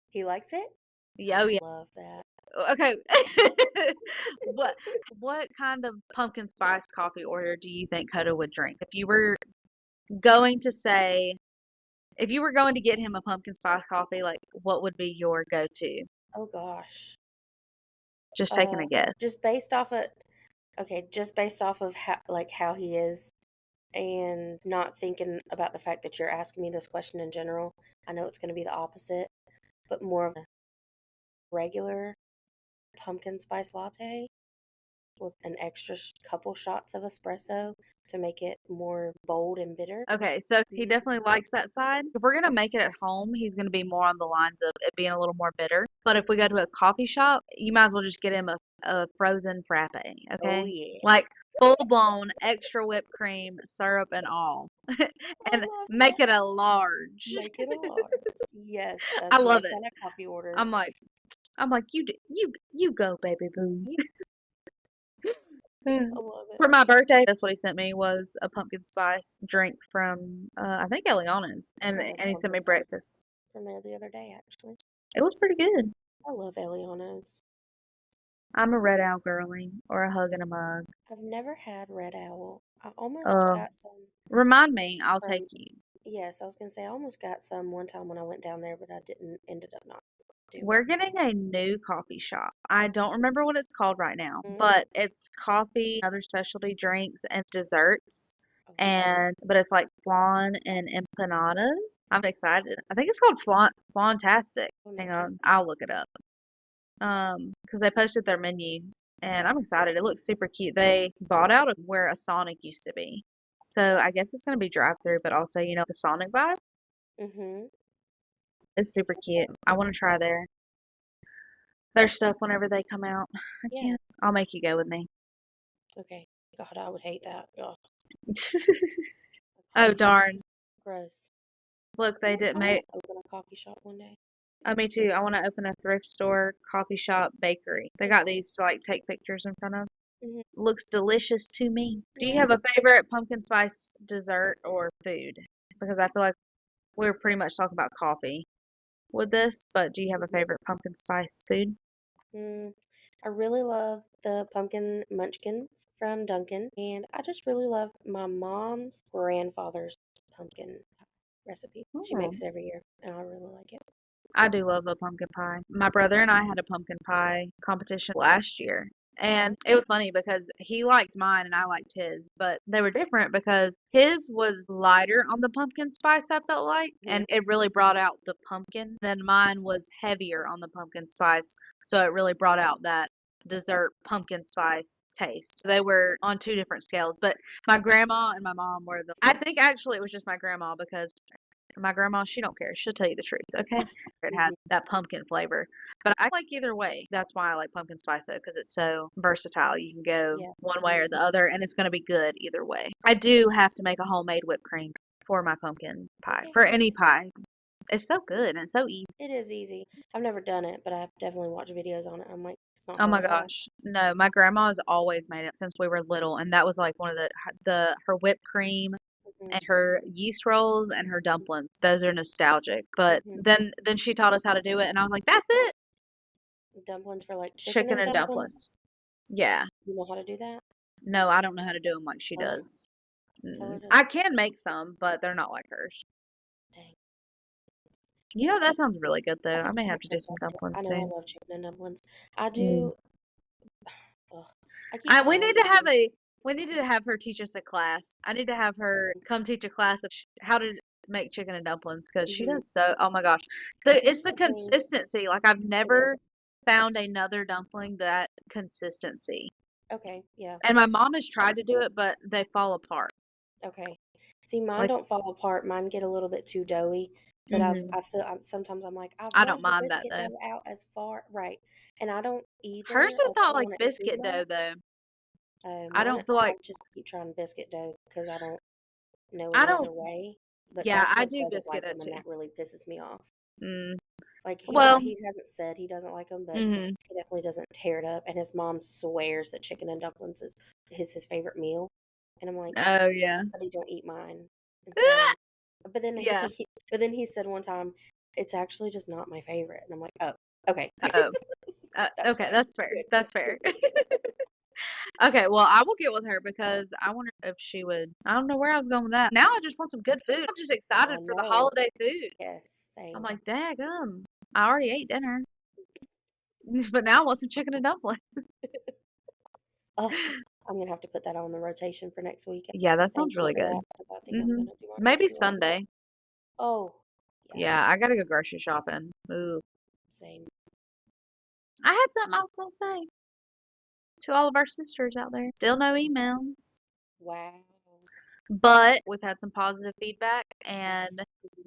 [SPEAKER 1] He likes it?
[SPEAKER 3] Yeah, oh yeah.
[SPEAKER 1] Love that.
[SPEAKER 3] Okay. What what kind of pumpkin spice coffee order do you think Coda would drink? Going to say if you were going to get him a pumpkin spice coffee, like what would be your go-to?
[SPEAKER 1] Oh gosh.
[SPEAKER 3] Just taking a guess.
[SPEAKER 1] Just based off of just based off of how he is and not thinking about the fact that you're asking me this question in general. I know it's going to be the opposite, but more of a regular pumpkin spice latte with an extra couple shots of espresso to make it more bold and bitter.
[SPEAKER 3] Okay, so he
[SPEAKER 1] Mhm.
[SPEAKER 3] definitely likes that side. If we're gonna make it at home, he's gonna be more on the lines of it being a little more bitter. But if we go to a coffee shop, you might as well just get him a frozen frappe,
[SPEAKER 1] Oh
[SPEAKER 3] okay?
[SPEAKER 1] yeah.
[SPEAKER 3] Like full blown extra whipped cream, syrup and all.
[SPEAKER 1] I
[SPEAKER 3] And
[SPEAKER 1] love
[SPEAKER 3] make
[SPEAKER 1] that.
[SPEAKER 3] it a large.
[SPEAKER 1] Make it a large. Yes,
[SPEAKER 3] I
[SPEAKER 1] that's my
[SPEAKER 3] love it.
[SPEAKER 1] kind of coffee order.
[SPEAKER 3] I'm like you go, baby boo.
[SPEAKER 1] Yeah, I love it.
[SPEAKER 3] For my birthday, that's what he sent me was a pumpkin spice drink from I think Eliana's,
[SPEAKER 1] I
[SPEAKER 3] and
[SPEAKER 1] had
[SPEAKER 3] he sent
[SPEAKER 1] pumpkin
[SPEAKER 3] me
[SPEAKER 1] spice
[SPEAKER 3] breakfast.
[SPEAKER 1] from there the other day, actually.
[SPEAKER 3] It was pretty good.
[SPEAKER 1] I love Eliano's.
[SPEAKER 3] I'm a Red Owl girly or a hug and a mug.
[SPEAKER 1] I've never had Red Owl. I almost
[SPEAKER 3] Uh,
[SPEAKER 1] got some
[SPEAKER 3] remind me, I'll take
[SPEAKER 1] from,
[SPEAKER 3] you.
[SPEAKER 1] yes, I was gonna say I almost got some one time when I went down there, but I didn't, ended up not doing.
[SPEAKER 3] We're getting a new coffee shop. I don't remember what it's called right now,
[SPEAKER 1] Mm.
[SPEAKER 3] but it's coffee, other specialty drinks, and desserts.
[SPEAKER 1] Oh,
[SPEAKER 3] But it's like flan and empanadas. I'm excited. I think it's called Flantastic.
[SPEAKER 1] that
[SPEAKER 3] Hang
[SPEAKER 1] makes sense.
[SPEAKER 3] on, I'll look it up. Because they posted their menu, and I'm excited. It looks super cute. They bought out of where a Sonic used to be, so I guess it's gonna be drive-through, but also the Sonic vibe.
[SPEAKER 1] Mm-hmm.
[SPEAKER 3] It's super
[SPEAKER 1] That
[SPEAKER 3] cute.
[SPEAKER 1] sounds
[SPEAKER 3] I
[SPEAKER 1] good.
[SPEAKER 3] want to try their stuff whenever they come out. I
[SPEAKER 1] Yeah.
[SPEAKER 3] can't. I'll make you go with me.
[SPEAKER 1] Okay. God, I would hate that. Ugh,
[SPEAKER 3] Oh
[SPEAKER 1] coffee shop.
[SPEAKER 3] darn!
[SPEAKER 1] Gross.
[SPEAKER 3] Look,
[SPEAKER 1] You
[SPEAKER 3] they
[SPEAKER 1] know,
[SPEAKER 3] didn't
[SPEAKER 1] I want
[SPEAKER 3] make.
[SPEAKER 1] to open a coffee shop one day.
[SPEAKER 3] Me too. I want to open a thrift store, coffee shop, bakery. They
[SPEAKER 1] That
[SPEAKER 3] got
[SPEAKER 1] sounds.
[SPEAKER 3] these to like take pictures in front of.
[SPEAKER 1] Hmm.
[SPEAKER 3] Looks delicious to me. Do you
[SPEAKER 1] Yeah.
[SPEAKER 3] have a favorite pumpkin spice dessert or food? Because I feel like we're pretty much talking about coffee with this, but do you have a
[SPEAKER 1] Hmm.
[SPEAKER 3] favorite pumpkin spice food?
[SPEAKER 1] Mm, I really love the pumpkin munchkins from Dunkin', and I just really love my mom's grandfather's pumpkin pie recipe. She
[SPEAKER 3] Oh,
[SPEAKER 1] makes it every year, and I really like it.
[SPEAKER 3] I do love a pumpkin pie. My brother and I had a pumpkin pie competition last year. And it was funny because he liked mine and I liked his, but they were different because his was lighter on the pumpkin spice, I felt like,
[SPEAKER 1] Hmm.
[SPEAKER 3] and it really brought out the pumpkin. Then mine was heavier on the pumpkin spice, so it really brought out that dessert pumpkin spice taste. They were on two different scales, but my grandma and my mom were I think actually it was just my grandma because my grandma, she don't care. She'll tell you the truth, okay? It has
[SPEAKER 1] Hmm.
[SPEAKER 3] that pumpkin flavor. But I like either way. That's why I like pumpkin spice though, because it's so versatile. You can go
[SPEAKER 1] Yeah.
[SPEAKER 3] one way or the other, and it's going to be good either way. I do have to make a homemade whipped cream for my pumpkin pie,
[SPEAKER 1] Okay.
[SPEAKER 3] for any pie. It's so good and it's so easy.
[SPEAKER 1] It is easy. I've never done it, but I've definitely watched videos on it. I'm like, it's not
[SPEAKER 3] Oh
[SPEAKER 1] hard
[SPEAKER 3] my
[SPEAKER 1] at all.
[SPEAKER 3] gosh. No, my grandma's always made it since we were little, and that was like one of the her whipped cream
[SPEAKER 1] Hmm.
[SPEAKER 3] and her yeast rolls and her dumplings. Those are nostalgic. But
[SPEAKER 1] Hmm.
[SPEAKER 3] then she taught us how to do it, and I was like, that's it.
[SPEAKER 1] Dumplings for like chicken
[SPEAKER 3] Chicken
[SPEAKER 1] and
[SPEAKER 3] and
[SPEAKER 1] dumplings.
[SPEAKER 3] dumplings. Yeah.
[SPEAKER 1] You know how to do that?
[SPEAKER 3] No, I don't know how to do them like she
[SPEAKER 1] Oh,
[SPEAKER 3] does.
[SPEAKER 1] tell her
[SPEAKER 3] Mm.
[SPEAKER 1] to.
[SPEAKER 3] I can make some, but they're not like hers.
[SPEAKER 1] Dang.
[SPEAKER 3] That sounds really good though.
[SPEAKER 1] I
[SPEAKER 3] I may
[SPEAKER 1] still
[SPEAKER 3] have to do
[SPEAKER 1] haven't
[SPEAKER 3] some
[SPEAKER 1] tried it. I
[SPEAKER 3] dumplings
[SPEAKER 1] know I
[SPEAKER 3] too.
[SPEAKER 1] love chicken and dumplings. I
[SPEAKER 3] Mm.
[SPEAKER 1] do. Ugh, I keep
[SPEAKER 3] We need
[SPEAKER 1] telling
[SPEAKER 3] to have
[SPEAKER 1] people.
[SPEAKER 3] her teach us a class. I need to have her come teach a class of how to make chicken and dumplings because she
[SPEAKER 1] Mhm.
[SPEAKER 3] does so. Oh my gosh, it's
[SPEAKER 1] Here's
[SPEAKER 3] the
[SPEAKER 1] the thing.
[SPEAKER 3] consistency. Like I've
[SPEAKER 1] It
[SPEAKER 3] never
[SPEAKER 1] is.
[SPEAKER 3] found another dumpling that consistency.
[SPEAKER 1] Okay, yeah.
[SPEAKER 3] And my mom has tried to do it, but they fall apart.
[SPEAKER 1] Okay. See, mine
[SPEAKER 3] Like,
[SPEAKER 1] don't fall apart. Mine get a little bit too doughy, but
[SPEAKER 3] hmm
[SPEAKER 1] sometimes I'm like, I've
[SPEAKER 3] I don't
[SPEAKER 1] rubbed the
[SPEAKER 3] mind that
[SPEAKER 1] biscuit
[SPEAKER 3] though.
[SPEAKER 1] dough out as far, right. And I don't
[SPEAKER 3] Hers
[SPEAKER 1] either,
[SPEAKER 3] is
[SPEAKER 1] or
[SPEAKER 3] not
[SPEAKER 1] don't
[SPEAKER 3] like
[SPEAKER 1] want it too
[SPEAKER 3] biscuit dough
[SPEAKER 1] much.
[SPEAKER 3] though. I
[SPEAKER 1] Mine,
[SPEAKER 3] don't feel
[SPEAKER 1] I
[SPEAKER 3] like
[SPEAKER 1] just keep trying biscuit dough because I don't know
[SPEAKER 3] I
[SPEAKER 1] any
[SPEAKER 3] don't.
[SPEAKER 1] other way. But
[SPEAKER 3] Yeah, I
[SPEAKER 1] Joshua
[SPEAKER 3] do
[SPEAKER 1] doesn't
[SPEAKER 3] biscuit
[SPEAKER 1] like
[SPEAKER 3] dough
[SPEAKER 1] them, and
[SPEAKER 3] too.
[SPEAKER 1] that really pisses me off.
[SPEAKER 3] Mm.
[SPEAKER 1] Like
[SPEAKER 3] Well,
[SPEAKER 1] he hasn't said he doesn't like them, but
[SPEAKER 3] hmm
[SPEAKER 1] he definitely doesn't tear it up. And his mom swears that chicken and dumplings is his favorite meal. And I'm like,
[SPEAKER 3] oh yeah,
[SPEAKER 1] but he don't eat mine. And so, but then
[SPEAKER 3] yeah.
[SPEAKER 1] he said one time, it's actually just not my favorite. And I'm like, oh, okay,
[SPEAKER 3] Oh,
[SPEAKER 1] that's
[SPEAKER 3] okay,
[SPEAKER 1] fine.
[SPEAKER 3] that's fair.
[SPEAKER 1] Good,
[SPEAKER 3] That's
[SPEAKER 1] good,
[SPEAKER 3] fair.
[SPEAKER 1] good, good.
[SPEAKER 3] Okay, well, I will get with her because I wonder if she would. I don't know where I was going with that. Now I just want some good food. I'm just excited
[SPEAKER 1] I
[SPEAKER 3] for the
[SPEAKER 1] know.
[SPEAKER 3] holiday food.
[SPEAKER 1] Yes,
[SPEAKER 3] I'm
[SPEAKER 1] same.
[SPEAKER 3] like, daggum, I already ate dinner, but now I want some chicken and dumplings.
[SPEAKER 1] Oh, I'm gonna have to put that on the rotation for next week.
[SPEAKER 3] Yeah, that
[SPEAKER 1] Thank
[SPEAKER 3] sounds
[SPEAKER 1] you
[SPEAKER 3] really
[SPEAKER 1] for that
[SPEAKER 3] good.
[SPEAKER 1] because I think I'm
[SPEAKER 3] Hmm
[SPEAKER 1] gonna do my
[SPEAKER 3] Maybe
[SPEAKER 1] best meal on that.
[SPEAKER 3] Sunday.
[SPEAKER 1] Oh, yeah,
[SPEAKER 3] Yeah, I gotta go grocery shopping. Ooh.
[SPEAKER 1] same.
[SPEAKER 3] I had something else to say to all of our sisters out there. Still no emails.
[SPEAKER 1] Wow.
[SPEAKER 3] But we've had some positive feedback, and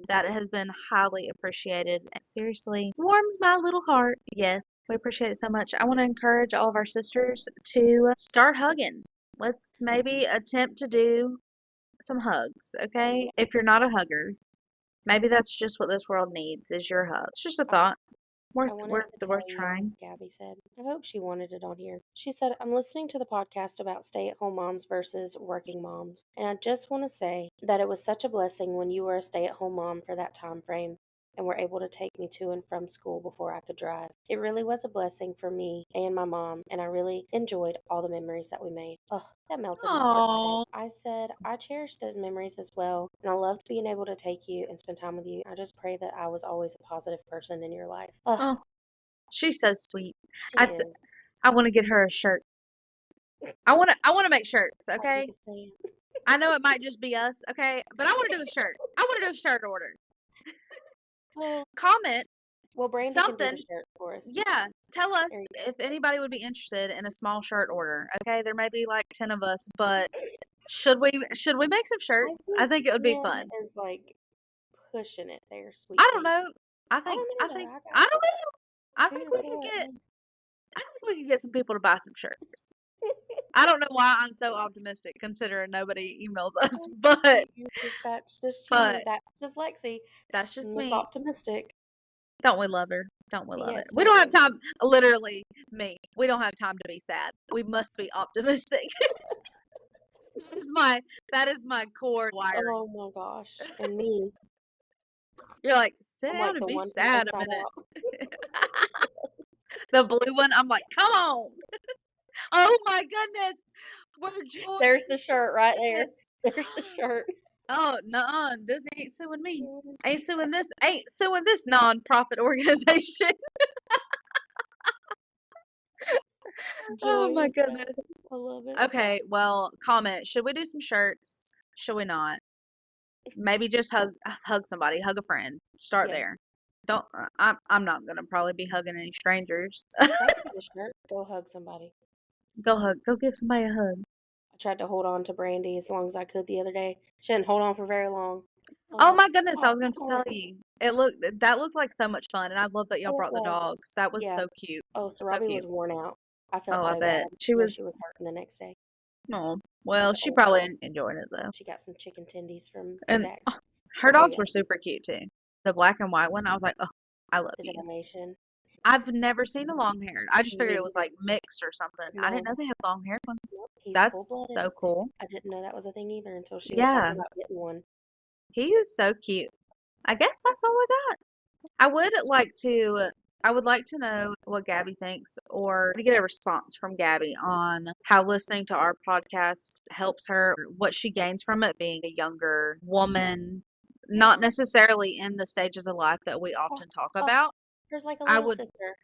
[SPEAKER 3] that has been highly appreciated. And seriously, warms my little heart. Yes, we appreciate it so much. I want to encourage all of our sisters to start hugging. Let's maybe attempt to do some hugs, okay? If you're not a hugger, maybe that's just what this world needs is your hug. It's just a
[SPEAKER 1] I
[SPEAKER 3] thought.
[SPEAKER 1] I wanted to
[SPEAKER 3] Worth
[SPEAKER 1] tell you what
[SPEAKER 3] trying.
[SPEAKER 1] Gabby said. I hope she wanted it on here. She said, I'm listening to the podcast about stay at home moms versus working moms. And I just want to say that it was such a blessing when you were a stay at home mom for that time frame and were able to take me to and from school before I could drive. It really was a blessing for me and my mom, and I really enjoyed all the memories that we made. Oh, that melted my heart today.
[SPEAKER 3] Oh,
[SPEAKER 1] I said, I cherish those memories as well, and I loved being able to take you and spend time with you. I just pray that I was always a positive person in your life. Oh,
[SPEAKER 3] oh, she's so sweet.
[SPEAKER 1] she is.
[SPEAKER 3] I want to get her a shirt. I want to make shirts,
[SPEAKER 1] I'll take
[SPEAKER 3] okay?
[SPEAKER 1] a stand.
[SPEAKER 3] I know it might just be us, okay? But I want to do a shirt. I want to do a shirt order.
[SPEAKER 1] Oh,
[SPEAKER 3] Comment
[SPEAKER 1] well, Brandy can do the
[SPEAKER 3] something.
[SPEAKER 1] shirt for us.
[SPEAKER 3] Yeah, tell
[SPEAKER 1] There
[SPEAKER 3] us
[SPEAKER 1] you
[SPEAKER 3] if anybody would be interested in a small shirt order. Okay, there may be like 10 of us, but
[SPEAKER 1] go.
[SPEAKER 3] should we make some
[SPEAKER 1] I
[SPEAKER 3] shirts? I
[SPEAKER 1] think
[SPEAKER 3] think it would be
[SPEAKER 1] 10
[SPEAKER 3] fun.
[SPEAKER 1] is like pushing it there, sweet
[SPEAKER 3] I don't
[SPEAKER 1] pea.
[SPEAKER 3] know.
[SPEAKER 1] I don't know though. I got
[SPEAKER 3] I don't know. I
[SPEAKER 1] two
[SPEAKER 3] think
[SPEAKER 1] to
[SPEAKER 3] we could
[SPEAKER 1] four at
[SPEAKER 3] get
[SPEAKER 1] least.
[SPEAKER 3] I think we could get some people to buy some shirts. I don't know why I'm so optimistic considering nobody emails us,
[SPEAKER 1] That's just you.
[SPEAKER 3] but
[SPEAKER 1] That's just Lexi.
[SPEAKER 3] that's just
[SPEAKER 1] Miss
[SPEAKER 3] me.
[SPEAKER 1] Optimistic.
[SPEAKER 3] Don't we love her? Don't we love it?
[SPEAKER 1] Yes,
[SPEAKER 3] We
[SPEAKER 1] we
[SPEAKER 3] don't have
[SPEAKER 1] do.
[SPEAKER 3] time, literally, me. We don't have time to be sad. We must be optimistic. That is my that is my core wiring.
[SPEAKER 1] Oh my gosh. And me,
[SPEAKER 3] You're like, sit
[SPEAKER 1] I'm
[SPEAKER 3] down
[SPEAKER 1] like
[SPEAKER 3] and
[SPEAKER 1] the
[SPEAKER 3] be
[SPEAKER 1] one from
[SPEAKER 3] sad a
[SPEAKER 1] Inside
[SPEAKER 3] minute.
[SPEAKER 1] Out.
[SPEAKER 3] The blue one, I'm like, come on. Oh my goodness. Where joy
[SPEAKER 1] There's the shirt right there.
[SPEAKER 3] exists.
[SPEAKER 1] There's the shirt.
[SPEAKER 3] Oh, no, Disney ain't suing me. Ain't suing this non-profit organization. Oh
[SPEAKER 1] Joy
[SPEAKER 3] my
[SPEAKER 1] itself.
[SPEAKER 3] goodness.
[SPEAKER 1] I love it.
[SPEAKER 3] Okay, well, comment. Should we do some shirts? Should we not? Maybe just hug somebody, hug a friend. Start
[SPEAKER 1] Yeah.
[SPEAKER 3] there. Don't I'm not gonna probably be hugging any strangers.
[SPEAKER 1] That is a shirt. Go hug somebody.
[SPEAKER 3] Go give somebody a hug.
[SPEAKER 1] I tried to hold on to Brandy as long as I could the other day. She didn't hold on for very long. I was
[SPEAKER 3] Oh
[SPEAKER 1] like,
[SPEAKER 3] my goodness, I
[SPEAKER 1] oh,
[SPEAKER 3] was going to
[SPEAKER 1] come on.
[SPEAKER 3] tell you. That looked like so much fun, and I love that y'all
[SPEAKER 1] Oh, it
[SPEAKER 3] brought the
[SPEAKER 1] was.
[SPEAKER 3] dogs. That was
[SPEAKER 1] Yeah.
[SPEAKER 3] so cute.
[SPEAKER 1] Oh, so
[SPEAKER 3] So
[SPEAKER 1] Robbie was
[SPEAKER 3] cute.
[SPEAKER 1] worn out. I felt
[SPEAKER 3] Oh, I
[SPEAKER 1] so bad.
[SPEAKER 3] bet. She
[SPEAKER 1] I know
[SPEAKER 3] was,
[SPEAKER 1] she was hurting the next day.
[SPEAKER 3] oh,
[SPEAKER 1] She
[SPEAKER 3] well,
[SPEAKER 1] was an
[SPEAKER 3] she
[SPEAKER 1] old
[SPEAKER 3] probably
[SPEAKER 1] dog.
[SPEAKER 3] enjoyed it though.
[SPEAKER 1] She got some chicken tendies from
[SPEAKER 3] And
[SPEAKER 1] Zaxby's.
[SPEAKER 3] her
[SPEAKER 1] Oh
[SPEAKER 3] dogs
[SPEAKER 1] yeah,
[SPEAKER 3] were super cute too. The black and white one, I was like, oh, I love
[SPEAKER 1] the
[SPEAKER 3] you.
[SPEAKER 1] Dalmatian.
[SPEAKER 3] I've never seen a long haired. I just
[SPEAKER 1] Me
[SPEAKER 3] figured it was
[SPEAKER 1] neither.
[SPEAKER 3] like mixed or something. I didn't
[SPEAKER 1] No,
[SPEAKER 3] know they had long haired ones.
[SPEAKER 1] nope. He's full
[SPEAKER 3] That's
[SPEAKER 1] blooded.
[SPEAKER 3] so cool.
[SPEAKER 1] I didn't know that was a thing either until she was talking
[SPEAKER 3] Yeah,
[SPEAKER 1] about getting one.
[SPEAKER 3] he is so cute. I guess that's all I got. I would like to I would like to know what Gabby thinks or to get a response from Gabby on how listening to our podcast helps her, what she gains from it being a younger woman, not
[SPEAKER 1] Yeah.
[SPEAKER 3] necessarily in the stages of life that we
[SPEAKER 1] Oh,
[SPEAKER 3] often talk
[SPEAKER 1] oh,
[SPEAKER 3] about.
[SPEAKER 1] there's like a
[SPEAKER 3] I
[SPEAKER 1] little
[SPEAKER 3] would
[SPEAKER 1] sister.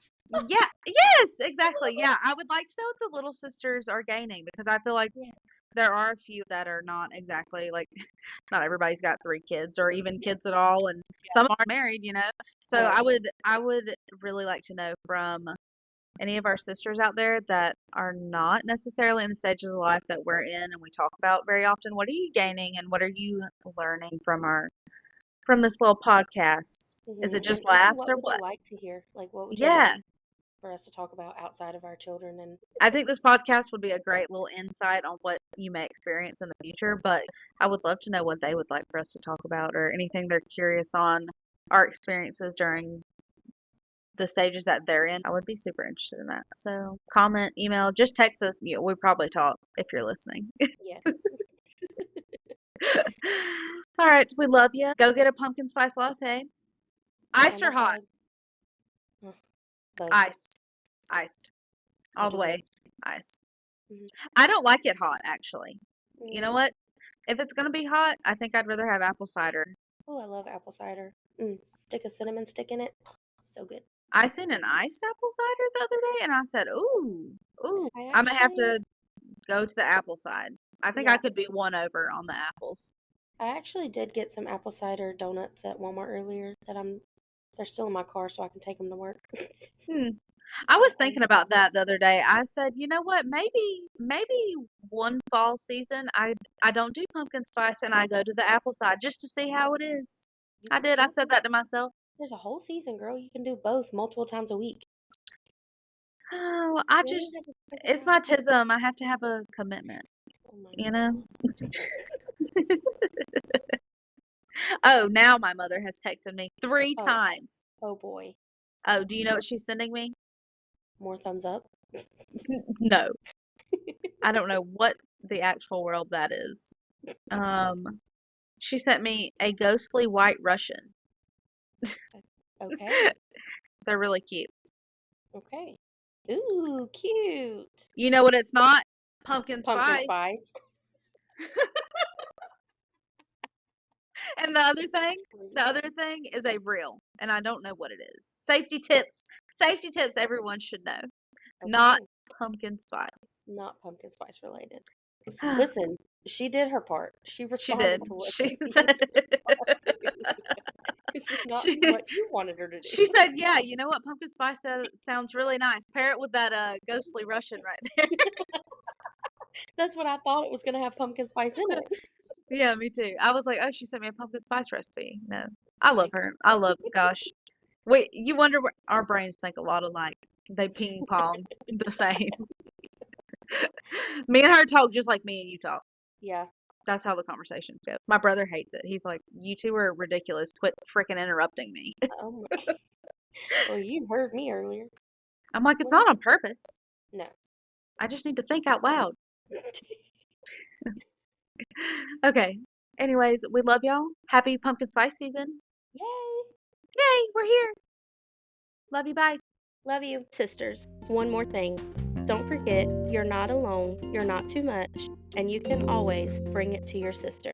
[SPEAKER 3] Yeah, yes, exactly. Yeah, I would like to know what the little sisters are gaining because I feel like
[SPEAKER 1] Yeah.
[SPEAKER 3] there are a few that are not exactly like, not everybody's got 3 kids or even kids at all, and some aren't married, you know? So
[SPEAKER 1] Right.
[SPEAKER 3] I would really like to know from any of our sisters out there that are not necessarily in the stages of life that we're in and we talk about very often, what are you gaining and what are you learning from this little podcast? Is it just
[SPEAKER 1] And even
[SPEAKER 3] laughs
[SPEAKER 1] what
[SPEAKER 3] or
[SPEAKER 1] would you
[SPEAKER 3] what?
[SPEAKER 1] like to hear? Like, what would you
[SPEAKER 3] Yeah.
[SPEAKER 1] like for us to talk about outside of our children? And
[SPEAKER 3] I think this podcast would be a great little insight on what you may experience in the future, but I would love to know what they would like for us to talk about or anything they're curious on our experiences during the stages that they're in. I would be super interested in that. So comment, email, just text us. Yeah, we probably talk if you're listening.
[SPEAKER 1] yes,
[SPEAKER 3] All right, we love you. Go get a pumpkin spice latte. Iced
[SPEAKER 1] and
[SPEAKER 3] or
[SPEAKER 1] a
[SPEAKER 3] hot?
[SPEAKER 1] hug. Ugh, both.
[SPEAKER 3] Iced. Iced.
[SPEAKER 1] I
[SPEAKER 3] All the
[SPEAKER 1] do both.
[SPEAKER 3] way. Iced.
[SPEAKER 1] Hmm
[SPEAKER 3] I don't like it hot, actually. You know
[SPEAKER 1] Mm.
[SPEAKER 3] what? If it's gonna be hot, I think I'd rather have apple cider.
[SPEAKER 1] Oh, I love apple cider. Stick a cinnamon stick in it. So good.
[SPEAKER 3] I seen an iced apple cider the other day, and I said, "Ooh, ooh."
[SPEAKER 1] I
[SPEAKER 3] I'm gonna have
[SPEAKER 1] actually,
[SPEAKER 3] to go to the apple side. I think I
[SPEAKER 1] yeah,
[SPEAKER 3] could be one over on the apples.
[SPEAKER 1] I actually did get some apple cider donuts at Walmart earlier they're still in my car so I can take them to work.
[SPEAKER 3] Hmm. I
[SPEAKER 1] So
[SPEAKER 3] was thinking about that the other day. I said, you know what? Maybe one fall season I don't do pumpkin spice and I go to the apple side just to see how it is.
[SPEAKER 1] you
[SPEAKER 3] I
[SPEAKER 1] can
[SPEAKER 3] did. I
[SPEAKER 1] still
[SPEAKER 3] said that to myself.
[SPEAKER 1] there's a whole season, girl. You can do both multiple times a week.
[SPEAKER 3] Oh,
[SPEAKER 1] You don't even have to
[SPEAKER 3] it's my
[SPEAKER 1] decide.
[SPEAKER 3] tism. I have to have a commitment,
[SPEAKER 1] Oh my
[SPEAKER 3] you know?
[SPEAKER 1] god.
[SPEAKER 3] Oh, now my mother has texted me 3
[SPEAKER 1] Oh,
[SPEAKER 3] times.
[SPEAKER 1] oh boy.
[SPEAKER 3] Oh, do you know what she's sending me?
[SPEAKER 1] More thumbs up.
[SPEAKER 3] No. I don't know what the actual world that is. She sent me a ghostly white Russian.
[SPEAKER 1] Okay.
[SPEAKER 3] They're really cute.
[SPEAKER 1] Okay. Ooh, cute.
[SPEAKER 3] You know what it's not? Pumpkin
[SPEAKER 1] Pumpkin
[SPEAKER 3] spice.
[SPEAKER 1] spice.
[SPEAKER 3] And the other thing is a reel, and I don't know what it is. Safety tips everyone should know. Not
[SPEAKER 1] Okay.
[SPEAKER 3] pumpkin spice.
[SPEAKER 1] Not pumpkin spice related. Listen, she did her part. She
[SPEAKER 3] She
[SPEAKER 1] responded
[SPEAKER 3] did.
[SPEAKER 1] to what
[SPEAKER 3] She
[SPEAKER 1] she needed
[SPEAKER 3] said
[SPEAKER 1] to respond to. It's just not
[SPEAKER 3] she
[SPEAKER 1] what you wanted her to do.
[SPEAKER 3] she said, "Yeah, you know what? Pumpkin spice sounds really nice. Pair it with that ghostly Russian right there."
[SPEAKER 1] That's what I thought it was gonna have pumpkin spice in it.
[SPEAKER 3] Yeah, me too. I was like, "Oh, she sent me a pumpkin spice recipe." No, I love
[SPEAKER 1] Like,
[SPEAKER 3] her. I love. Gosh, wait. You wonder what our brains think a lot alike. They ping pong the same. Me and her talk just like me and you talk.
[SPEAKER 1] yeah.
[SPEAKER 3] That's how the conversations go. My brother hates it. He's like, "You two are ridiculous. Quit freaking interrupting me."
[SPEAKER 1] Oh my. Well, you heard me earlier.
[SPEAKER 3] I'm like, "It's
[SPEAKER 1] Well,
[SPEAKER 3] not on purpose.
[SPEAKER 1] no.
[SPEAKER 3] I just need to think out loud." Okay. Anyways, we love y'all. Happy pumpkin spice season.
[SPEAKER 1] Yay!
[SPEAKER 3] Yay, we're here. Love you. Bye.
[SPEAKER 1] Love you. Sisters, one more thing. Don't forget, you're not alone, you're not too much, and you can always bring it to your sister.